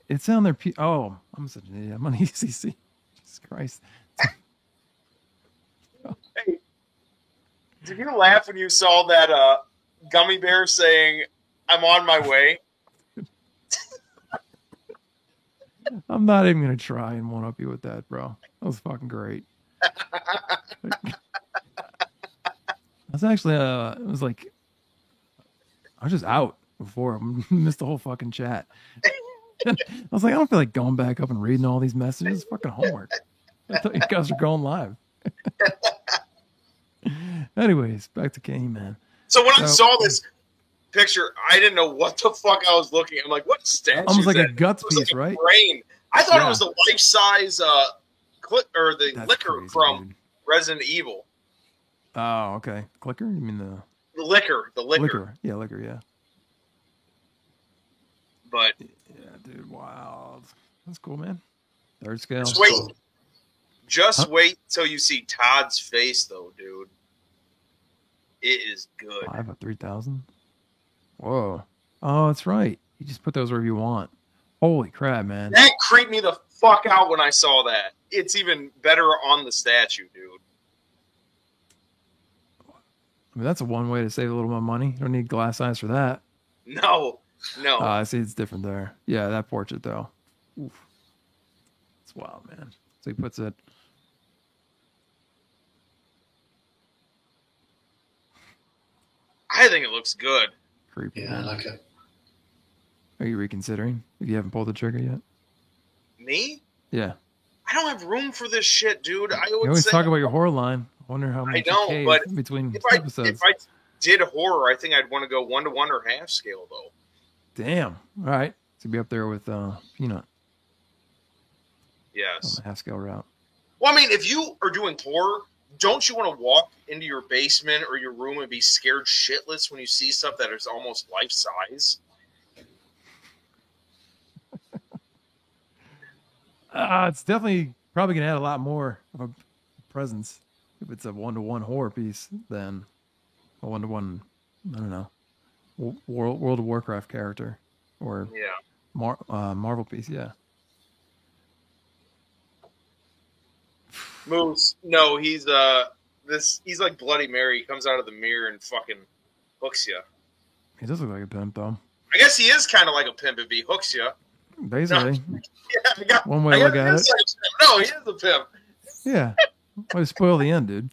It's on their I'm such an idiot. I'm on ECC. Jesus Christ. Hey, did you laugh when you saw that gummy bear saying, "I'm on my way"? I'm not even gonna try and one up you with that, bro. That was fucking great. That's actually it was like I was just out before. I missed the whole fucking chat. I was like, I don't feel like going back up and reading all these messages. It's fucking homework. I thought you guys were going live. Anyways, back to Candyman. So when I saw this picture, I didn't know what the fuck I was looking at. I'm like, what statue? Almost like is a that? guts It was piece, like a right? brain. I thought Yeah. it was the life-size or the That's liquor crazy, from dude. Resident Evil. Oh, okay. Clicker? You mean The liquor. liquor? Yeah, liquor. Yeah. But Yeah, dude. Wow. That's cool, man. Third scale. just wait. Cool. Just Huh? wait till you see Todd's face, though, dude. It is good. 5 of 3,000. Whoa. Oh, that's right. You just put those wherever you want. Holy crap, man. That creeped me the fuck out when I saw that. It's even better on the statue, dude. I mean, that's a one way to save a little more money. You don't need glass eyes for that. No. I see it's different there. Yeah, that portrait, though. Oof. It's wild, man. So he puts it. I think it looks good. Creepy. Yeah, I man. like it. Are you reconsidering if you haven't pulled the trigger yet? Me? Yeah. I don't have room for this shit, dude. I You would always say talk about your horror line. I wonder how much you know, cave but in between if episodes. I did horror, I think I'd want to go 1-to-1 or half scale, though. Damn. All right. So be up there with Peanut on Yes. the half scale route. Well, I mean, if you are doing horror, don't you want to walk into your basement or your room and be scared shitless when you see stuff that is almost life size? It's definitely probably gonna add a lot more of a presence if it's a 1-to-1 horror piece than a 1-to-1. I don't know, World of Warcraft character or Yeah. Marvel piece. Yeah. Moose. No, he's he's like Bloody Mary. He comes out of the mirror and fucking hooks you. He does look like a pimp, though. I guess he is kind of like a pimp if he hooks you. Basically, Yeah, I got, one way to look at it. No, he is a pimp. Yeah. Way to spoil the end, dude.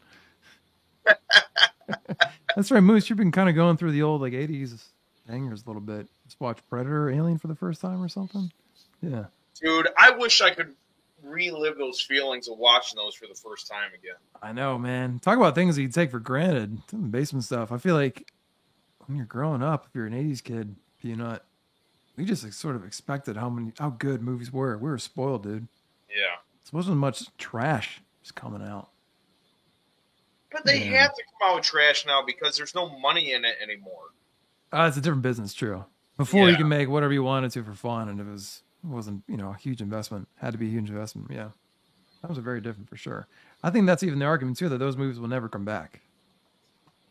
That's right, Moose. You've been kind of going through the old like 80s hangers a little bit. Just watch Predator, Alien for the first time or something. Yeah. Dude, I wish I could relive those feelings of watching those for the first time again. I know, man. Talk about things that you take for granted. Some of the basement stuff. I feel like when you're growing up, if you're an 80s kid, Peanut, we just sort of expected how good movies were. We were spoiled, dude. Yeah. There wasn't much trash just coming out. But they Yeah. have to come out with trash now because there's no money in it anymore. It's a different business, true. Before you Yeah. could make whatever you wanted to for fun, and it wasn't a huge investment. Had to be a huge investment. Yeah, that was a very different for sure. I think that's even the argument too that those movies will never come back.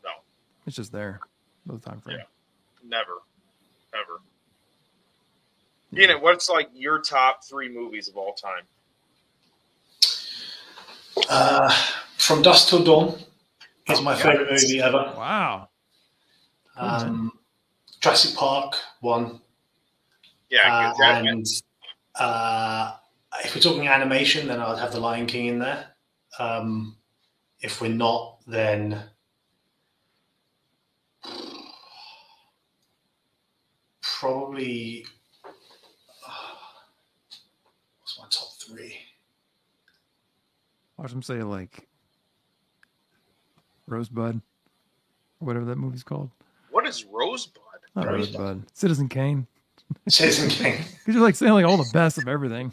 No. It's just there, no time frame. Yeah. Never. Ever. Ian, what's like your top 3 movies of all time? From Dusk Till Dawn is my favorite movie ever. Wow. Jurassic Park 1. Yeah, good. And if we're talking animation, then I'd have The Lion King in there. If we're not, then probably what's my top 3? Watch them say like Rosebud, or whatever that movie's called. What is Rosebud? Not Rosebud. Rosebud. Citizen Kane. Citizen Kane. Because you're like saying like all the best of everything.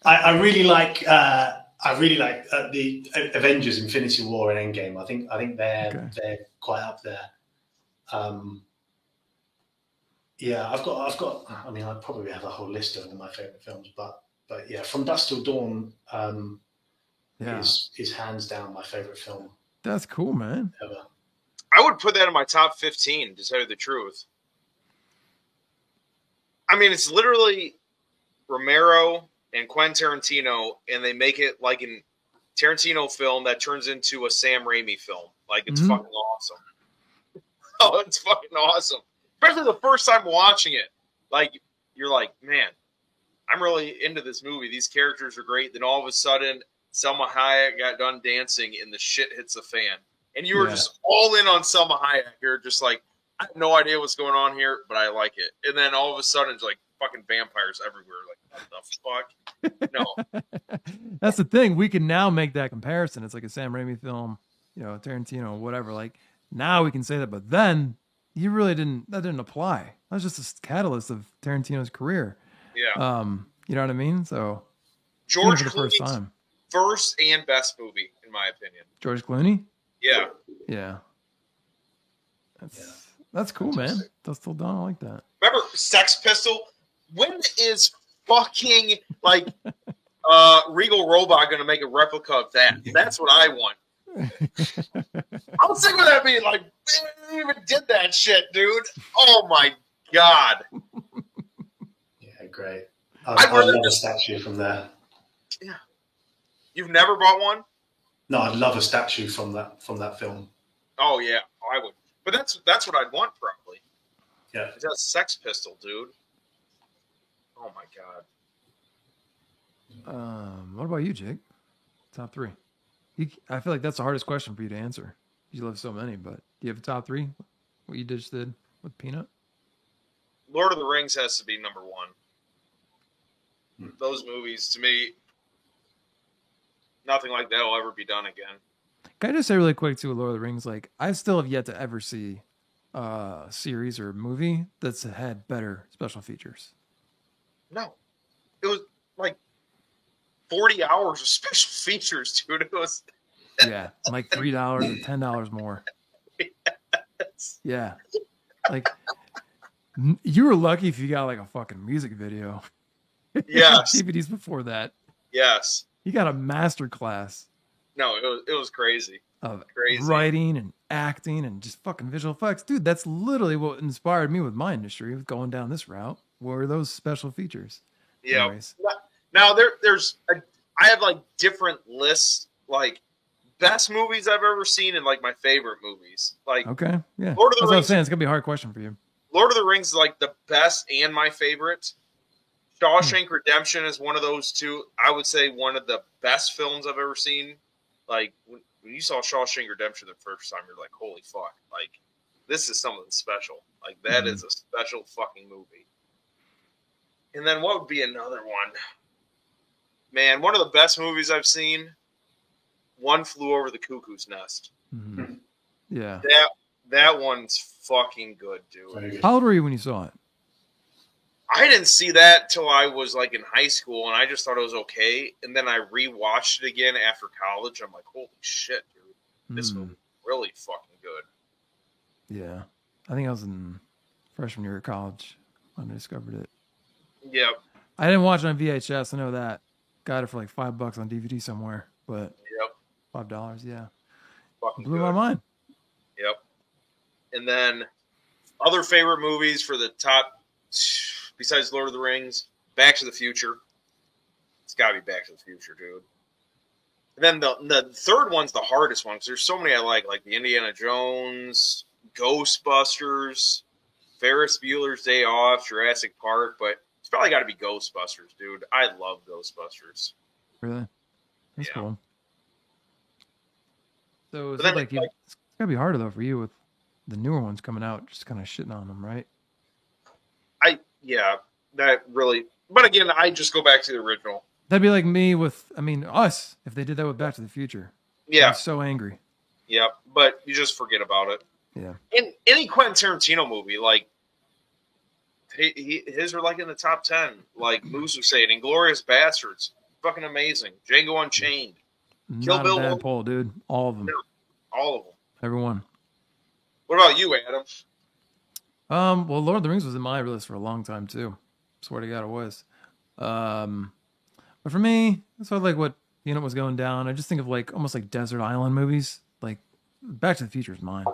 I really like the Avengers: Infinity War and Endgame. I think they're quite up there. Yeah, I've got. I mean, I probably have a whole list of my favorite films, but yeah, From Dusk Till Dawn Yeah, is hands down my favorite film that's cool, man. ever. I would put that in my top 15, to tell you the truth. I mean, it's literally Romero and Quentin Tarantino, and they make it like a Tarantino film that turns into a Sam Raimi film. Like, it's fucking awesome. Oh, it's fucking awesome. Especially the first time watching it. Like, you're like, man, I'm really into this movie. These characters are great. Then all of a sudden, Selma Hayek got done dancing, and the shit hits the fan. And you were just all in on Selma Hayek. You're just like, I have no idea what's going on here, but I like it. And then all of a sudden, it's like, fucking vampires everywhere. Like, what the fuck? No. That's the thing. We can now make that comparison. It's like a Sam Raimi film, you know, Tarantino, whatever. Like now we can say that, but then that didn't apply. That was just a catalyst of Tarantino's career. Yeah. You know what I mean? So George for the first Clooney's time. first and best movie, in my opinion. George Clooney? Yeah. Yeah. That's cool, man. That's still done. I like that. Remember Sex Pistol? When is fucking like Regal Robot going to make a replica of that? That's what I want. I'm sick of that being like, they even did that shit, dude. Oh my god. Yeah, great. I'd I'd rather love a just- statue from there. Yeah. You've never bought one? No, I'd love a statue from that film. Oh yeah, I would. But that's what I'd want probably. Yeah. It's a Sex Pistol, dude. Oh my god. What about you, Jake? Top three. I feel like that's the hardest question for you to answer. You love so many, but do you have a top three? What you just did with Peanut? Lord of the Rings has to be number one. Those movies, to me, nothing like that will ever be done again. Can I just say really quick too, with Lord of the Rings? Like, I still have yet to ever see a series or movie that's had better special features. No. It was like 40 hours of special features, dude. It was Yeah, like $3 or $10 more. Yeah, like you were lucky if you got like a fucking music video. Yes. DVDs before that. Yes. You got a master class No, it was crazy. of Crazy. writing and acting and just fucking visual effects. Dude, that's literally what inspired me with my industry, with going down this route, were those special features. Yeah. Anyways. Now I have like different lists, like best movies I've ever seen and like my favorite movies. Like Okay, yeah. Lord of the That's what I'm Rings- saying. It's going to be a hard question for you. Lord of the Rings is like the best and my favorite. Shawshank Redemption is one of those two. I would say one of the best films I've ever seen. Like when you saw Shawshank Redemption the first time, you're like, holy fuck. Like this is something special. Like that is a special fucking movie. And then what would be another one? Man, one of the best movies I've seen, One Flew Over the Cuckoo's Nest. Mhm. Yeah. That one's fucking good, dude. Very good. How old were you when you saw it? I didn't see that till I was like in high school, and I just thought it was okay. And then I rewatched it again after college. I'm like, holy shit, dude, this Mm. movie is really fucking good. Yeah. I think I was in freshman year of college when I discovered it. Yep, I didn't watch it on VHS. I know that. Got it for like $5 on DVD somewhere, but yep, $5, yeah. fucking Blew good. my mind. Yep. And then other favorite movies for the top, besides Lord of the Rings, Back to the Future. It's got to be Back to the Future, dude. And then the third one's the hardest one because there's so many I like the Indiana Jones, Ghostbusters, Ferris Bueller's Day Off, Jurassic Park, but it's probably got to be Ghostbusters, dude. I love Ghostbusters. Really? That's Yeah. cool. So it's But then, like it's gotta be harder though for you with the newer ones coming out, just kind of shitting on them, right? Yeah, that really. But again, I just go back to the original. That'd be like me with, us, if they did that with Back to the Future. Yeah, I'm so angry. yep. But you just forget about it. Yeah. In any Quentin Tarantino movie, like his are like in the top 10. Like Moose was saying, Inglourious Bastards, fucking amazing. Django Unchained, Kill Not Bill a bad one- poll, dude. All of them. all of them. Everyone. What about you, Adam? Well, Lord of the Rings was in my list for a long time too. Swear to God, it was. But for me, that's sort of like what Peanut was going down. I just think of like almost like desert island movies. Like Back to the Future is mine.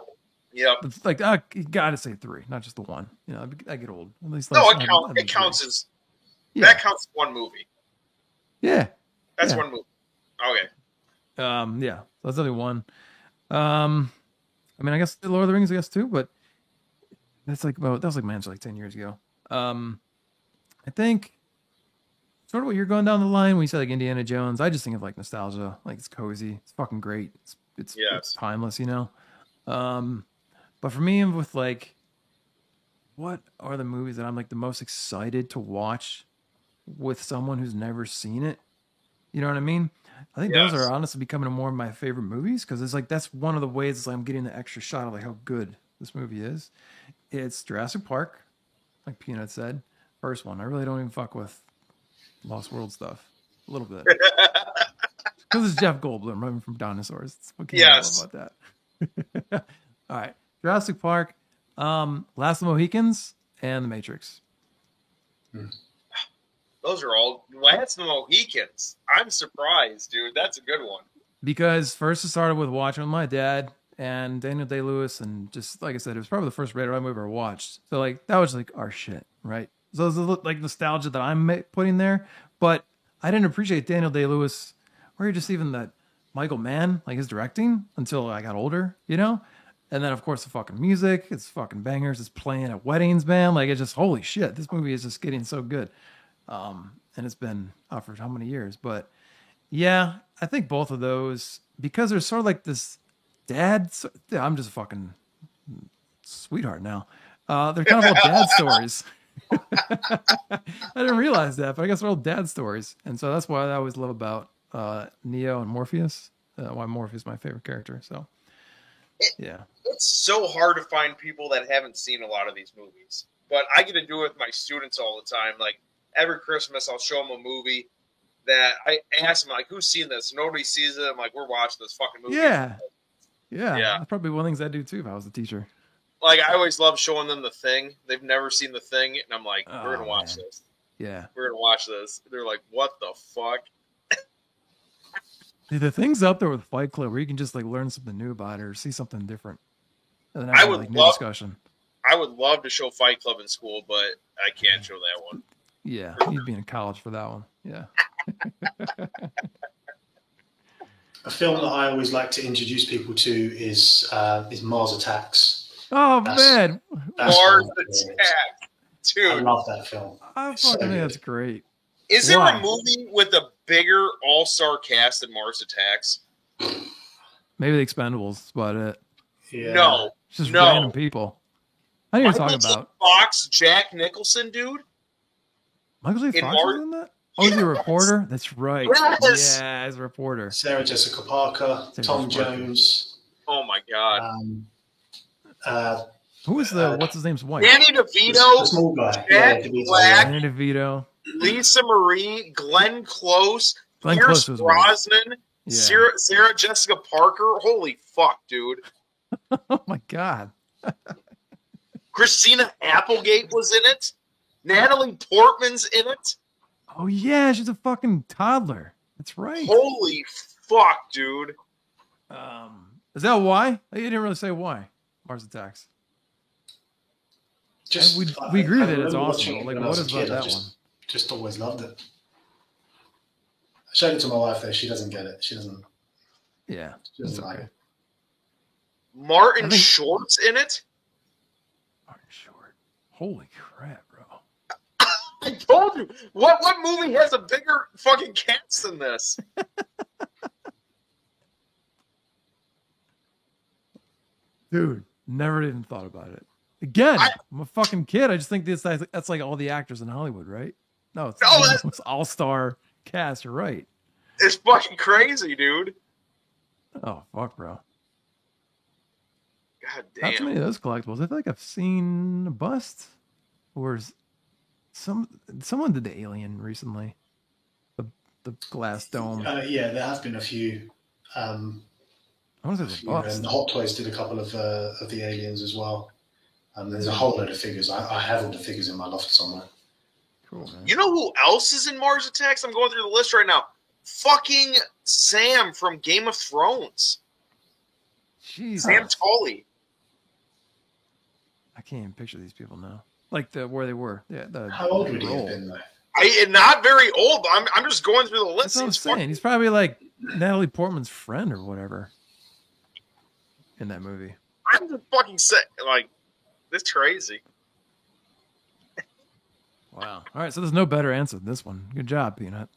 Yep. It's like you gotta say 3, not just the one. You know, I get old. At least No, like, it counts as Yeah. that counts as one movie. Yeah. That's Yeah. one movie. Okay. Yeah. So that's only one. I guess Lord of the Rings, I guess too, but that was like man, it's like 10 years ago. I think sort of what you're going down the line when you say like Indiana Jones, I just think of like nostalgia, like it's cozy, it's fucking great, it's Yes. timeless, you know. But for me, with like what are the movies that I'm like the most excited to watch with someone who's never seen it? You know what I mean? I think those Yes. are honestly becoming more of my favorite movies because it's like that's one of the ways it's like I'm getting the extra shot of like how good this movie is. It's Jurassic Park, like Peanut said, first one. I really don't even fuck with Lost World stuff a little bit because it's Jeff Goldblum running from dinosaurs. What can you Yes. know about that? All right, Jurassic Park, Last of the Mohicans, and The Matrix. Those are all Lance the Mohicans. I'm surprised, dude. That's a good one. Because first it started with watching with my dad and Daniel Day-Lewis, and just like I said, it was probably the first rated R movie I ever watched. So like that was like our shit, right? So there's a little, like nostalgia that I'm putting there, but I didn't appreciate Daniel Day-Lewis or just even that Michael Mann, like his directing, until I got older, you know. And then of course the fucking music, it's fucking bangers, it's playing at weddings, man. Like it's just holy shit, this movie is just getting so good. And it's been out for how many years, but yeah, I think both of those because there's sort of like this dad. Yeah, I'm just a fucking sweetheart now. They're kind of all dad stories. I didn't realize that, but I guess they're all dad stories, and so that's what I always love about Neo and Morpheus. Why Morpheus is my favorite character. So yeah, It's so hard to find people that haven't seen a lot of these movies, but I get to do it with my students all the time. Like every Christmas, I'll show them a movie that I ask them, like, who's seen this? Nobody sees it. I'm like, we're watching this fucking movie. yeah. Yeah. That's probably one of the things I do too if I was a teacher. Like, I always love showing them The Thing. They've never seen The Thing, and I'm like, Oh, we're going to watch man. this. Yeah. We're going to watch this. They're like, what the fuck? Dude, the thing's up there with Fight Club where you can just like learn something new about it or see something different. And then I have would like new love- discussion. I would love to show Fight Club in school, but I can't show that one. Yeah, you'd be in college for that one. Yeah. A film that I always like to introduce people to is Mars Attacks. Oh That's- man, That's Mars one of my favorites. Attack. I Dude, love that film. I So fucking think good. that's great. is there Why? a movie with a bigger all-star cast than Mars Attacks? Maybe the Expendables, but Yeah. No. it's just No. random people. I know what you're Michael talking J. about. Fox, Jack Nicholson, dude. Michael J. in Fox Mars- was in that? Oh, he's a Yes. reporter? That's right. Yes. Yeah, he's a reporter. Sarah Jessica Parker, Sarah Tom Jessica Parker. Jones. Oh my god. Who was what's his name's wife? Danny The DeVito, small guy. Jack Yeah, DeVito, Black. Danny DeVito. Lisa Marie, Glenn Close, Glenn Pierce Close was wife. Brosnan, Yeah. Sarah Jessica Parker. Holy fuck, dude. Oh my god. Christina Applegate was in it. Natalie Portman's in it. Oh yeah, she's a fucking toddler. That's right. Holy fuck, dude. Is that why? You didn't really say why. Mars Attacks. Just, we I- agree I that it's remember awesome. watching it Like, when I what was a is about kid. I that just always loved it. I showed it to my wife though. She doesn't get it. She doesn't Yeah, She it's doesn't like okay. it. Martin I think- Short's in it. Martin Short. Holy crap, bro. I told you. What movie has a bigger fucking cast than this? Dude, never even thought about it. Again, I'm a fucking kid. I just think that's like all the actors in Hollywood, right? No, it's all-star cast. You're right. It's fucking crazy, dude. Oh, fuck, bro. God Not too damn. many of those collectibles. I feel like I've seen a bust or someone did the Alien recently. The glass dome. Yeah, there have been a few. I want to say the bust. And Hot Toys did a couple of the aliens as well. There's a whole load of figures. I have all the figures in my loft somewhere. Cool, man. You know who else is in Mars Attacks? I'm going through the list right now. Fucking Sam from Game of Thrones. Jesus. Sam Tully. I can't even picture these people now. Like where they were. Yeah, How old would he role. have been though? Not very old, but I'm just going through the list. That's what I'm He's saying. He's probably like Natalie Portman's friend or whatever in that movie. I'm just fucking sick. Like, this crazy. Wow. All right, so there's no better answer than this one. Good job, Peanut.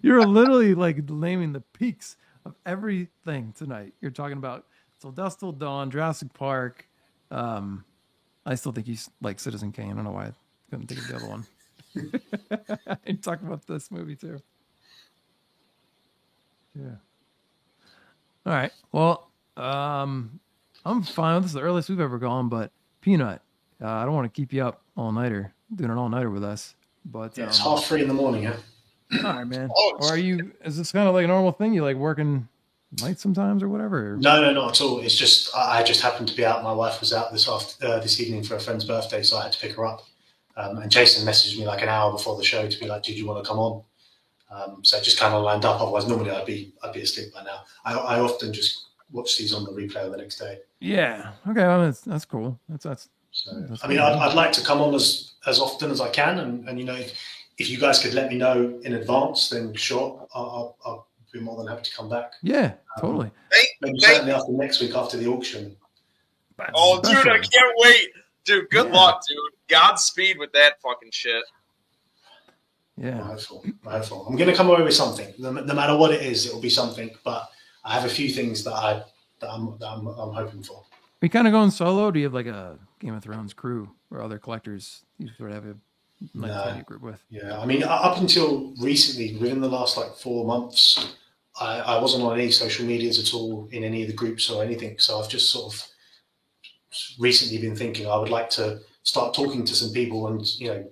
You're literally like naming the peaks of everything tonight. You're talking about Till Dusk Till Dawn, Jurassic Park, I still think he's like Citizen Kane. I don't know why I couldn't think of the other one. And talk about this movie too. Yeah. All right. Well, I'm fine. This is the earliest we've ever gone, but Peanut, I don't want to keep you up all nighter, doing an all nighter with us. But Yeah, it's 3:30 in the morning, yeah. all right, man. Oh, Or is this kind of like a normal thing? You like working nights sometimes or whatever? No, not at all. It's just I just happened to be out. My wife was out this evening for a friend's birthday, so I had to pick her up. And Jason messaged me like an hour before the show to be like, "Did you want to come on?" So it just kind of lined up. Otherwise, normally I'd be asleep by now. I often just watch these on the replay the next day. Yeah. Okay. Well, that's cool. That's So That's I mean, cool. I'd like to come on as often as I can, and you know, if you guys could let me know in advance, then sure, I'll be more than happy to come back. Yeah, totally. Maybe certainly after next week after the auction. Oh, dude, I can't wait. Dude, good Yeah. luck, dude. Godspeed with that fucking shit. Yeah. I'm hopeful. I'm going to come away with something. No matter what it is, it will be something. But I have a few things that I'm hoping for. Are you kind of going solo? Or do you have like a Game of Thrones crew or other collectors you sort of have a nice No. tiny group with? Yeah, I mean, up until recently, within the last like 4 months, I wasn't on any social medias at all in any of the groups or anything. So I've just sort of recently been thinking I would like to start talking to some people and, you know,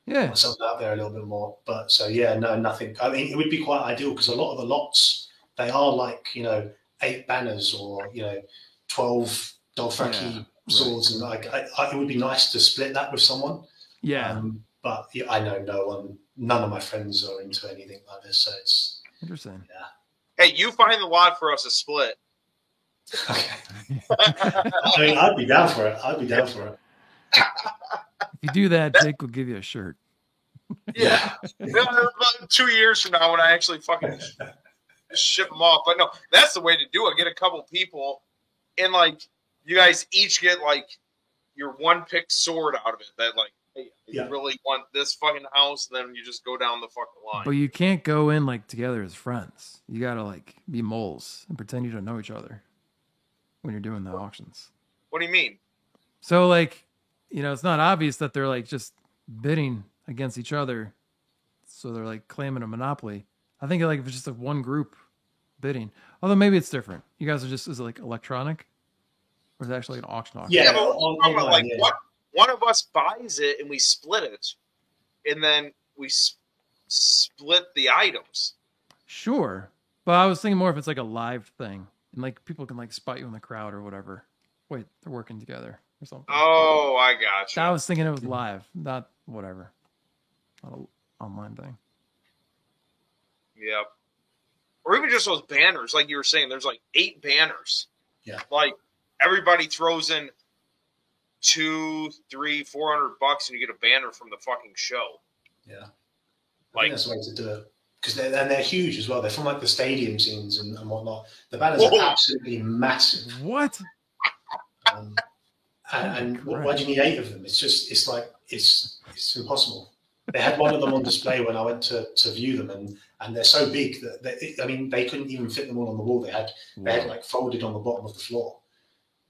Yeah. myself out there a little bit more. But so yeah, no, nothing. I mean, it would be quite ideal because a lot of the lots, they are like, you know, 8 banners or, you know, 12 Dothraki Yeah, swords, and like it would be nice to split that with someone. Yeah. But yeah, I know none of my friends are into anything like this, so it's Interesting. Hey, you find the lot for us to split. okay. I mean, I'd be down for it. If you do that, Jake will give you a shirt. Yeah. 2 years from now when I actually fucking ship them off. But no, that's the way to do it. Get a couple people and like you guys each get like your one pick sword out of it that like, hey, Yeah. you really want this fucking house, then you just go down the fucking line. But you can't go in like together as friends. You gotta like be moles and pretend you don't know each other when you're doing the auctions. What do you mean? So like, you know, it's not obvious that they're like just bidding against each other. So they're like claiming a monopoly. I think like if it's just like one group bidding. Although maybe it's different. You guys are just, is it like electronic? Or is it actually an auction? Yeah, but on- we're talking about, online, like yeah. one of us buys it and we split it, and then we split the items. Sure. But I was thinking more if it's like a live thing. And like people can like spot you in the crowd or whatever. Wait, they're working together or something. Oh, I got you. I was thinking it was live, not whatever. Not an online thing. Yep. Or even just those banners, like you were saying, there's like 8 banners. Yeah. Like everybody throws in $200, $300, $400 and you get a banner from the fucking show. Yeah, I think Like, that's the way to do it because they're huge as well. They're from like the stadium scenes and whatnot. The banners Whoa. are absolutely massive. What? And Correct. why do you need 8 of them? It's like it's impossible. They had one of them on display when I went to view them, and they're so big that they couldn't even fit them all on the wall. They had like folded on the bottom of the floor.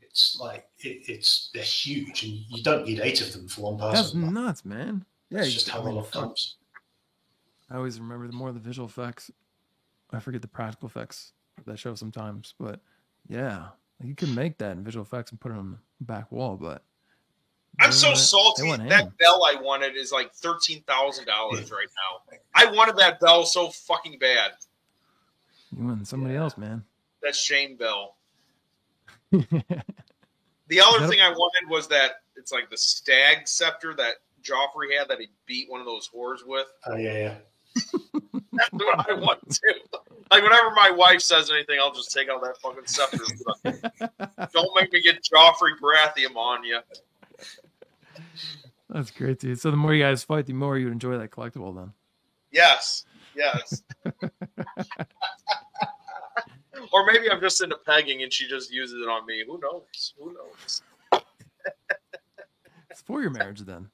It's like they're huge, and you don't need 8 of them for one That's person. nuts, man. Yeah, It's you just how the lot comes. I always remember the more the visual effects. I forget the practical effects that show sometimes, but yeah, like you can make that in visual effects and put it on the back wall. But I'm they so went- salty. they went ham. That bell I wanted is like $13,000 right now. I wanted that bell so fucking bad. You and somebody else, man. That Shane bell. The other Yep. thing I wanted was that it's like the stag scepter that Joffrey had that he beat one of those whores with. Oh yeah. That's what I want too. Like whenever my wife says anything, I'll just take out that fucking scepter. Don't make me get Joffrey Baratheon on you. That's great, dude. So the more you guys fight, the more you enjoy that collectible. Then Yes. Or maybe I'm just into pegging and she just uses it on me. Who knows? it's for your marriage, then.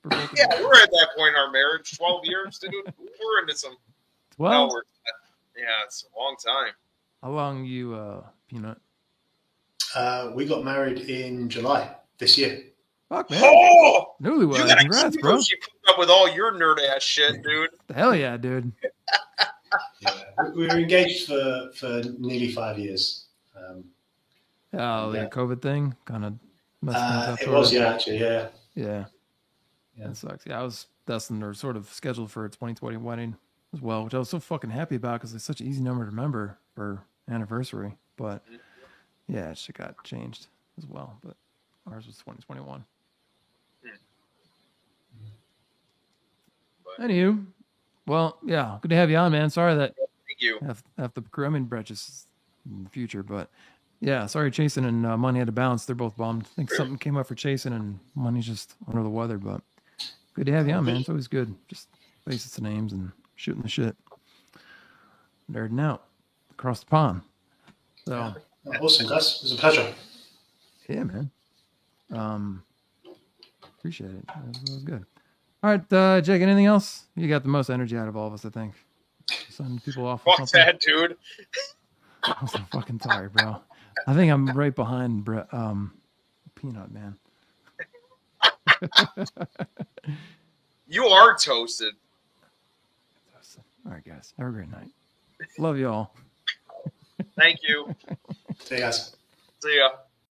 For both of Yeah, you. we're at that point in our marriage. 12 years, dude. We're into some. Well, No, yeah, it's a long time. how long you peanut? We got married in July this year. Fuck, man. Oh, you Newlywed. gotta Congrats, keep bro. she put up with all your nerd ass shit, dude. Hell yeah, dude. Yeah. We were engaged for nearly 5 years. Oh, Yeah. the COVID thing kind of messed things up. It sort was, of. yeah, actually, yeah. Yeah. Yeah. That sucks. Yeah, I was destined or sort of scheduled for a 2020 wedding as well, which I was so fucking happy about because it's such an easy number to remember for anniversary. But yeah, shit got changed as well. But ours was 2021. Anywho, well, yeah, good to have you on, man. Sorry that Thank you. have the crew. I mean, Brett just in the future, but yeah, sorry, Chasen and Money had to bounce. They're both bummed. I think something came up for Chasen and Money's just under the weather, but good to have you on, man. It's always good. Just faces to names and shooting the shit, nerding out across the pond. So Awesome, guys. It was a pleasure. yeah, man. Appreciate it. That was good. All right, Jake. Anything else? You got the most energy out of all of us, I think. Sending people off. with Fuck something. that, dude. I'm so fucking tired, bro. I think I'm right behind Brett, Peanut, man. You are toasted. All right, guys. Have a great night. Love you all. Thank you. See you guys. See ya.